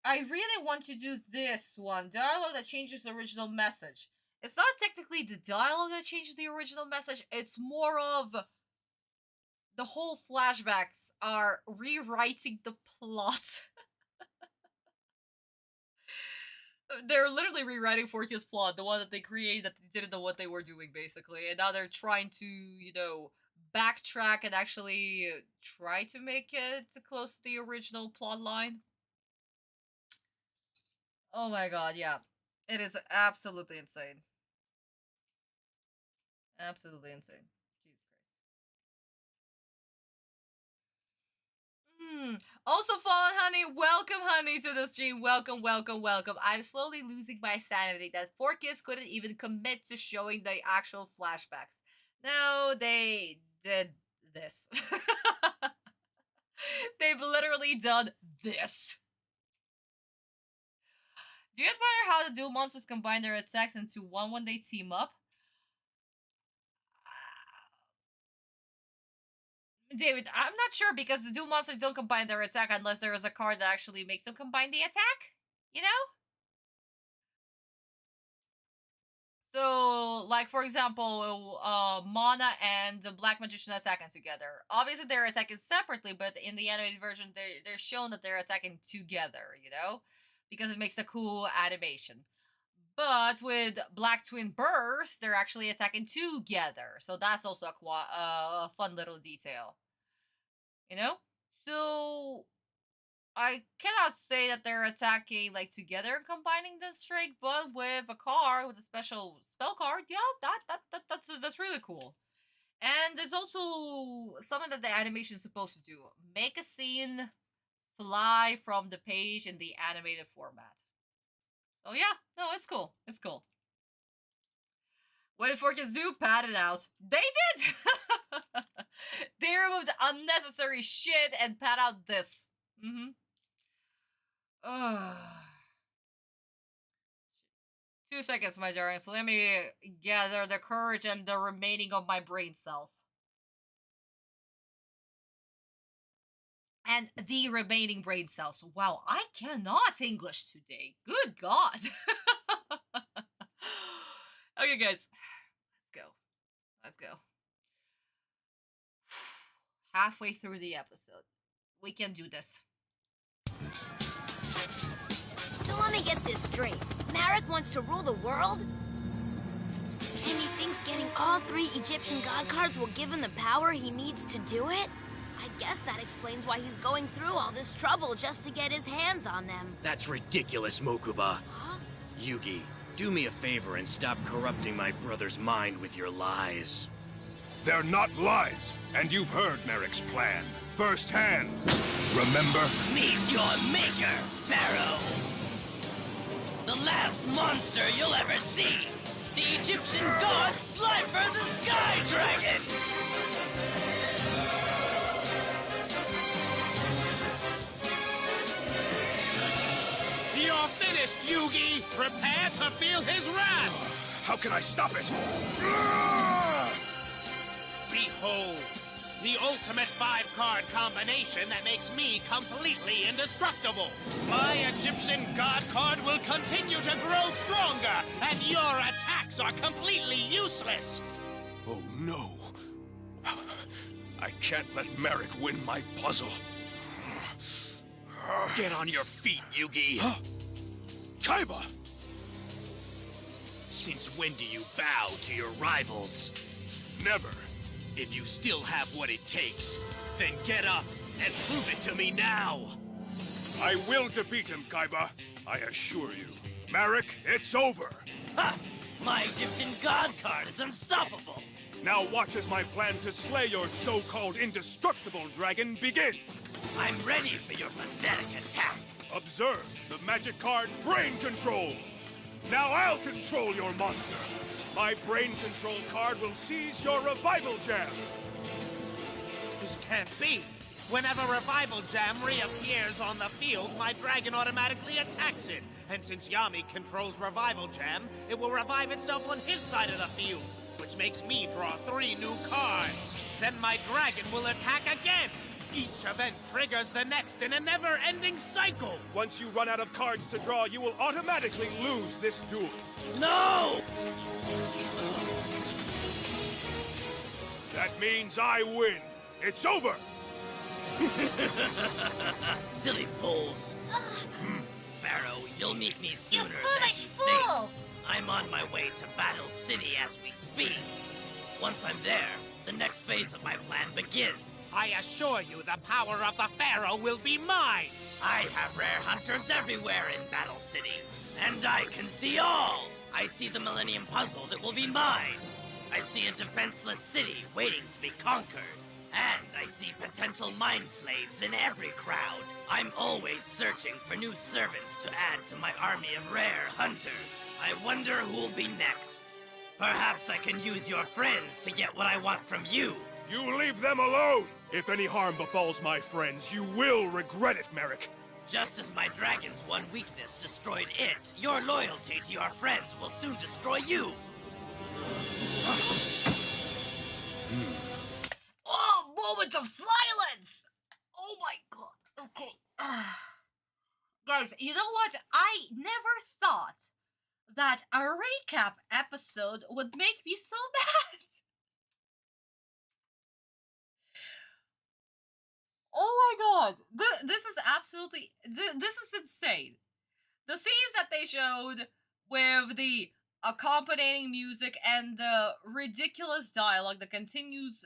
I really want to do this one, dialogue that changes the original message. It's not technically the dialogue that changes the original message, it's more of the whole flashbacks are rewriting the plot. They're literally rewriting 4Kids' plot, the one that they created that they didn't know what they were doing, basically. And now they're trying to, you know, backtrack and actually try to make it close to the original plot line. Oh my god, yeah. It is absolutely insane. Absolutely insane. Jesus Christ. Also, Fallen Honey, welcome, honey, to the stream. Welcome. I'm slowly losing my sanity that 4Kids couldn't even commit to showing the actual flashbacks. No, they did this. They've literally done this. Do you admire how the dual monsters combine their attacks into one when they team up? David, I'm not sure because the dual monsters don't combine their attack unless there is a card that actually makes them combine the attack, you know? So, like, for example, Mana and the Black Magician attacking together. Obviously, they're attacking separately, but in the animated version, they're shown that they're attacking together, you know? Because it makes a cool animation. But with Black Twin Burst, they're actually attacking together. So that's also a fun little detail. You know? So I cannot say that they're attacking like together and combining the strike, but with a card, with a special spell card, yeah, that's really cool. And there's also something that the animation is supposed to do. Make a scene fly from the page in the animated format. So yeah, no, it's cool. It's cool. What did 4Kids do? Pat it out. They did! They removed unnecessary shit and pat out this. 2 seconds, my darlings. Let me gather the courage and the remaining of my brain cells. And the remaining brain cells. Wow, I cannot English today. Good God. Okay, guys. Let's go. Halfway through the episode. We can do this. So let me get this straight. Marek wants to rule the world? And he thinks getting all 3 Egyptian god cards will give him the power he needs to do it? I guess that explains why he's going through all this trouble just to get his hands on them. That's ridiculous, Mokuba. Huh? Yugi, do me a favor and stop corrupting my brother's mind with your lies. They're not lies, and you've heard Merrick's plan. Firsthand. Remember? Meet your maker, Pharaoh. The last monster you'll ever see. The Egyptian god Slifer the Sky Dragon. You're finished, Yugi! Prepare to feel his wrath! How can I stop it? Behold, the ultimate 5-card combination that makes me completely indestructible. My Egyptian god card will continue to grow stronger, and your attacks are completely useless. Oh no. I can't let Merrick win my puzzle. Get on your feet, Yugi. Kaiba! Since when do you bow to your rivals? Never. If you still have what it takes, then get up and prove it to me now. I will defeat him, Kaiba. I assure you. Merrick, it's over. Ha! My Egyptian god card is unstoppable. Now watch as my plan to slay your so-called indestructible dragon begin. I'm ready for your pathetic attack. Observe the magic card Brain Control. Now I'll control your monster. My Brain Control card will seize your Revival Gem. This can't be. Whenever Revival Gem reappears on the field, my dragon automatically attacks it. And since Yami controls Revival Gem, it will revive itself on his side of the field, which makes me draw 3 new cards. Then my dragon will attack again. Each event triggers the next in a never-ending cycle. Once you run out of cards to draw, you will automatically lose this duel. No! That means I win. It's over. Silly fools. Pharaoh, you'll meet me sooner than foolish you fools! think. I'm on my way to Battle City as we speak. Once I'm there, the next phase of my plan begins. I assure you the power of the Pharaoh will be mine. I have rare hunters everywhere in Battle City, and I can see all. I see the Millennium Puzzle that will be mine. I see a defenseless city waiting to be conquered. And I see potential mind slaves in every crowd. I'm always searching for new servants to add to my army of rare hunters. I wonder who'll be next. Perhaps I can use your friends to get what I want from you. You leave them alone! If any harm befalls my friends, you will regret it, Merrick. Just as my dragon's one weakness destroyed it, your loyalty to your friends will soon destroy you. Oh, moment of silence! Oh my god. Okay. Guys, you know what? I never thought that a recap episode would make me so mad. Oh my god. This is absolutely... This is insane. The scenes that they showed with the accompanying music and the ridiculous dialogue that continues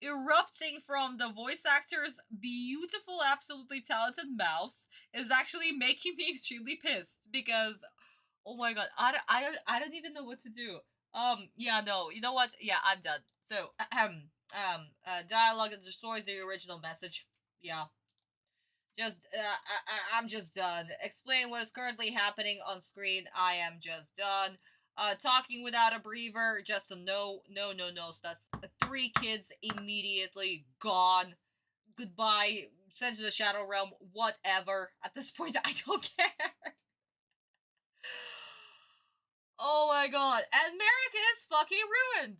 erupting from the voice actor's beautiful, absolutely talented mouths is actually making me extremely pissed because, oh my god, I don't even know what to do. Yeah, no, you know what? Yeah, I'm done. So, dialogue that destroys the original message. Yeah. I'm just done. Explain what is currently happening on screen. I am just done. Talking without a breather, just a no. So that's 3 kids immediately gone. Goodbye. Sent to the Shadow Realm. Whatever. At this point, I don't care. Oh my god. And Merrick is fucking ruined.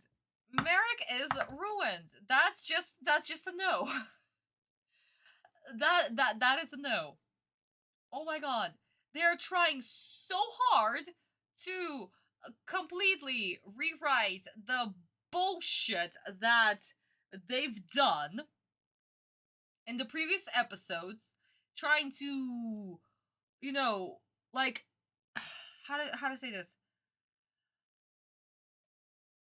Merrick is ruined. That's just a no. That is a no. Oh my god. They're trying so hard to completely rewrite the bullshit that they've done in the previous episodes, trying to, you know, like, how to say this?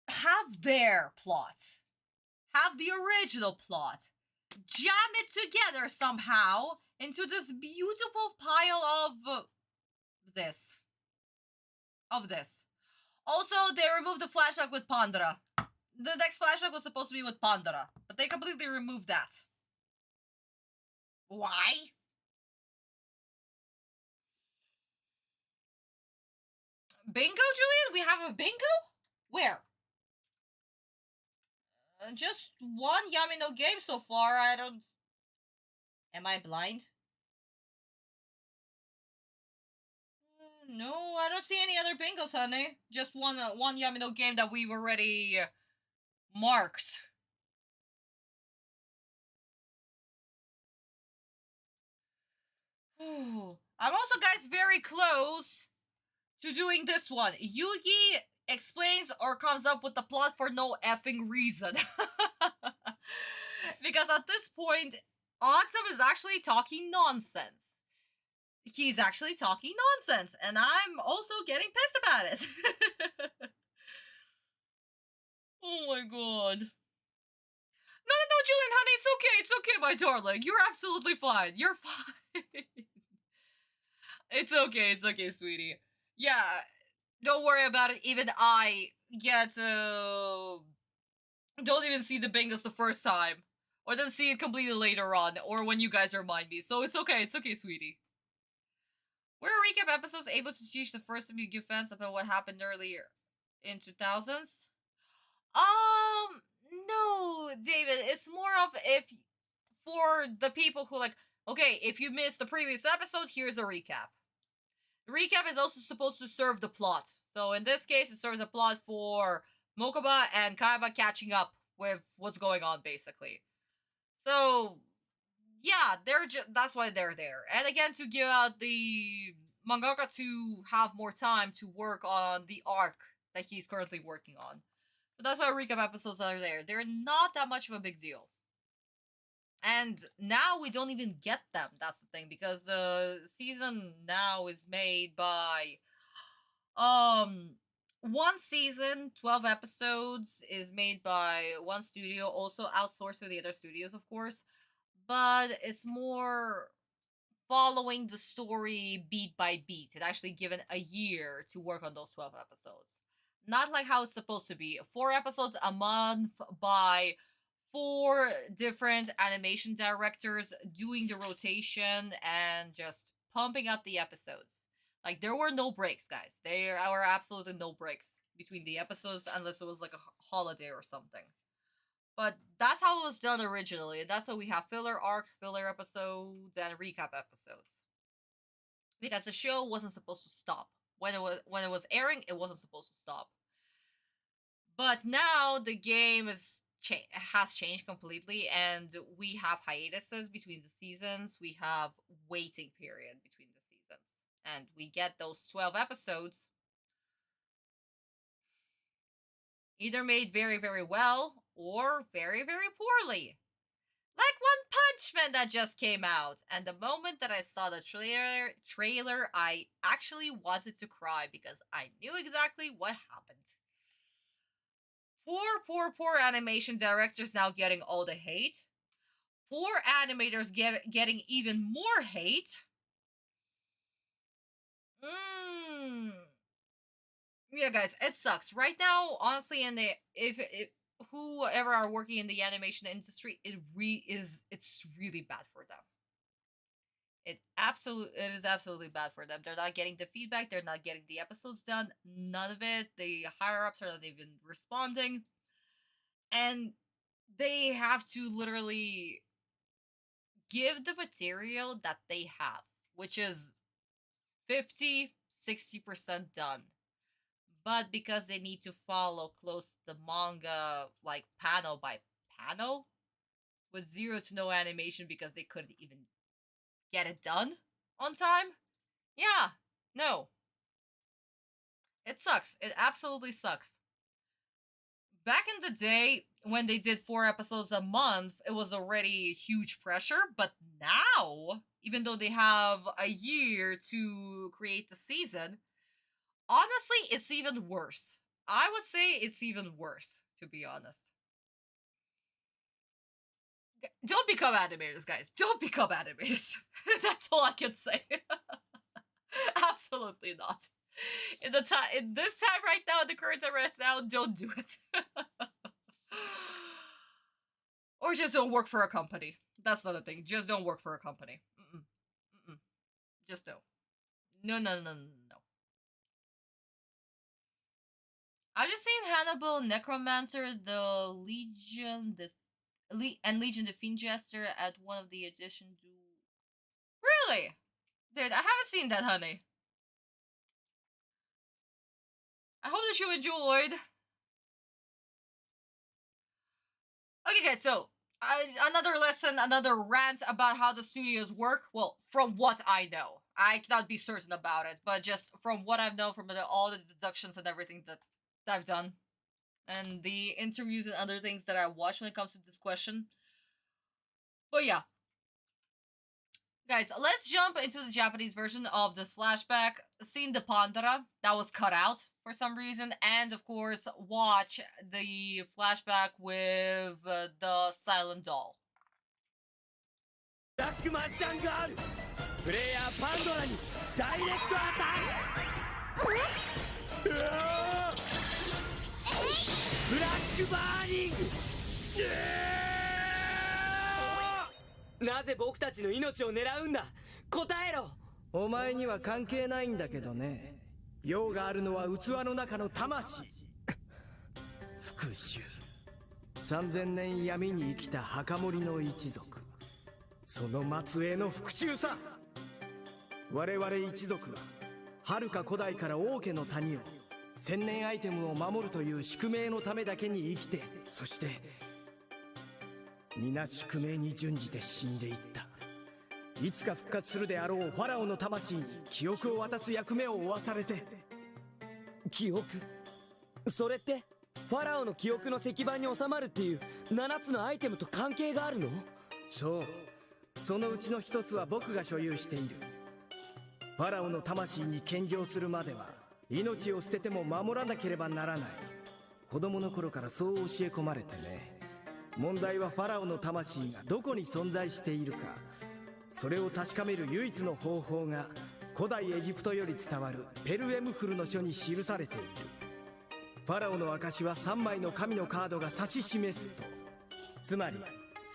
Have their plot. Have the original plot. Jam it together somehow into this beautiful pile of this. Also, they removed the flashback with Pandora. The next flashback was supposed to be with Pandora, but they completely removed that. Why? Bingo, Julian? We have a bingo? Where? Just one Yami no game so far. I don't... Am I blind? No, I don't see any other bingos, honey. Just one Yami no game that we've already marked. I'm also, guys, very close to doing this one. Yugi explains or comes up with the plot for no effing reason. Because at this point, Autumn is actually talking nonsense. He's actually talking nonsense, and I'm also getting pissed about it. Oh my god. No, Julian, honey, it's okay, my darling. You're absolutely fine. You're fine. It's okay, sweetie. Yeah, don't worry about it. Even I get don't even see the bingos the first time, or then see it completely later on, or when you guys remind me. So it's okay, sweetie. Were recap episodes able to teach the first of Yu-Gi-Oh fans about what happened earlier in 2000s? No, David. It's more of if for the people who like, okay, if you missed the previous episode, here's a recap. The recap is also supposed to serve the plot. So in this case, it serves the plot for Mokuba and Kaiba catching up with what's going on, basically. So yeah, that's why they're there. And again, to give out the mangaka to have more time to work on the arc that he's currently working on. So that's why recap episodes are there. They're not that much of a big deal. And now we don't even get them. That's the thing, because the season now is made by one season, 12 episodes is made by one studio, also outsourced to the other studios, of course. But it's more following the story beat by beat. It's actually given a year to work on those 12 episodes. Not like how it's supposed to be. 4 episodes a month by 4 different animation directors doing the rotation and just pumping out the episodes. Like, there were no breaks, guys. There were absolutely no breaks between the episodes unless it was like a holiday or something. But that's how it was done originally. That's why we have filler arcs, filler episodes, and recap episodes. Because the show wasn't supposed to stop. When it was airing, it wasn't supposed to stop. But now the game has changed completely, and we have hiatuses between the seasons. We have waiting period between the seasons, and we get those 12 episodes either made very, very well or very, very poorly. Like One Punch Man that just came out, and the moment that I saw the trailer, I actually wanted to cry because I knew exactly what happened. Poor animation directors now getting all the hate. Poor animators getting even more hate. Yeah, guys, it sucks. Right now, honestly, if whoever are working in the animation industry, it's really bad for them. It is absolutely bad for them. They're not getting the feedback, they're not getting the episodes done, none of it. The higher ups are not even responding. And they have to literally give the material that they have, which is 50-60% done. But because they need to follow close the manga, like panel by panel, with 0 to no animation because they couldn't even get it done on time. Yeah, no. It sucks. It absolutely sucks. Back in the day, when they did 4 episodes a month, it was already huge pressure. But now, even though they have a year to create the season, honestly, it's even worse. I would say it's even worse, to be honest. Don't become animators, guys. Don't become animators. That's all I can say. Absolutely not. In this time right now, in the current time right now, don't do it. Or just don't work for a company. That's another thing. Just don't work for a company. Just no. No. I've just seen Hannibal Necromancer, the Legion, Legion the Fiend Jester at one of the editions. Really? Dude, I haven't seen that, honey. I hope that you enjoyed. Okay, guys, so another lesson, another rant about how the studios work. Well, from what I know. I cannot be certain about it, but just from what I've known from all the deductions and everything that I've done, and the interviews and other things that I watched when it comes to this question. But yeah. Guys, let's jump into the Japanese version of this flashback. Scene de Pandora, that was cut out for some reason. And of course, watch the flashback with the silent doll. ブラックマジシャンガールプレイヤーパンドラにダイレクトアタックうわブラックバーニングなぜ僕たちの命を狙うんだ答えろお前には関係ないんだけどね用があるのは器の中の魂復讐3000年闇に生きた墓守の一族その末裔の復讐さ我々一族は遥か古代から王家の谷を1000年アイテムを守るという宿命のためだけに生きてそして皆宿命に準じて死んでいったいつか復活するであろうファラオの魂に記憶を渡す役目を負わされて記憶それってファラオの記憶の石板に収まるっていう7つのアイテムと関係があるのそうそのうちの一つは僕が所有しているファラオの魂に献上するまでは命を捨てても守らなければならない子供の頃からそう教え込まれてね問題はファラオの魂がどこに存在しているかそれを確かめる唯一の方法が古代エジプトより伝わるペルエムフルの書に記されているファラオの証は3枚の神のカードが指し示すとつまり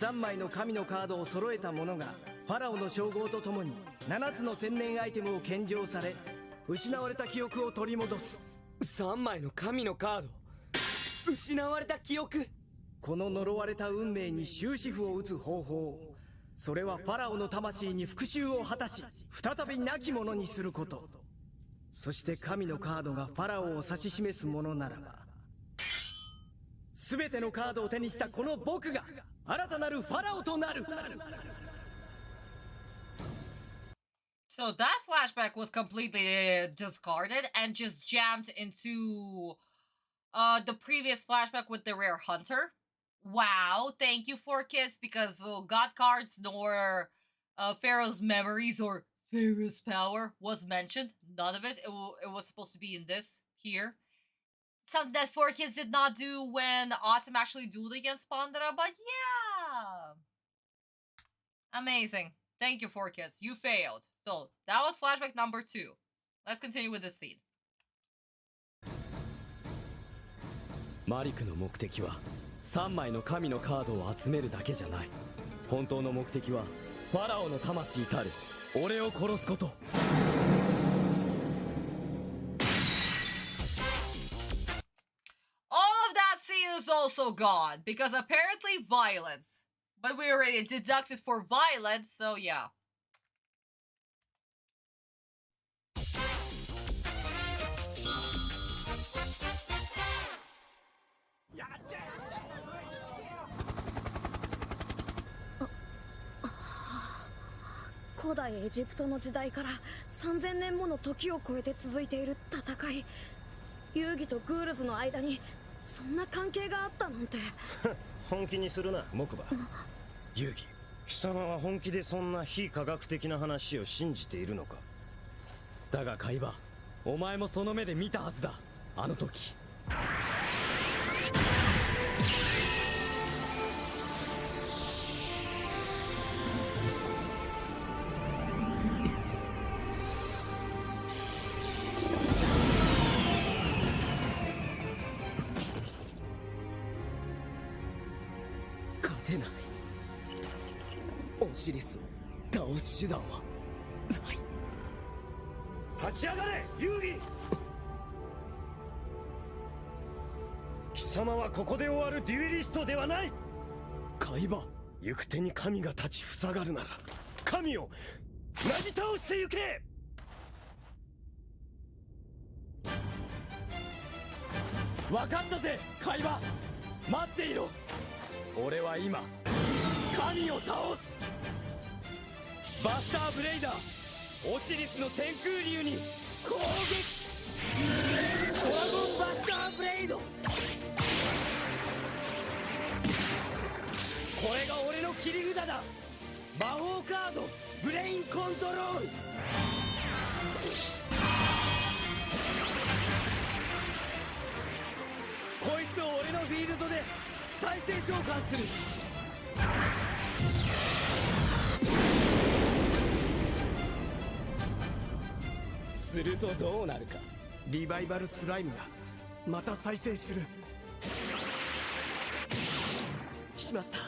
3枚の神のカードを揃えた者がファラオの称号とともに7つの千年アイテムを献上され失われた記憶を取り戻す3枚の神のカード失われた記憶この呪われた運命に終止符を打つ方法それはファラオの魂に復讐を果たし再び亡き者にすることそして神のカードがファラオを指し示すものならば全てのカードを手にしたこの僕が新たなるファラオとなる So that flashback was completely discarded and just jammed into the previous flashback with the rare hunter. Wow, thank you 4Kids because God cards nor Pharaoh's memories or Pharaoh's power was mentioned. None of it. It was supposed to be in this here. Something that 4Kids did not do when Autumn actually dueled against Pandora, but yeah. Amazing. Thank you 4Kids. You failed. So that was flashback number 2. Let's continue with this scene. マリクの目的は3枚の神のカードを集めるだけじゃない本当の目的はファラオの魂たる俺を殺すこと All of that scene is also gone because apparently violence. But we already deducted for violence, so yeah. "古代エジプトの時代から3000年もの時を超えて続いている戦い遊戯とグールズの間にそんな関係があったなんて本気にするな木馬遊戯貴様は本気でそんな非科学的な話を信じているのかだが海馬お前もその目で見たはずだあの時オシリスを倒す手段はない立ち上がれ遊戯貴様はここで終わるデュエリストではない海馬行く手に神が立ちふさがるなら神をなぎ倒してゆけ分かったぜ海馬待っていろ俺は今神を倒すバスターブレイダーオシリスの天空竜に攻撃ドラゴンバスターブレイドこれが俺の切り札だ魔法カードブレインコントロール。こいつを俺のフィールドで再生召喚する。するとどうなるか。リバイバルスライムがまた再生する。しまった。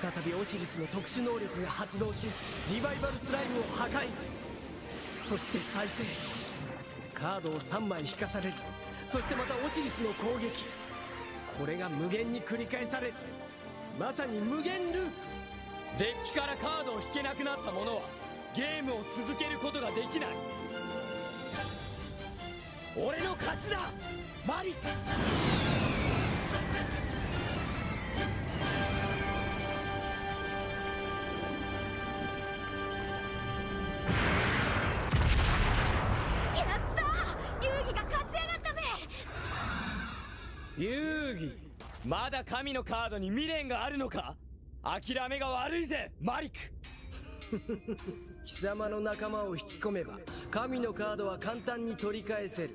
再びオシリスの特殊能力が発動し、リバイバルスライムを破壊。そして再生。カードを3枚引かされる。そしてまたオシリスの攻撃。これが無限に繰り返される。まさに無限ループ。デッキからカードを引けなくなった者はゲームを続けることができない。俺の勝ちだマリック。やったー、遊戯が勝ち上がったぜ。遊戯、まだ神のカードに未練があるのか。諦めが悪いぜマリック。貴様の仲間を引き込めば神のカードは簡単に取り返せる。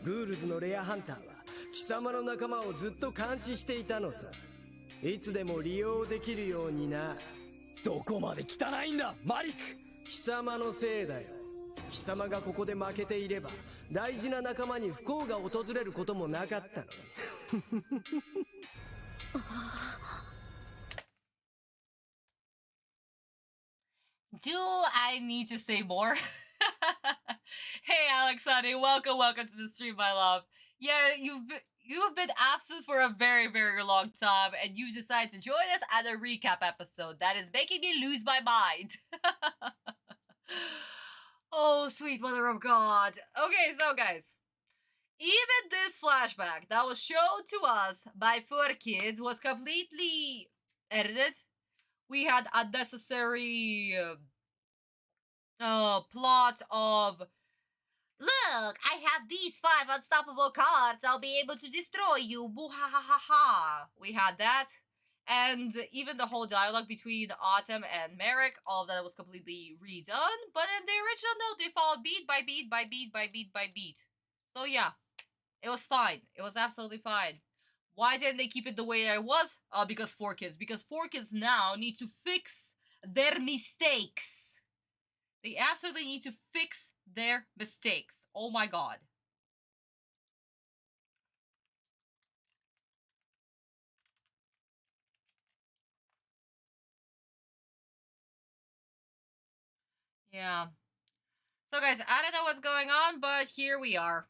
グールズのレアハンターは貴様の仲間をずっと監視していたのさ。いつでも利用できるようにな。どこまで汚いんだマリック。貴様のせいだよ。貴様がここで負けていれば大事な仲間に不幸が訪れることもなかったのに。Do I need to say more? Hey, Alex, honey, welcome to the stream, my love. Yeah, you've been absent for a very, very long time, and you decided to join us at a recap episode. That is making me lose my mind. Oh, sweet mother of God. Okay, so guys, even this flashback that was shown to us by 4Kids was completely edited. We had unnecessary plot of, look, I have these 5 unstoppable cards. I'll be able to destroy you. Boo ha ha ha ha. We had that. And even the whole dialogue between Autumn and Merrick, all of that was completely redone. But in the original note, they followed beat by beat by beat by beat by beat. So yeah, it was fine. It was absolutely fine. Why didn't they keep it the way it was? Because 4Kids. Because 4Kids now need to fix their mistakes. They absolutely need to fix their mistakes. Oh my god. Yeah. So guys, I don't know what's going on, but here we are.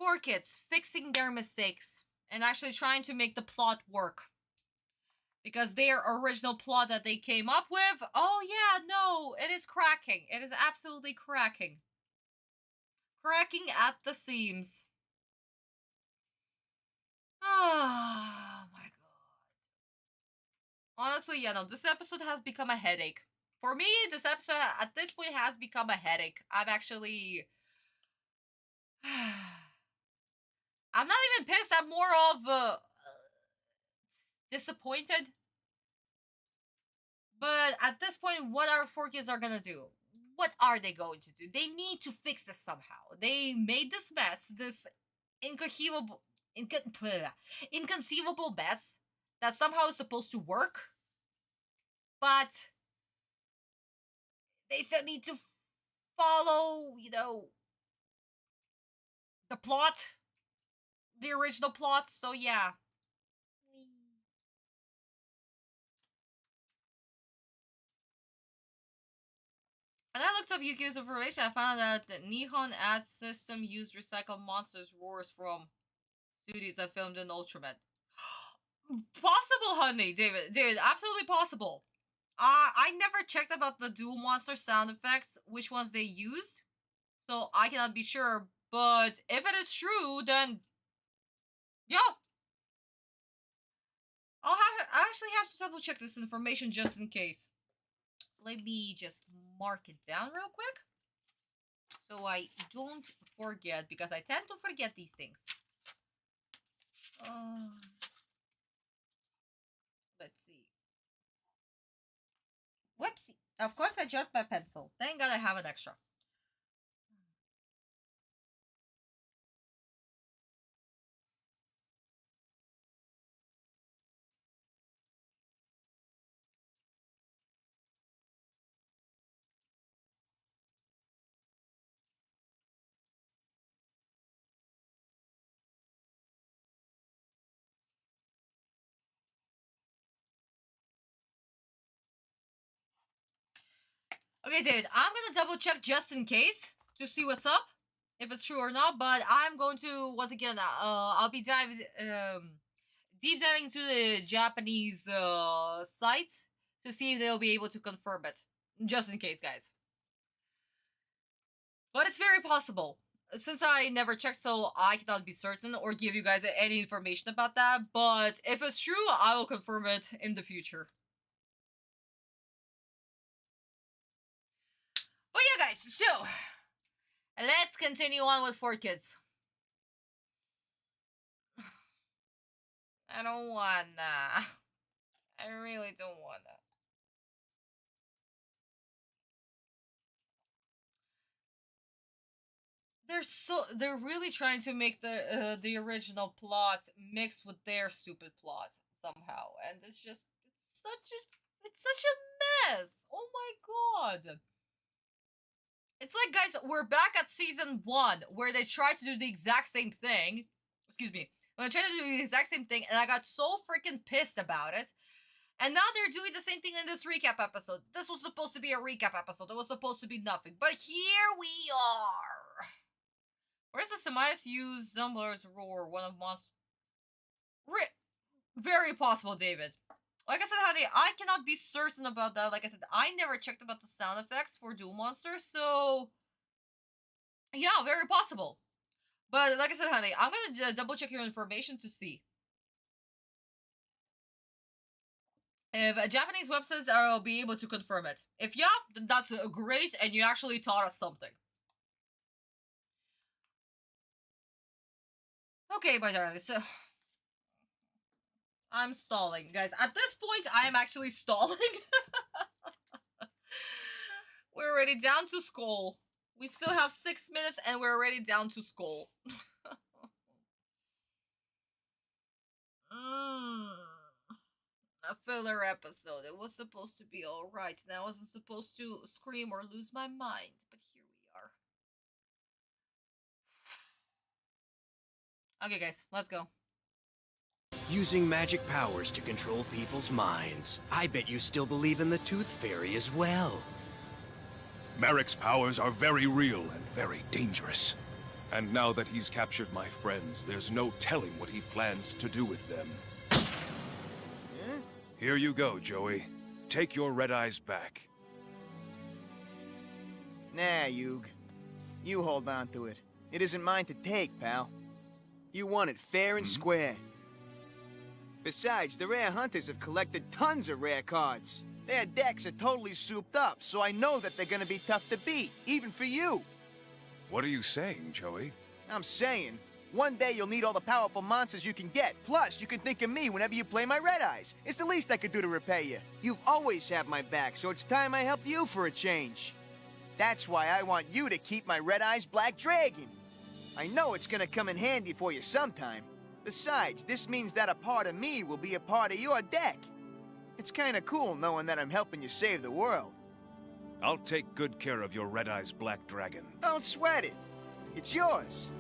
4Kids fixing their mistakes and actually trying to make the plot work. Because their original plot that they came up with, oh yeah, no, it is cracking. It is absolutely cracking. Cracking at the seams. Oh my god. Honestly, yeah, no, this episode has become a headache. For me, this episode at this point has become a headache. I'm actually... I'm not even pissed, I'm more of disappointed. But at this point, what our 4Kids are gonna do? What are they going to do? They need to fix this somehow. They made this mess, this inconceivable mess that somehow is supposed to work. But they still need to follow, you know, the plot. The original plot, so yeah. And I looked up Yuki's information. I found out that Nihon ad system used recycled monsters roars from studios that filmed in Ultraman. Possible, honey, David, absolutely possible. I never checked about the dual monster sound effects, which ones they used, so I cannot be sure. But if it is true, then yeah, I actually have to double check this information just in case. Let me just mark it down real quick so I don't forget, because I tend to forget these things. Let's see. Whoopsie. Of course I dropped my pencil. Thank God I have an extra. Okay, David, I'm gonna double check just in case to see what's up, if it's true or not. But I'm going to once again, I'll be deep diving into the Japanese sites to see if they'll be able to confirm it, just in case, guys. But it's very possible, since I never checked, so I cannot be certain or give you guys any information about that. But if it's true, I will confirm it in the future. But yeah, guys, so let's continue on with 4Kids. I don't wanna. I really don't wanna. They're really trying to make the original plot mix with their stupid plot somehow, and it's such a mess. Oh my god. It's like, guys, we're back at season 1, where they tried to do the exact same thing. Excuse me. When they tried to do the exact same thing, and I got so freaking pissed about it. And now they're doing the same thing in this recap episode. This was supposed to be a recap episode. It was supposed to be nothing. But here we are. Where's the Semias use Zumbler's roar, one of monsters? Very possible, David. Like I said, honey, I cannot be certain about that. Like I said, I never checked about the sound effects for Duel Monster, so yeah, very possible. But like I said, honey, I'm gonna double check your information to see if Japanese websites will be able to confirm it. If yeah, then that's great, and you actually taught us something. Okay, my darling, so I'm stalling, guys. At this point, I am actually stalling. We're already down to Skull. We still have 6 minutes, and we're already down to Skull. A filler episode. It was supposed to be alright, and I wasn't supposed to scream or lose my mind, but here we are. Okay, guys, let's go. Using magic powers to control people's minds. I bet you still believe in the Tooth Fairy as well. Merrick's powers are very real and very dangerous. And now that he's captured my friends, there's no telling what he plans to do with them. Huh? Here you go, Joey. Take your red eyes back. Nah, Yug. You hold on to it. It isn't mine to take, pal. You won it fair and square. Besides, the rare hunters have collected tons of rare cards. Their decks are totally souped up, so I know that they're gonna be tough to beat, even for you. What are you saying, Joey? I'm saying, one day you'll need all the powerful monsters you can get. Plus, you can think of me whenever you play my red eyes. It's the least I could do to repay you. You've always had my back, so it's time I helped you for a change. That's why I want you to keep my red eyes Black Dragon. I know it's gonna come in handy for you sometime. Besides, this means that a part of me will be a part of your deck. It's kinda cool knowing that I'm helping you save the world. I'll take good care of your red eyes Black Dragon. Don't sweat it. It's yours.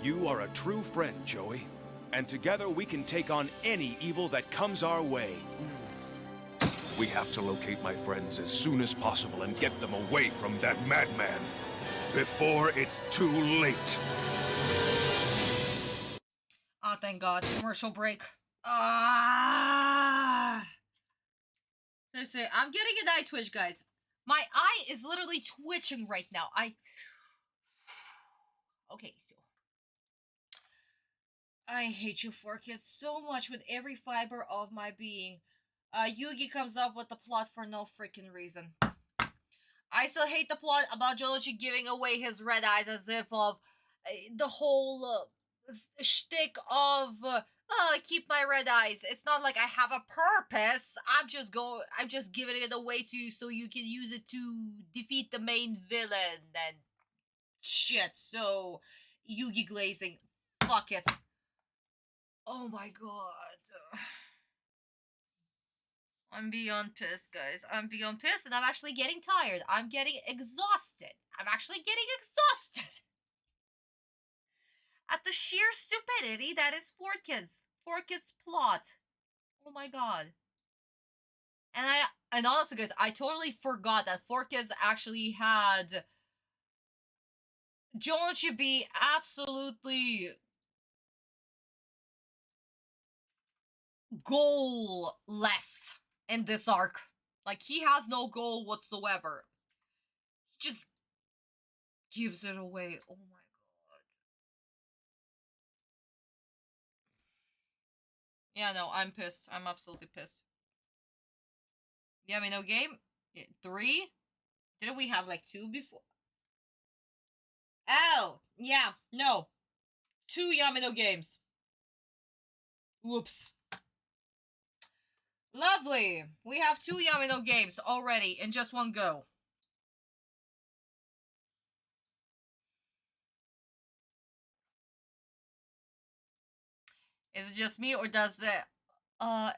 You are a true friend, Joey. And together we can take on any evil that comes our way. We have to locate my friends as soon as possible and get them away from that madman. Before it's too late. Oh, thank God. Commercial break. Seriously, I'm getting an eye twitch, guys. My eye is literally twitching right now. Okay, so I hate you 4Kids so much with every fiber of my being. Yugi comes up with the plot for no freaking reason. I still hate the plot about Jonochi giving away his red eyes as if of the whole shtick of keep my red eyes. It's not like I have a purpose. I'm just giving it away to you so you can use it to defeat the main villain and shit. So, Yugi glazing. Fuck it. Oh my god. I'm beyond pissed, guys. I'm beyond pissed, and I'm actually getting tired. I'm getting exhausted. I'm actually getting exhausted at the sheer stupidity that is 4Kids. 4Kids plot. Oh my god. And honestly, guys, I totally forgot that 4Kids actually had Jolan should be absolutely goal-less in this arc. Like, he has no goal whatsoever. He just gives it away. Oh my god. Yeah, no, I'm pissed. I'm absolutely pissed. Yeah, I mean, no game? 3? Didn't we have like 2 before? Oh, yeah, no. 2 Yamino games. Whoops. Lovely. We have 2 Yamino games already in just one go. Is it just me, or does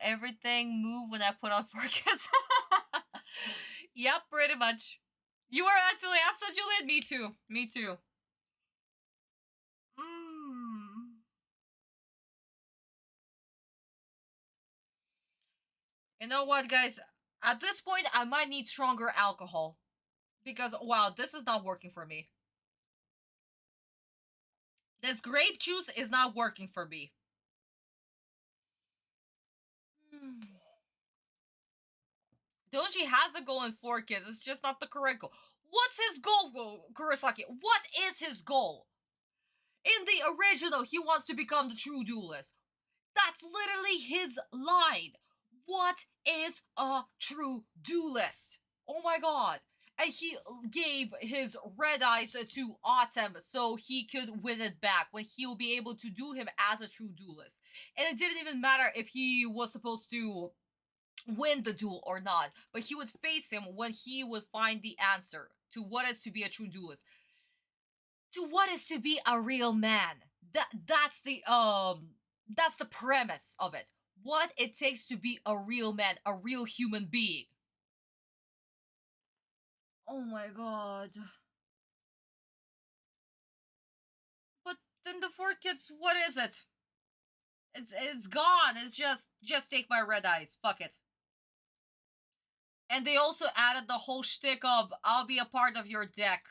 everything move when I put on 4Kids? Yep, pretty much. You are actually absolutely. Me too. Me too. You know what, guys? At this point, I might need stronger alcohol. Because, wow, this is not working for me. This grape juice is not working for me. Donji has a goal in 4Kids. It's just not the correct goal. What's his goal, Kurosaki? What is his goal? In the original, he wants to become the true duelist. That's literally his line. What is a true duelist? Oh my god. And he gave his red eyes to Autumn so he could win it back when he'll be able to do him as a true duelist. And it didn't even matter if he was supposed to win the duel or not, but he would face him when he would find the answer to what is to be a true duelist, to what is to be a real man. That's the premise of it. What it takes to be a real man, a real human being. Oh my god. But then the 4Kids, what is it? It's gone. It's just take my red eyes. Fuck it. And they also added the whole shtick of, I'll be a part of your deck.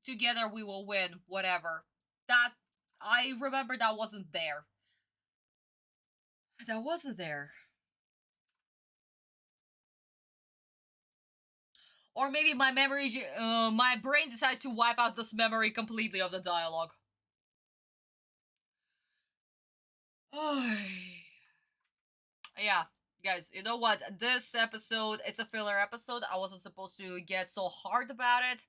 Together we will win, whatever. That, I remember that wasn't there. That wasn't there. Or maybe my memory, my brain decided to wipe out this memory completely of the dialogue. Yeah, guys, you know what? This episode, it's a filler episode. I wasn't supposed to get so hard about it.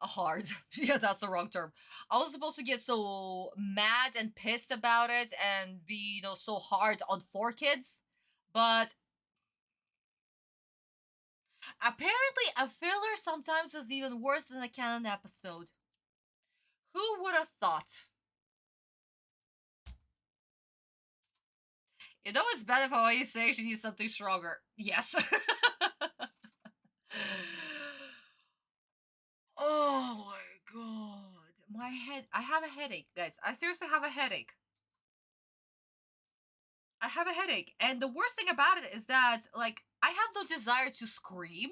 Hard. Yeah, that's the wrong term. I was supposed to get so mad and pissed about it and be, you know, so hard on 4Kids. But apparently a filler sometimes is even worse than a canon episode. Who would have thought? You know it's bad if I always say she needs something stronger. Yes. Oh my god. My head. I have a headache, guys. I seriously have a headache. I have a headache. And the worst thing about it is that, like, I have no desire to scream.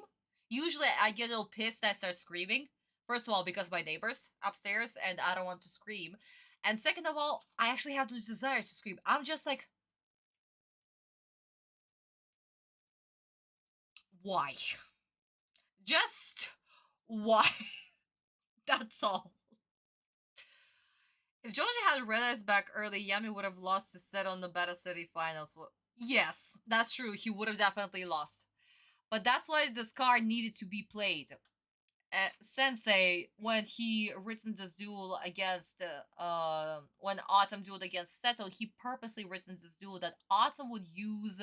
Usually I get a little pissed and I start screaming. First of all, because my neighbor's upstairs and I don't want to scream. And second of all, I actually have no desire to scream. I'm just like, why? Just why? That's all. If Joji had red eyes back early, Yami would have lost to Set on the Battle City finals. Well, yes, that's true. He would have definitely lost. But that's why this card needed to be played. Sensei, when he written this duel against, when Autumn dueled against Seto, he purposely written this duel that Autumn would use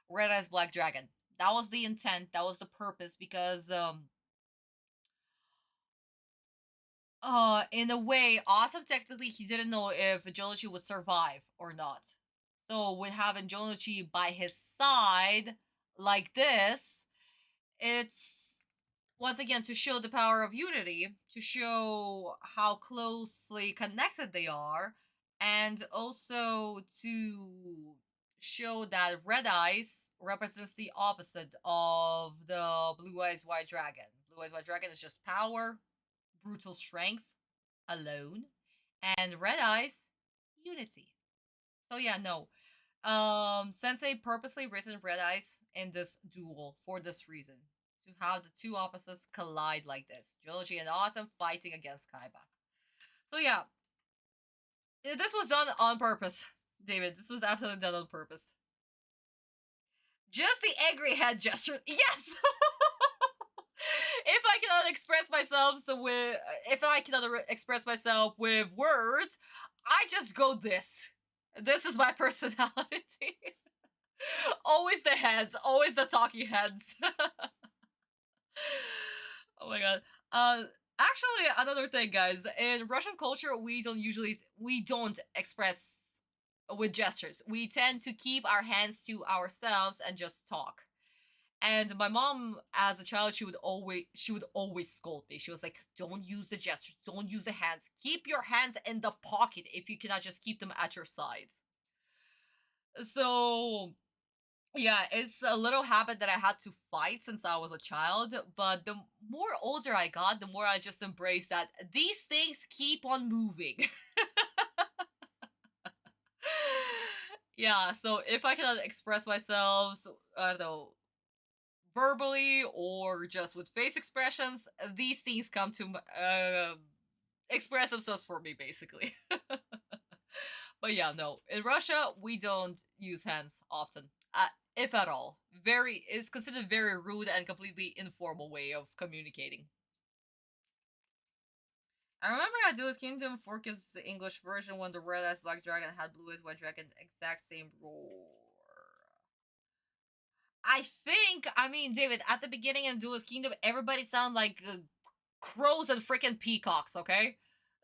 Red Eyes Black Dragon. That was the intent, that was the purpose, because, in a way, Autumn technically, he didn't know if Jonichi would survive or not. So, with having Jonichi by his side, like this, it's once again to show the power of unity, to show how closely connected they are, and also to show that Red Eyes represents the opposite of the Blue Eyes White Dragon. Blue Eyes White Dragon is just power, brutal strength alone, and Red Eyes, unity. So yeah, no. Sensei purposely written Red Eyes in this duel for this reason. To have the two opposites collide like this. Jology and Autumn fighting against Kaiba. So yeah. This was done on purpose, David. This was absolutely done on purpose. Just the angry head gesture. Yes! If I cannot express myself with words, I just go this. This is my personality. Always the heads, always the talking heads. Oh my god. Actually, another thing, guys. In Russian culture, we don't express with gestures. We tend to keep our hands to ourselves and just talk. And my mom, as a child, she would always scold me. She was like, "Don't use the gestures. Don't use the hands. Keep your hands in the pocket if you cannot just keep them at your sides." So, yeah, it's a little habit that I had to fight since I was a child. But the more older I got, the more I just embraced that these things keep on moving. Yeah, so if I cannot express myself, I don't know, verbally or just with face expressions, these things come to express themselves for me, basically. But yeah, no, in Russia we don't use hands often, if at all. It's considered very rude and completely informal way of communicating. I remember at Duelist Kingdom, Fork's English version, when the Red Eyes Black Dragon had Blue Eyes White Dragon, exact same roar. I mean, David, at the beginning in Duelist Kingdom, everybody sounded like crows and freaking peacocks, okay?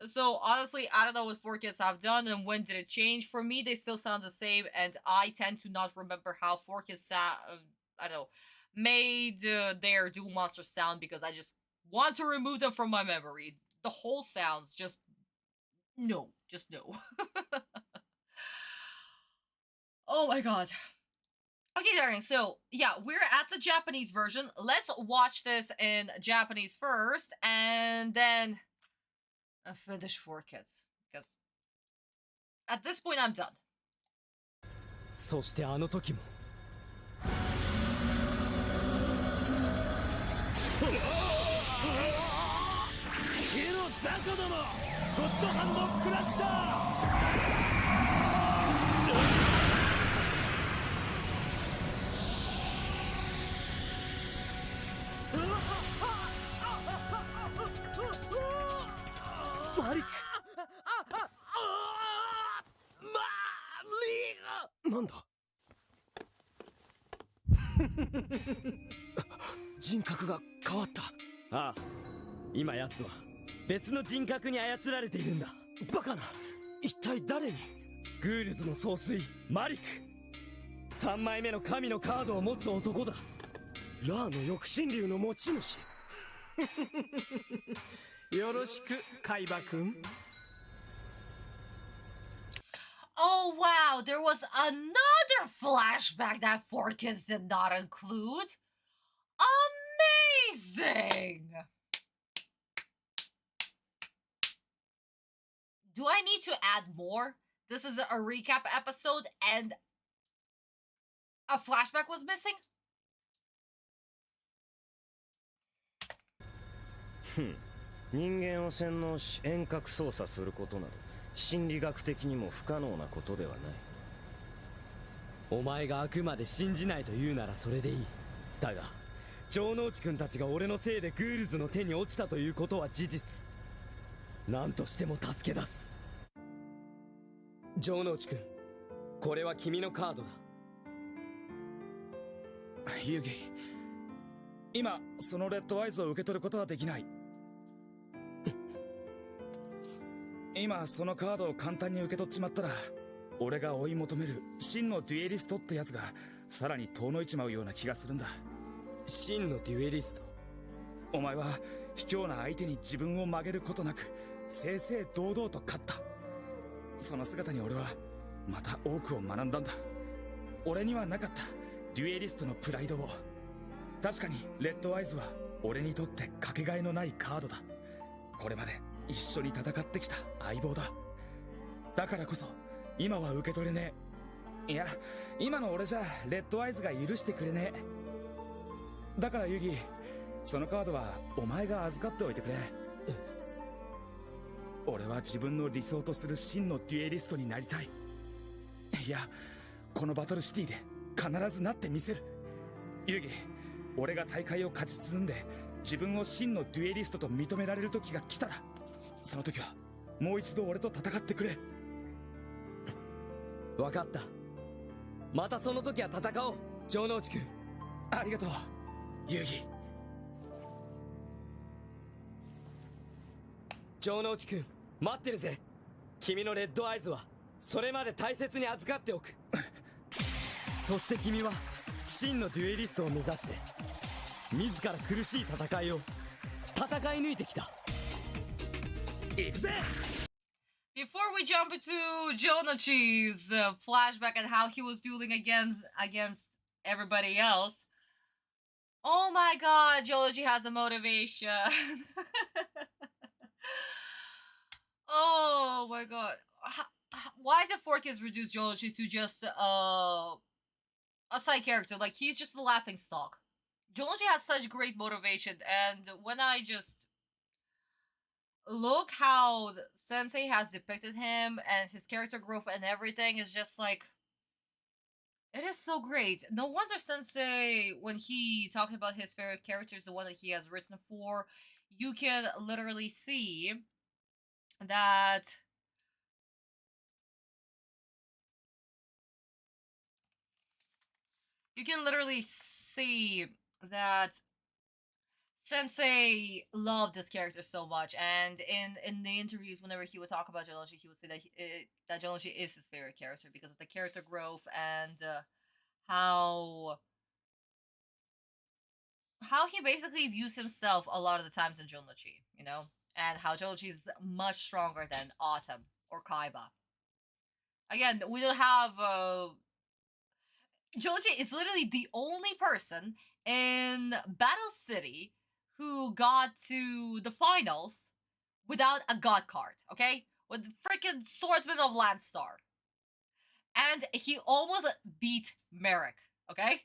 So, honestly, I don't know what 4Kids have done and when did it change. For me, they still sound the same, and I tend to not remember how 4Kids made their Duel Monsters sound because I just want to remove them from my memory. The whole sounds, just no. Oh my god. Okay, darling, so, yeah, we're at the Japanese version. Let's watch this in Japanese first, and then finish 4Kids, because at this point, I'm done. そしてあの時も火の雑魚どもゴッドハンドクラッシャーマリックなんだ人格が変わった。ああ、今奴は別の人格に操られているんだ。バカな、一体誰に？グールズの総帥マリック、3枚目の神のカードを持つ男だ。ラーの翼神竜の持ち主。よろしく、カイバ君。Oh wow, there was another flashback that 4Kids did not include. Amazing! Do I need to add more? This is a recap episode and a flashback was missing? Hmm. 人間を洗脳し遠隔操作することなど心理学的にも不可能なことではない。お前があくまで信じないと言うならそれでいい。だが城之内くんたちが俺のせいでグールズの手に落ちたということは事実。何としても助け出す。城之内くん、これは君のカードだ。遊戯、今そのレッドアイズを受け取ることはできない。今そのカードを簡単に受け取っちまったら、俺が追い求める真のデュエリストってやつがさらに遠のいちまうような気がするんだ。真のデュエリスト？お前は卑怯な相手に自分を曲げることなく正々堂々と勝った。その姿に俺はまた多くを学んだんだ。俺にはなかったデュエリストのプライドを。確かにレッドアイズは俺にとってかけがえのないカードだ。これまで一緒に戦ってきた相棒だ。だからこそ今は受け取れねえ。いや、今の俺じゃレッドアイズが許してくれねえ。だからユギ、そのカードはお前が預かっておいてくれ。俺は自分の理想とする真のデュエリストになりたい。いや、このバトルシティで必ずなってみせる。ユギ、俺が大会を勝ち進んで自分を真のデュエリストと認められる時が来たら、その時はもう一度俺と戦ってくれ。分かった。またその時は戦おう、城之内くん。ありがとう、遊戯。城之内くん、待ってるぜ。君のレッドアイズはそれまで大切に預かっておく。そして君は真のデュエリストを目指して自ら苦しい戦いを戦い抜いてきた。行くぜ。Before we jump into Jonachi's flashback and how he was dueling against everybody else, oh my god, Jonachi has a motivation. Oh my god. Why did Forkis reduce Jonachi to just a side character? Like, he's just a laughing stock. Jonachi has such great motivation, and when I just look how Sensei has depicted him and his character growth and everything is just like, it is so great. No wonder Sensei, when he talked about his favorite characters, the one that he has written for, you can literally see that Sensei loved this character so much, and in the interviews, whenever he would talk about Jonachi, he would say that that Jonachi is his favorite character because of the character growth and how he basically views himself a lot of the times in Jonachi, you know, and how Jonachi is much stronger than Autumn or Kaiba. Again, we don't have Jonachi is literally the only person in Battle City who got to the finals without a god card, okay? With the freaking Swordsman of Landstar. And he almost beat Merrick, okay?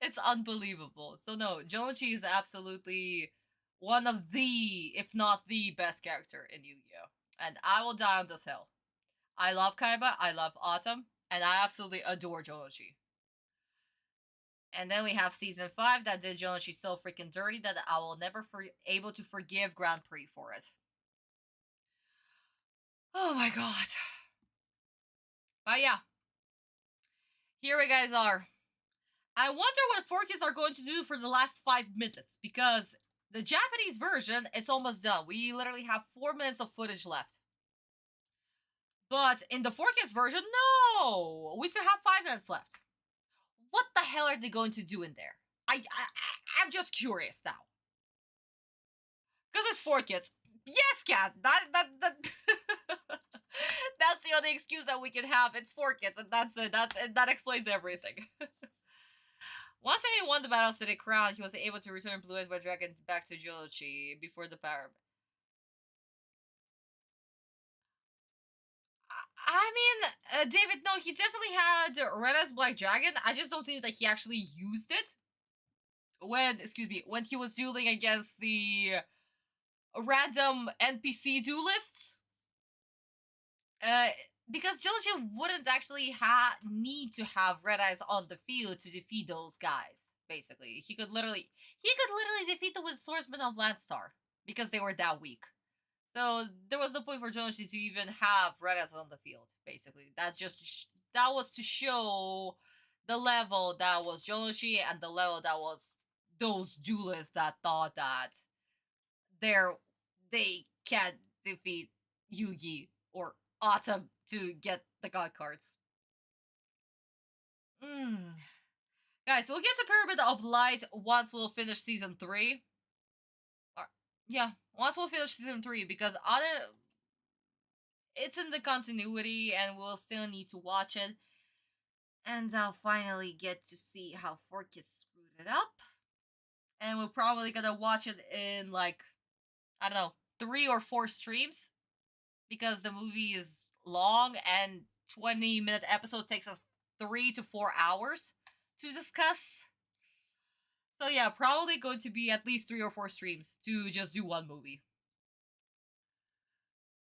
It's unbelievable. So no, Jonachi is absolutely one of the, if not the best character in Yu-Gi-Oh! And I will die on this hill. I love Kaiba, I love Autumn, and I absolutely adore Jonachi. And then we have Season 5 that did Jonachi so freaking dirty that I will never able to forgive Grand Prix for it. Oh my god. But yeah. Here we guys are. I wonder what Forkis are going to do for the last 5 minutes, because the Japanese version, it's almost done. We literally have 4 minutes of footage left. But in the Forkis version, no! We still have 5 minutes left. What the hell are they going to do in there? I'm just curious now. Because it's Forkis. Yes, Cat! That that's the only excuse that we can have. It's Forkis, and that's it. That explains everything. Once he won the Battle City crown, he was able to return Blue Eyes White Dragon back to Jonachi before the power. I mean, David, no, he definitely had Red Eyes Black Dragon. I just don't think that he actually used it when he was dueling against the random NPC duelists. Because Jonachi wouldn't actually need to have Red Eyes on the field to defeat those guys. basically. He could literally defeat the Swordsman of Landstar because they were that weak. So there was no point for Jonoshi to even have Red-Eyes on the field, basically. That was to show the level that was Jonoshi and the level that was those duelists that thought that they can't defeat Yugi or Autumn to get the God cards. Guys, we'll get to Pyramid of Light once we'll finish Season 3. Once we'll finish Season 3, because it's in the continuity and we'll still need to watch it. And I'll finally get to see how 4Kids screwed it up. And we're probably gonna watch it in, like, I don't know, 3 or 4 streams. Because the movie is long and 20-minute episode takes us 3 to 4 hours to discuss. So yeah, probably going to be at least 3 or 4 streams to just do one movie.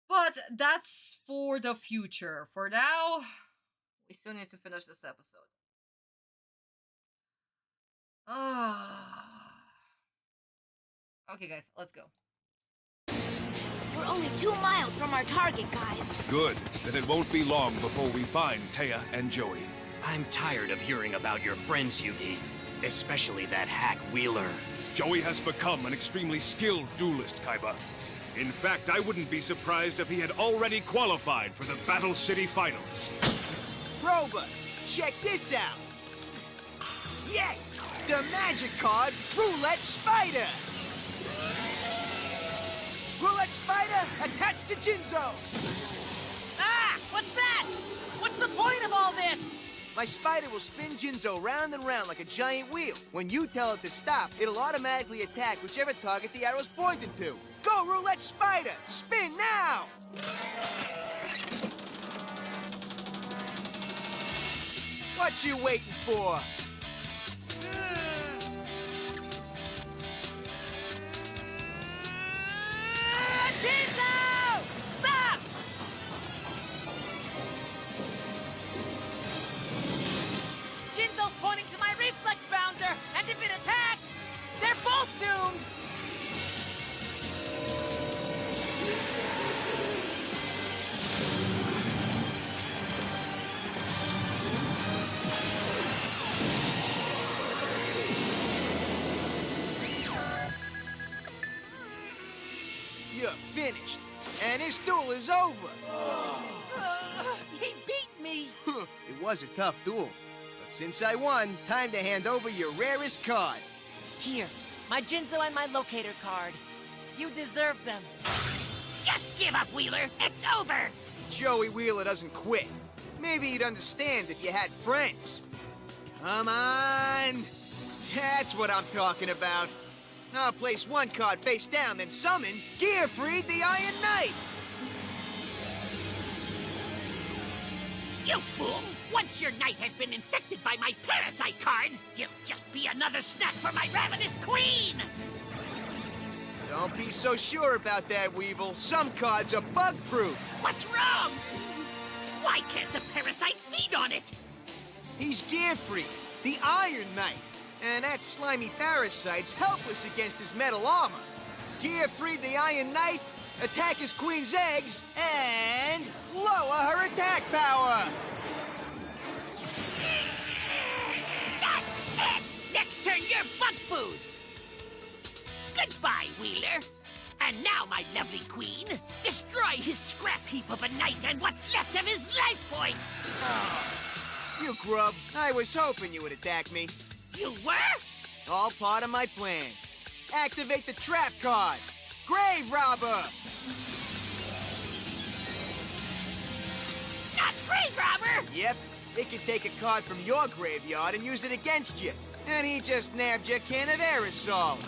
But that's for the future. For now, we still need to finish this episode. Okay, guys, let's go. We're only 2 miles from our target, guys. Good. Then it won't be long before we find Taya and Joey. I'm tired of hearing about your friends, Yugi. Especially that hack Wheeler. Joey has become an extremely skilled duelist, Kaiba. In fact, I wouldn't be surprised if he had already qualified for the Battle City Finals. Roba, check this out. Yes! The magic card, Roulette Spider! Roulette Spider, attached to Jinzo! Ah! What's that? What's the point of all this? My spider will spin Jinzo round and round like a giant wheel. When you tell it to stop, it'll automatically attack whichever target the arrow's pointed to. Go, Roulette Spider! Spin now! What you waiting for? Jinzo! Stop! Jinzo's pointing to my reflex bounder, and if it attacks, they're both doomed! You're finished, and this duel is over. He beat me! It was a tough duel, but since I won, time to hand over your rarest card. Here, my Jinzo and my locator card. You deserve them. Just give up, Wheeler. It's over. Joey Wheeler doesn't quit. Maybe you'd understand if you had friends. Come on! That's what I'm talking about. I'll place one card face down, then summon Gearfried the Iron Knight! You fool! Once your knight has been infected by my parasite card, you'll just be another snack for my ravenous queen! Don't be so sure about that, Weevil. Some cards are bug-proof. What's wrong? Why can't the parasite feed on it? He's Gearfried, the Iron Knight. And that slimy parasite's helpless against his metal armor. Gearfried the Iron Knight, attack his queen's eggs, and lower her attack power! That's it! Next turn, you're bug food! Goodbye, Wheeler! And now, my lovely queen, destroy his scrap heap of a knight and what's left of his life point! Oh, you grub. I was hoping you would attack me. You were? All part of my plan. Activate the trap card. Grave Robber! Not Grave Robber! Yep. It can take a card from your graveyard and use it against you. And he just nabbed your can of aerosol.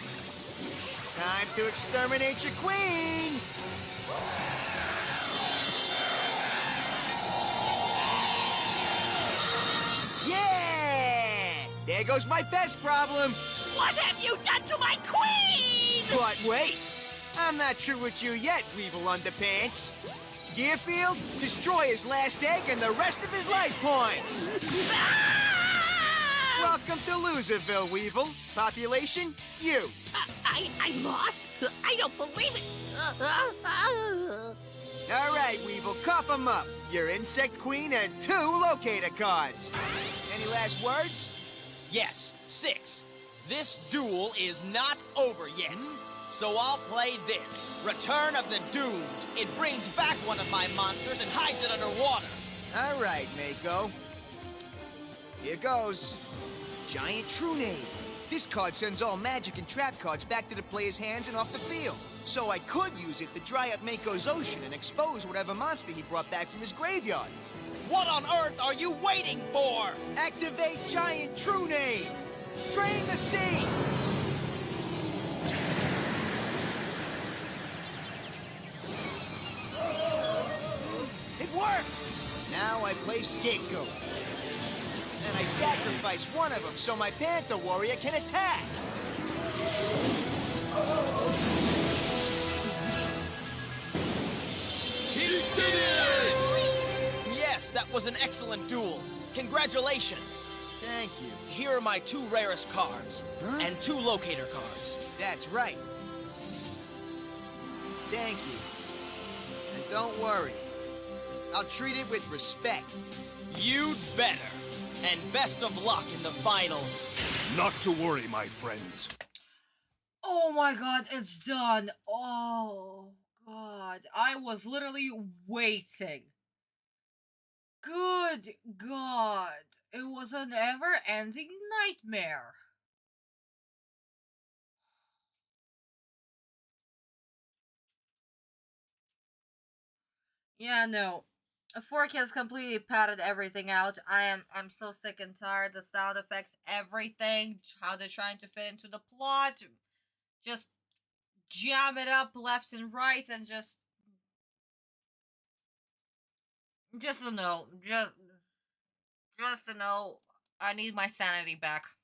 Time to exterminate your queen! Yeah! There goes my best problem. What have you done to my queen? But wait, I'm not through with you yet, Weevil Underpants. Gearfield, destroy his last egg and the rest of his life points. Ah! Welcome to Loserville, Weevil. Population, you. I lost? I don't believe it. All right, Weevil, cough 'em up. Your Insect Queen and 2 locator cards. Any last words? Yes, 6. This duel is not over yet. So I'll play this, Return of the Doomed. It brings back one of my monsters and hides it underwater. All right, Mako. Here goes. Giant Trunade. This card sends all magic and trap cards back to the player's hands and off the field. So I could use it to dry up Mako's ocean and expose whatever monster he brought back from his graveyard. What on earth are you waiting for? Activate Giant Trunade! Drain the sea! It worked! Now I play Scapegoat. And I sacrifice one of them so my Panther Warrior can attack! Yes, that was an excellent duel. Congratulations. Thank you. Here are my 2 rarest cards, and 2 locator cards. That's right. Thank you. And don't worry. I'll treat it with respect. You'd better. And best of luck in the finals. Not to worry, my friends. Oh my god, it's done. Oh god. I was literally waiting. Good god. It was a never-ending nightmare. Yeah, no. 4K completely padded everything out. I'm so sick and tired. The sound effects, everything, how they're trying to fit into the plot. Just jam it up left and right and just to know. Just to know, I need my sanity back.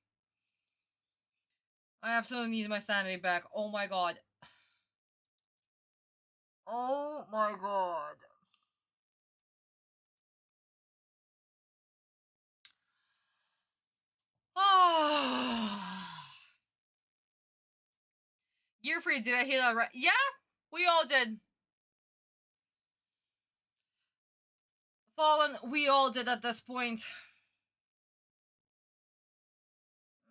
I absolutely need my sanity back. Oh my god. Oh my god. Year free, did I hear that right? Yeah, we all did. Fallen, we all did at this point.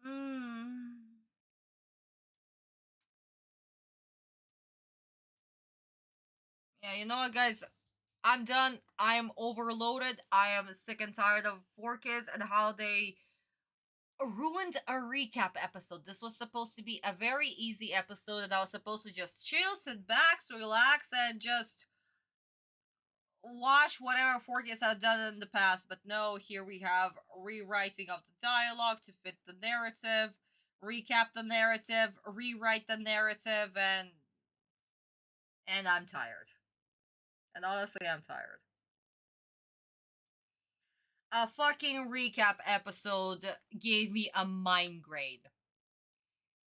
Yeah, you know what, guys? I'm done. I am overloaded. I am sick and tired of 4Kids and how they ruined a recap episode. This was supposed to be a very easy episode, and I was supposed to just chill, sit back, relax, and just watch whatever 4Kids have done in the past. But no, here we have rewriting of the dialogue to fit the narrative, recap the narrative, rewrite the narrative, and I'm tired. And honestly, I'm tired. A fucking recap episode gave me a migraine.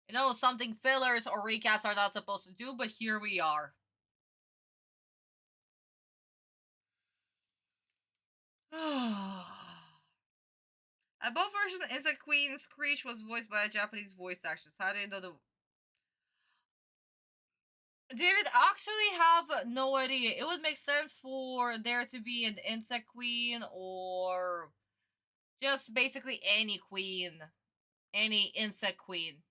You know, something fillers or recaps are not supposed to do, but here we are. At both versions, Insect Queen Screech was voiced by a Japanese voice actress. How do you know the... David, actually have no idea. It would make sense for there to be an Insect Queen or just basically any queen, any Insect Queen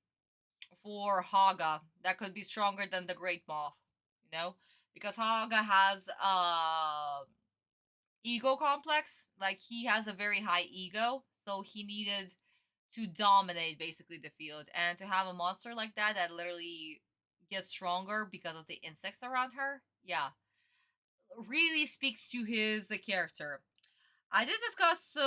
for Haga that could be stronger than the Great Moth, you know? Because Haga has ego complex, like he has a very high ego, so he needed to dominate basically the field, and to have a monster like that that literally gets stronger because of the insects around her, yeah, really speaks to his character. I did discuss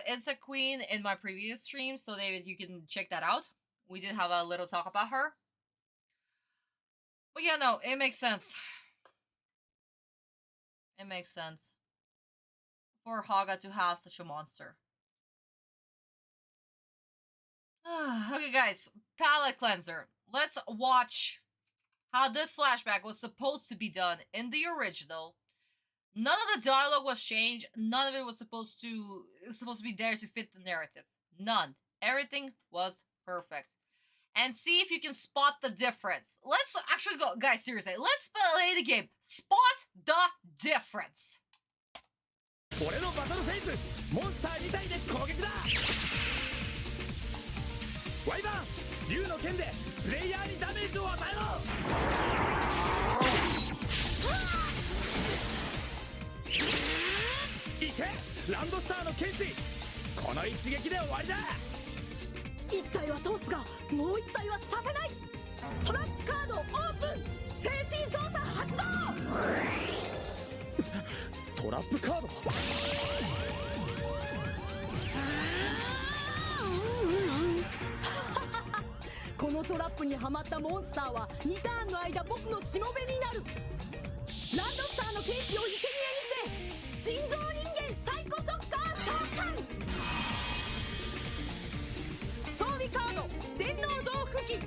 Insect Queen in my previous stream, so David, you can check that out. We did have a little talk about her. But yeah, no, it makes sense. It makes sense for Haga to have such a monster. Okay, guys, palette cleanser. Let's watch how this flashback was supposed to be done in the original. None of the dialogue was changed. None of it was supposed to be there to fit the narrative. None. Everything was perfect. And see if you can spot the difference. Let's actually go, guys, seriously, let's play the game. Spot the difference. 俺のバトルフェイズモンスター2体で攻撃だワイバーン竜の剣でプレイヤーにダメージを与えろいけランドスターの剣士この一撃で終わりだ一体は通すがもう一体はさせない。トラックカードオープン精神操作発動トラップカードこのトラップにはまったモンスターは2ターンの間僕のしもべになる。ランドスターの剣士を生贄にして人造人間サイコショッカー召喚。装備カード電脳増幅器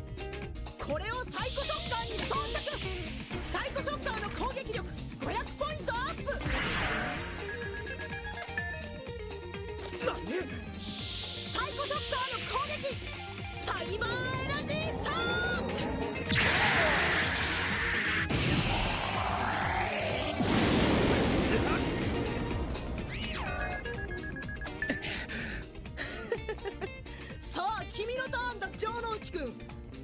これをサイコショッカーに装着。サイコショッカーの攻撃力500ポイントアップ。何サイコショッカーの攻撃サイバーエナジーストーンさあ君のターンだ城之内くん。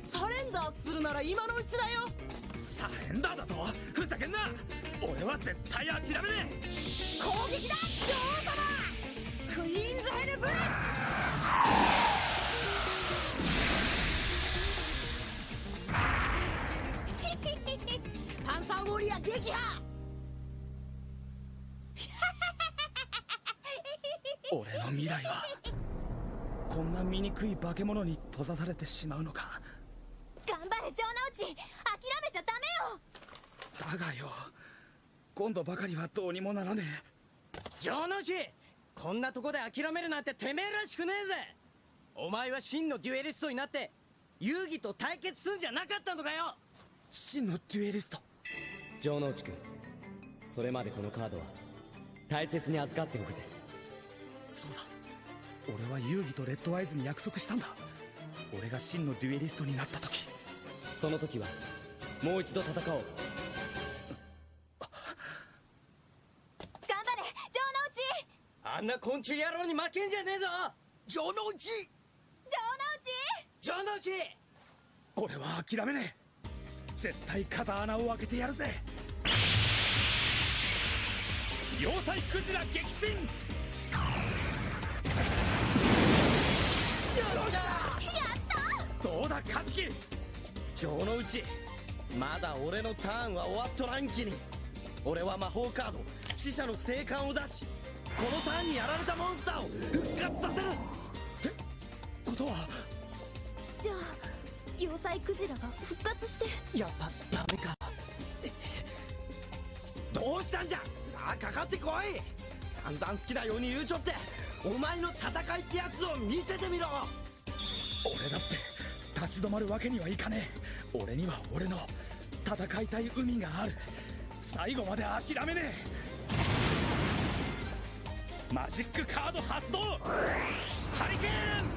サレンダーするなら今のうちだよ。サレンダーだとふざけんな俺は絶対諦めねえ攻撃だ女王様クイーンズヘルブレッツパンサーウォリア撃破俺の未来はこんな醜い化け物に閉ざされてしまうのか。頑張れ城之内諦めちゃダメよ。だがよ今度ばかりはどうにもならねえ。城之内こんなとこで諦めるなんててめえらしくねえぜ。お前は真のデュエリストになって遊戯と対決すんじゃなかったのかよ。真のデュエリスト。城之内くんそれまでこのカードは大切に預かっておくぜ。そうだ俺は遊戯とレッドアイズに約束したんだ。俺が真のデュエリストになった時その時はもう一度戦おう。頑張れ城之内。あんな昆虫野郎に負けんじゃねえぞ城之内城之内城之内俺は諦めねえ。絶対風穴を開けてやるぜ。要塞クジラ撃沈。どうだカジキ。城之内まだ俺のターンは終わっとらんきに。俺は魔法カード死者の生還を出しこのターンにやられたモンスターを復活させるってことはじゃあ要塞クジラが復活してやっぱダメか。どうしたんじゃさあかかってこい。散々好きだように言うちょってお前の戦いってやつを見せてみろ。俺だって立ち止まるわけにはいかねえ。俺には俺の戦いたい海がある。最後まで諦めねえ。マジックカード発動ハリケーン。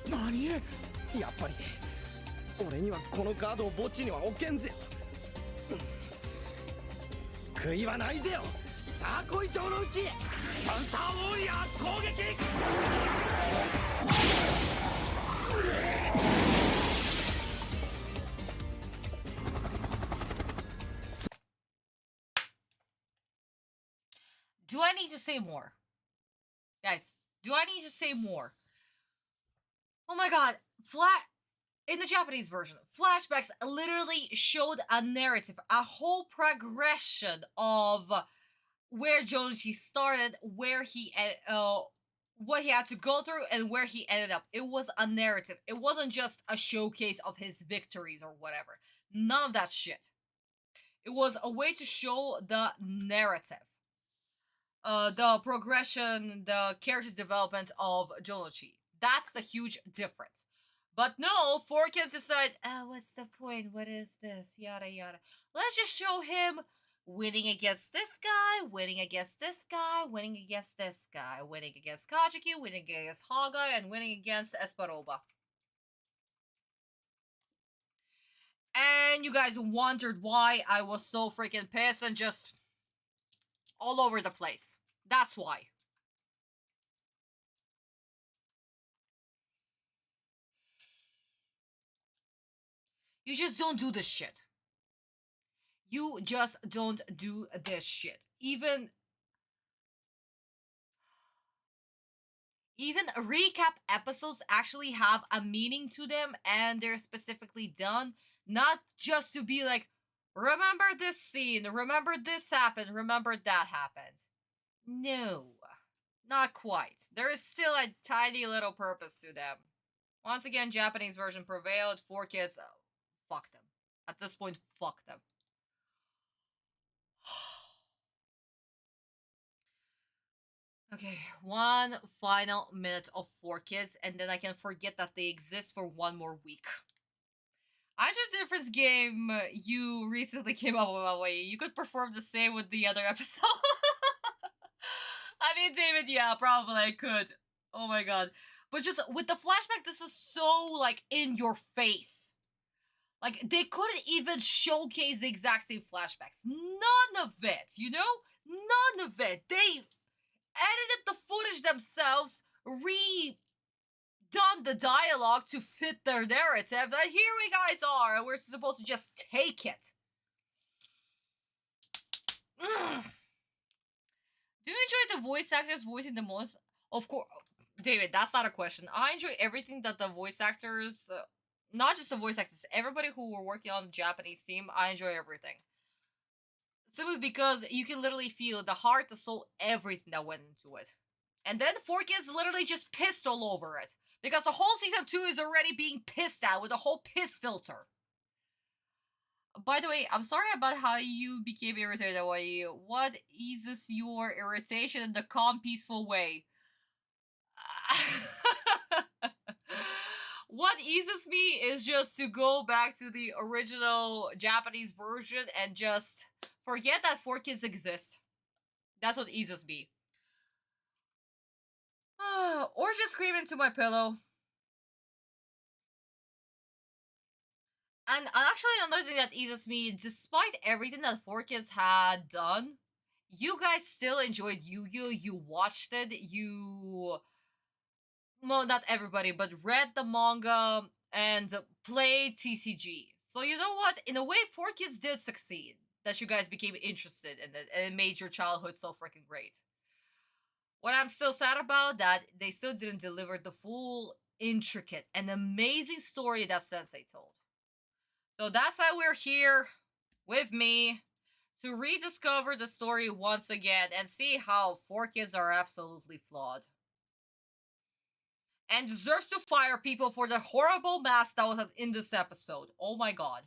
何やっぱり俺にはこのカードを墓地には置けんぜ。悔いはないぜよ。さあ来い城之内パンサーウォーリアー攻撃。Do I need to say more? Guys, do I need to say more? Oh my god, in the Japanese version, flashbacks literally showed a narrative, a whole progression of where Joji started, where he what he had to go through, and where he ended up. It was a narrative. It wasn't just a showcase of his victories or whatever. None of that shit. It was a way to show the narrative. The progression, the character development of Joji. That's the huge difference. But no, 4Kids decide, what's the point? What is this? Yada yada. Let's just show him winning against this guy, winning against this guy, winning against this guy, winning against Kajiki, winning against Haga, and winning against Esparoba. And you guys wondered why I was so freaking pissed and just all over the place. That's why. You just don't do this shit. You just don't do this shit. Even recap episodes actually have a meaning to them and they're specifically done. Not just to be like, remember this scene, remember this happened, remember that happened. No, not quite. There is still a tiny little purpose to them. Once again, Japanese version prevailed. 4Kids, fuck them. At this point, fuck them. Okay, one final minute of 4Kids, and then I can forget that they exist for one more week. I just difference game you recently came up with, by the way. You could perform the same with the other episode. I mean, David, yeah, probably I could. Oh my god. But just with the flashback, this is so, like, in your face. Like, they couldn't even showcase the exact same flashbacks. None of it, you know? None of it. They edited the footage themselves, redone the dialogue to fit their narrative, and here we guys are, and we're supposed to just take it. Ugh. Do you enjoy the voice actors voicing the most? Of course, David, that's not a question. I enjoy everything that the voice actors, not just the voice actors, everybody who were working on the Japanese team, I enjoy everything. Simply because you can literally feel the heart, the soul, everything that went into it. And then 4Kids literally just pissed all over it. Because the whole season 2 is already being pissed at with a whole piss filter. By the way, I'm sorry about how you became irritated that way. What eases your irritation in the calm, peaceful way? What eases me is just to go back to the original Japanese version and just forget that 4Kids exist. That's what eases me. Or just scream into my pillow. And actually another thing that eases me, despite everything that 4Kids had done, you guys still enjoyed Yu-Gi-Oh! You watched it, well, not everybody, but read the manga and played TCG. So you know what? In a way, 4Kids did succeed. That you guys became interested in it, and it made your childhood so freaking great. What I'm still sad about, that they still didn't deliver the full, intricate, and amazing story that Sensei told. So that's why we're here with me to rediscover the story once again and see how 4Kids are absolutely flawed. And deserves to fire people for the horrible mess that was in this episode. Oh my god.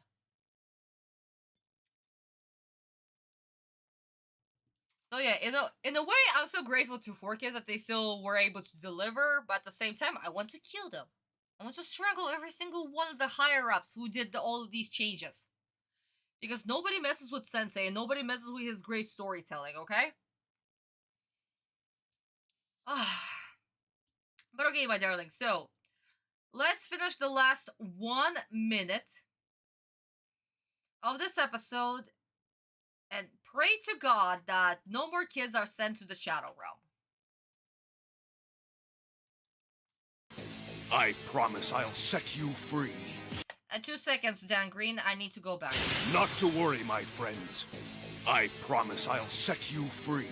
So yeah, in a way, I'm so grateful to 4Kids that they still were able to deliver, but at the same time, I want to kill them. I want to strangle every single one of the higher-ups who did all of these changes. Because nobody messes with Sensei, and nobody messes with his great storytelling, okay? But okay, my darling, so let's finish the last 1 minute of this episode and pray to God that no more kids are sent to the Shadow Realm. I promise I'll set you free. 2 seconds, Dan Green. I need to go back. Not to worry, my friends. I promise I'll set you free.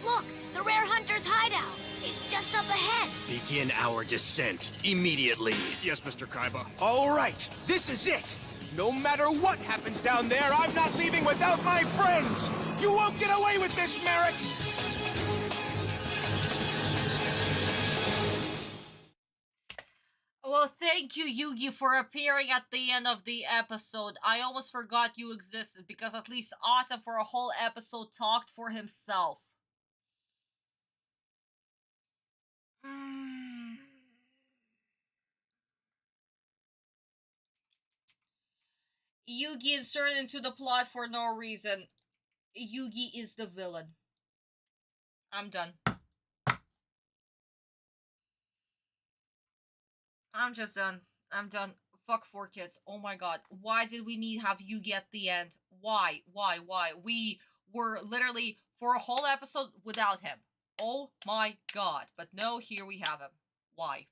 Look, the Rare Hunter's hideout. It's just up ahead. Begin our descent immediately. Yes, Mr. Kaiba. All right, this is it. No matter what happens down there, I'm not leaving without my friends. You won't get away with this, Merrick. Well, thank you, Yugi, for appearing at the end of the episode. I almost forgot you existed because at least Autumn for a whole episode talked for himself. Yugi inserted into the plot for no reason. Yugi is the villain. I'm done. I'm just done. I'm done. Fuck 4Kids. Oh my god. Why did we need have Yugi at the end? Why? Why? We were literally for a whole episode without him. Oh my god. But no, here we have him. Why?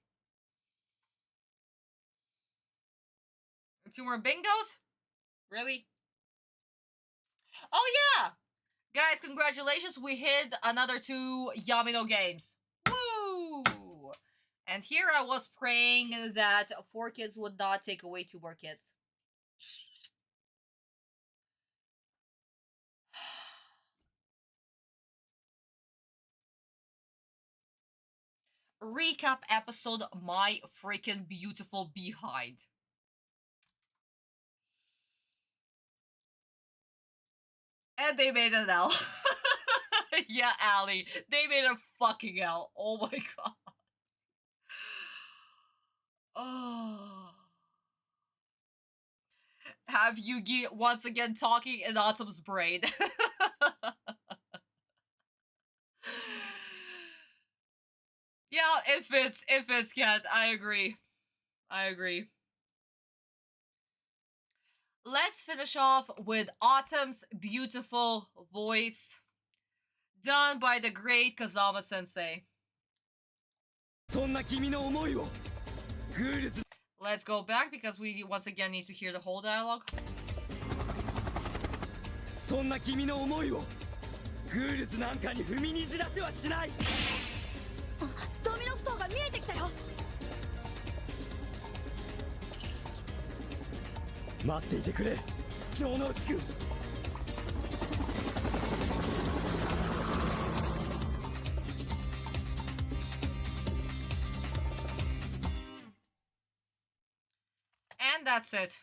2 more bingos? Really? Oh yeah! Guys, congratulations. We hit another 2 Yamino games. Woo! And here I was praying that 4Kids would not take away 2 more kids. Recap episode My Freaking Beautiful Behind. And they made an L. Yeah, Allie. They made a fucking L. Oh my god. Oh. Have Yugi once again talking in Autumn's brain. Yeah, it fits, cats. I agree. Let's finish off with Autumn's beautiful voice, done by the great Kazama Sensei. Let's go back because we once again need to hear the whole dialogue. そんな君の思いをグールズなんかに踏みにじらせはしない。ドミノ埠頭が見えてきたよ。待っていてくれ、城之内くん。And that's it.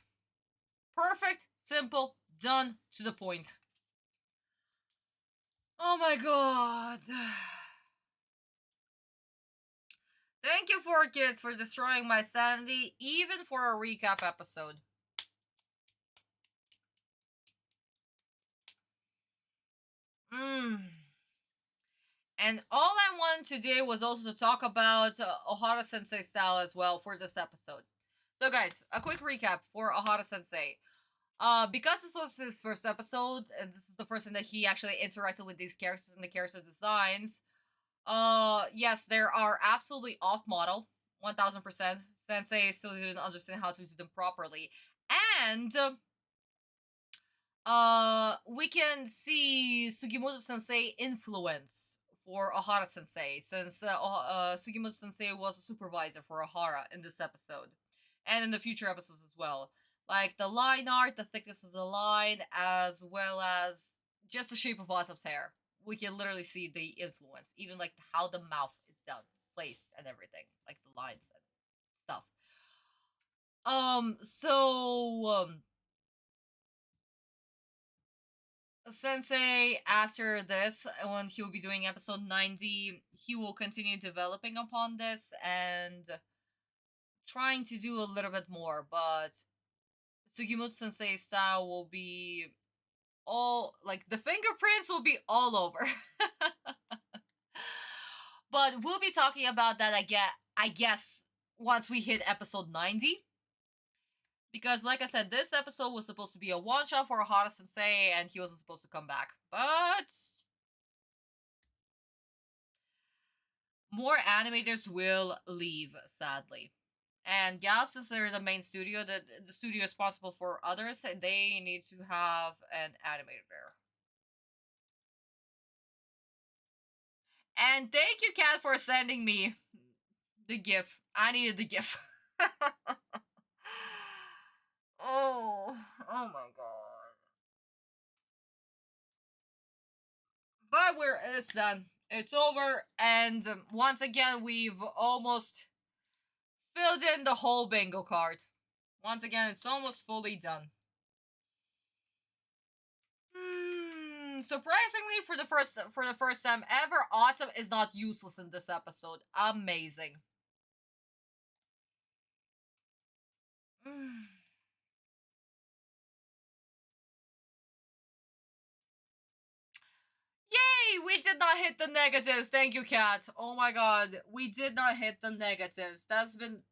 Perfect, simple, done, to the point. Oh my god. Thank you 4Kids for destroying my sanity, even for a recap episode. And all I wanted today was also to talk about Ohara Sensei style as well for this episode. So guys, a quick recap for Ohara Sensei. Because this was his first episode, and this is the first time that he actually interacted with these characters and the character designs, yes, there are absolutely off-model, 1000%. Sensei still didn't understand how to do them properly. And we can see Sugimoto Sensei influence for Ohara Sensei, since Sugimoto Sensei was a supervisor for Ohara in this episode, and in the future episodes as well. Like the line art, the thickness of the line, as well as just the shape of Autumn's hair. We can literally see the influence, even like how the mouth is done, placed, and everything, like the lines and stuff. Sensei, after this, when he will be doing episode 90, he will continue developing upon this and trying to do a little bit more, but Sugimoto Sensei's style will be all, like, the fingerprints will be all over. But we'll be talking about that again, I guess, once we hit episode 90. Because, like I said, this episode was supposed to be a one-shot for Ohara Sensei, and he wasn't supposed to come back. But more animators will leave, sadly. And Gap, since they're the main studio, the studio responsible for others, they need to have an animator there. And thank you, Kat, for sending me the GIF. I needed the GIF. Oh my god. But it's done. It's over, and once again, we've almost filled in the whole bingo card. Once again, it's almost fully done. Surprisingly, for the first time ever, Autumn is not useless in this episode. Amazing. We did not hit the negatives. Thank you, Kat. Oh my god. We did not hit the negatives. That's been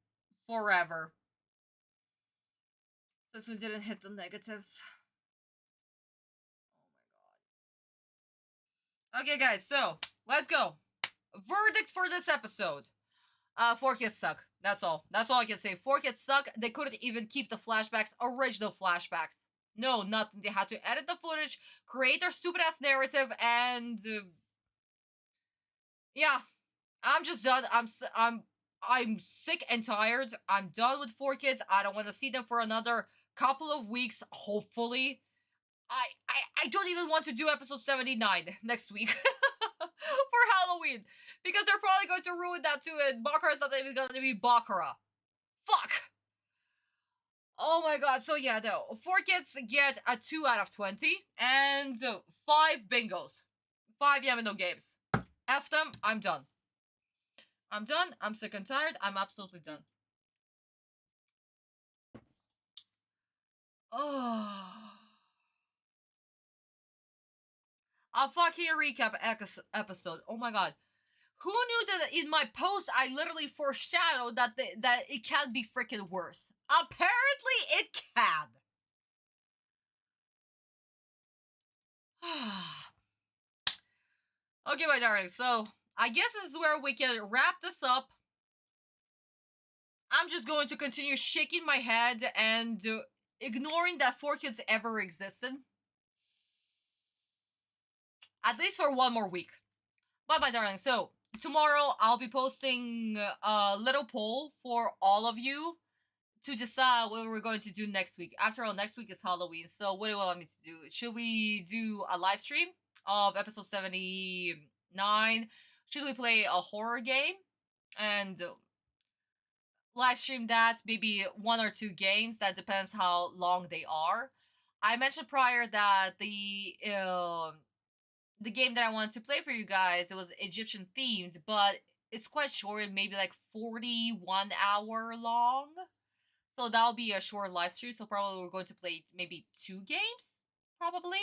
forever since we didn't hit the negatives. Okay, guys, so let's go. Verdict for this episode. 4Kids suck. That's all. That's all I can say. 4Kids suck. They couldn't even keep the flashbacks, original flashbacks. No, nothing. They had to edit the footage, create their stupid ass narrative, and yeah, I'm just done. I'm sick and tired. I'm done with 4Kids. I don't want to see them for another couple of weeks. Hopefully, I don't even want to do episode 79 next week for Halloween because they're probably going to ruin that too. And Baccarat's not even going to be Baccarat. Fuck. Oh my god, so yeah, no. 4Kids get a 2 out of 20 and 5 bingos. 5 Yamano games. F them, I'm done. I'm done, I'm sick and tired, I'm absolutely done. Oh. A fucking recap episode. Oh my god. Who knew that in my post I literally foreshadowed that that it can be freaking worse? Apparently it can. Okay, my darling. So I guess this is where we can wrap this up. I'm just going to continue shaking my head and ignoring that 4Kids ever existed. At least for one more week. But my darling, so tomorrow I'll be posting a little poll for all of you to decide what we're going to do next week. After all, next week is Halloween, so what do you want me to do? Should we do a live stream of episode 79? Should we play a horror game and live stream that? Maybe 1 or 2 games, that depends how long they are. I mentioned prior that the game that I wanted to play for you guys, it was Egyptian themed, but it's quite short, maybe like 41 hour long. So that'll be a short live stream. So probably we're going to play maybe 2 games, probably.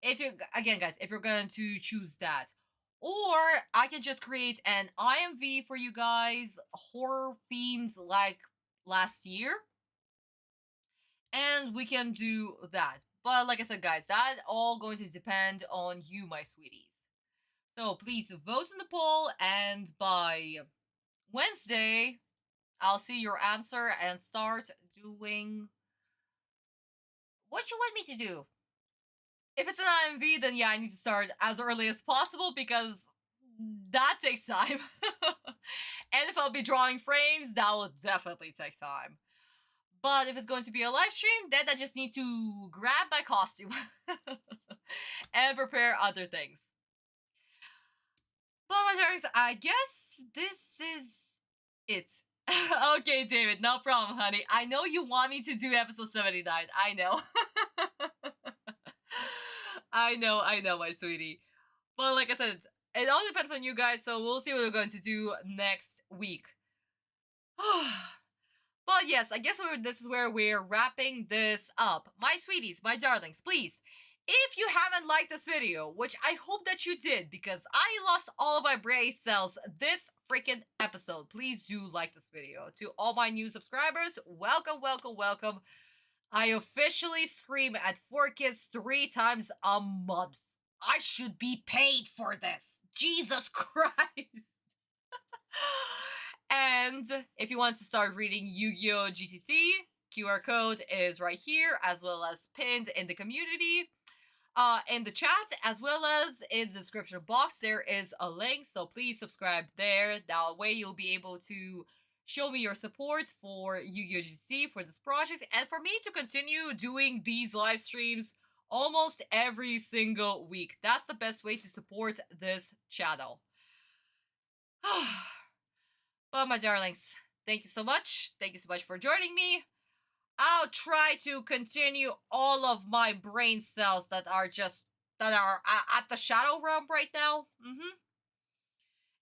If you're, again guys, if you're going to choose that. Or I can just create an IMV for you guys, horror themed like last year. And we can do that. But like I said, guys, that all going to depend on you, my sweeties. So please vote in the poll, and by Wednesday, I'll see your answer and start doing what you want me to do. If it's an IMV, then yeah, I need to start as early as possible because that takes time. And if I'll be drawing frames, that will definitely take time. But if it's going to be a live stream, then I just need to grab my costume and prepare other things. But my darlings, I guess this is it. Okay, David, no problem, honey. I know you want me to do episode 79. I know. I know, my sweetie. But like I said, it all depends on you guys, so we'll see what we're going to do next week. But yes, I guess this is where we're wrapping this up. My sweeties, my darlings, please, if you haven't liked this video, which I hope that you did because I lost all of my brain cells this freaking episode, please do like this video. To all my new subscribers, welcome, welcome, welcome. I officially scream at 4Kids 3 times a month. I should be paid for this. Jesus Christ. And if you want to start reading Yu-Gi-Oh! GTC, QR code is right here, as well as pinned in the community, in the chat, as well as in the description box. There is a link, so please subscribe there. That way you'll be able to show me your support for Yu-Gi-Oh! GTC, for this project, and for me to continue doing these live streams almost every single week. That's the best way to support this channel. Well, my darlings, thank you so much. Thank you so much for joining me. I'll try to continue all of my brain cells that are at the shadow realm right now.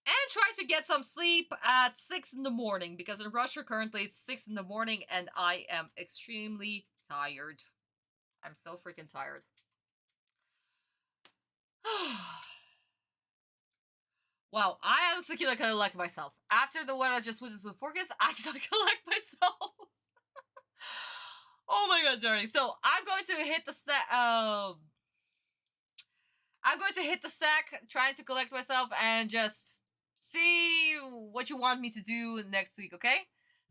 And try to get some sleep at 6 in the morning, because in Russia currently it's 6 in the morning and I am extremely tired. I'm so freaking tired. Wow, I honestly cannot collect myself. After the one I just witnessed with Forgus, I cannot collect myself. Oh my god, darling. So I'm going to hit the stack. I'm going to hit the stack, trying to collect myself, and just see what you want me to do next week, okay?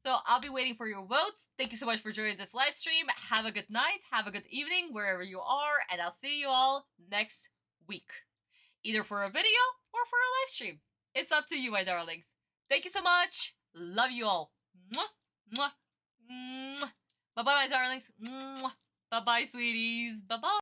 So I'll be waiting for your votes. Thank you so much for joining this live stream. Have a good night, have a good evening, wherever you are, and I'll see you all next week. Either for a video or for a live stream. It's up to you, my darlings. Thank you so much. Love you all. Mwah, mwah, mwah. Bye-bye, my darlings. Mwah. Bye-bye, sweeties. Bye-bye.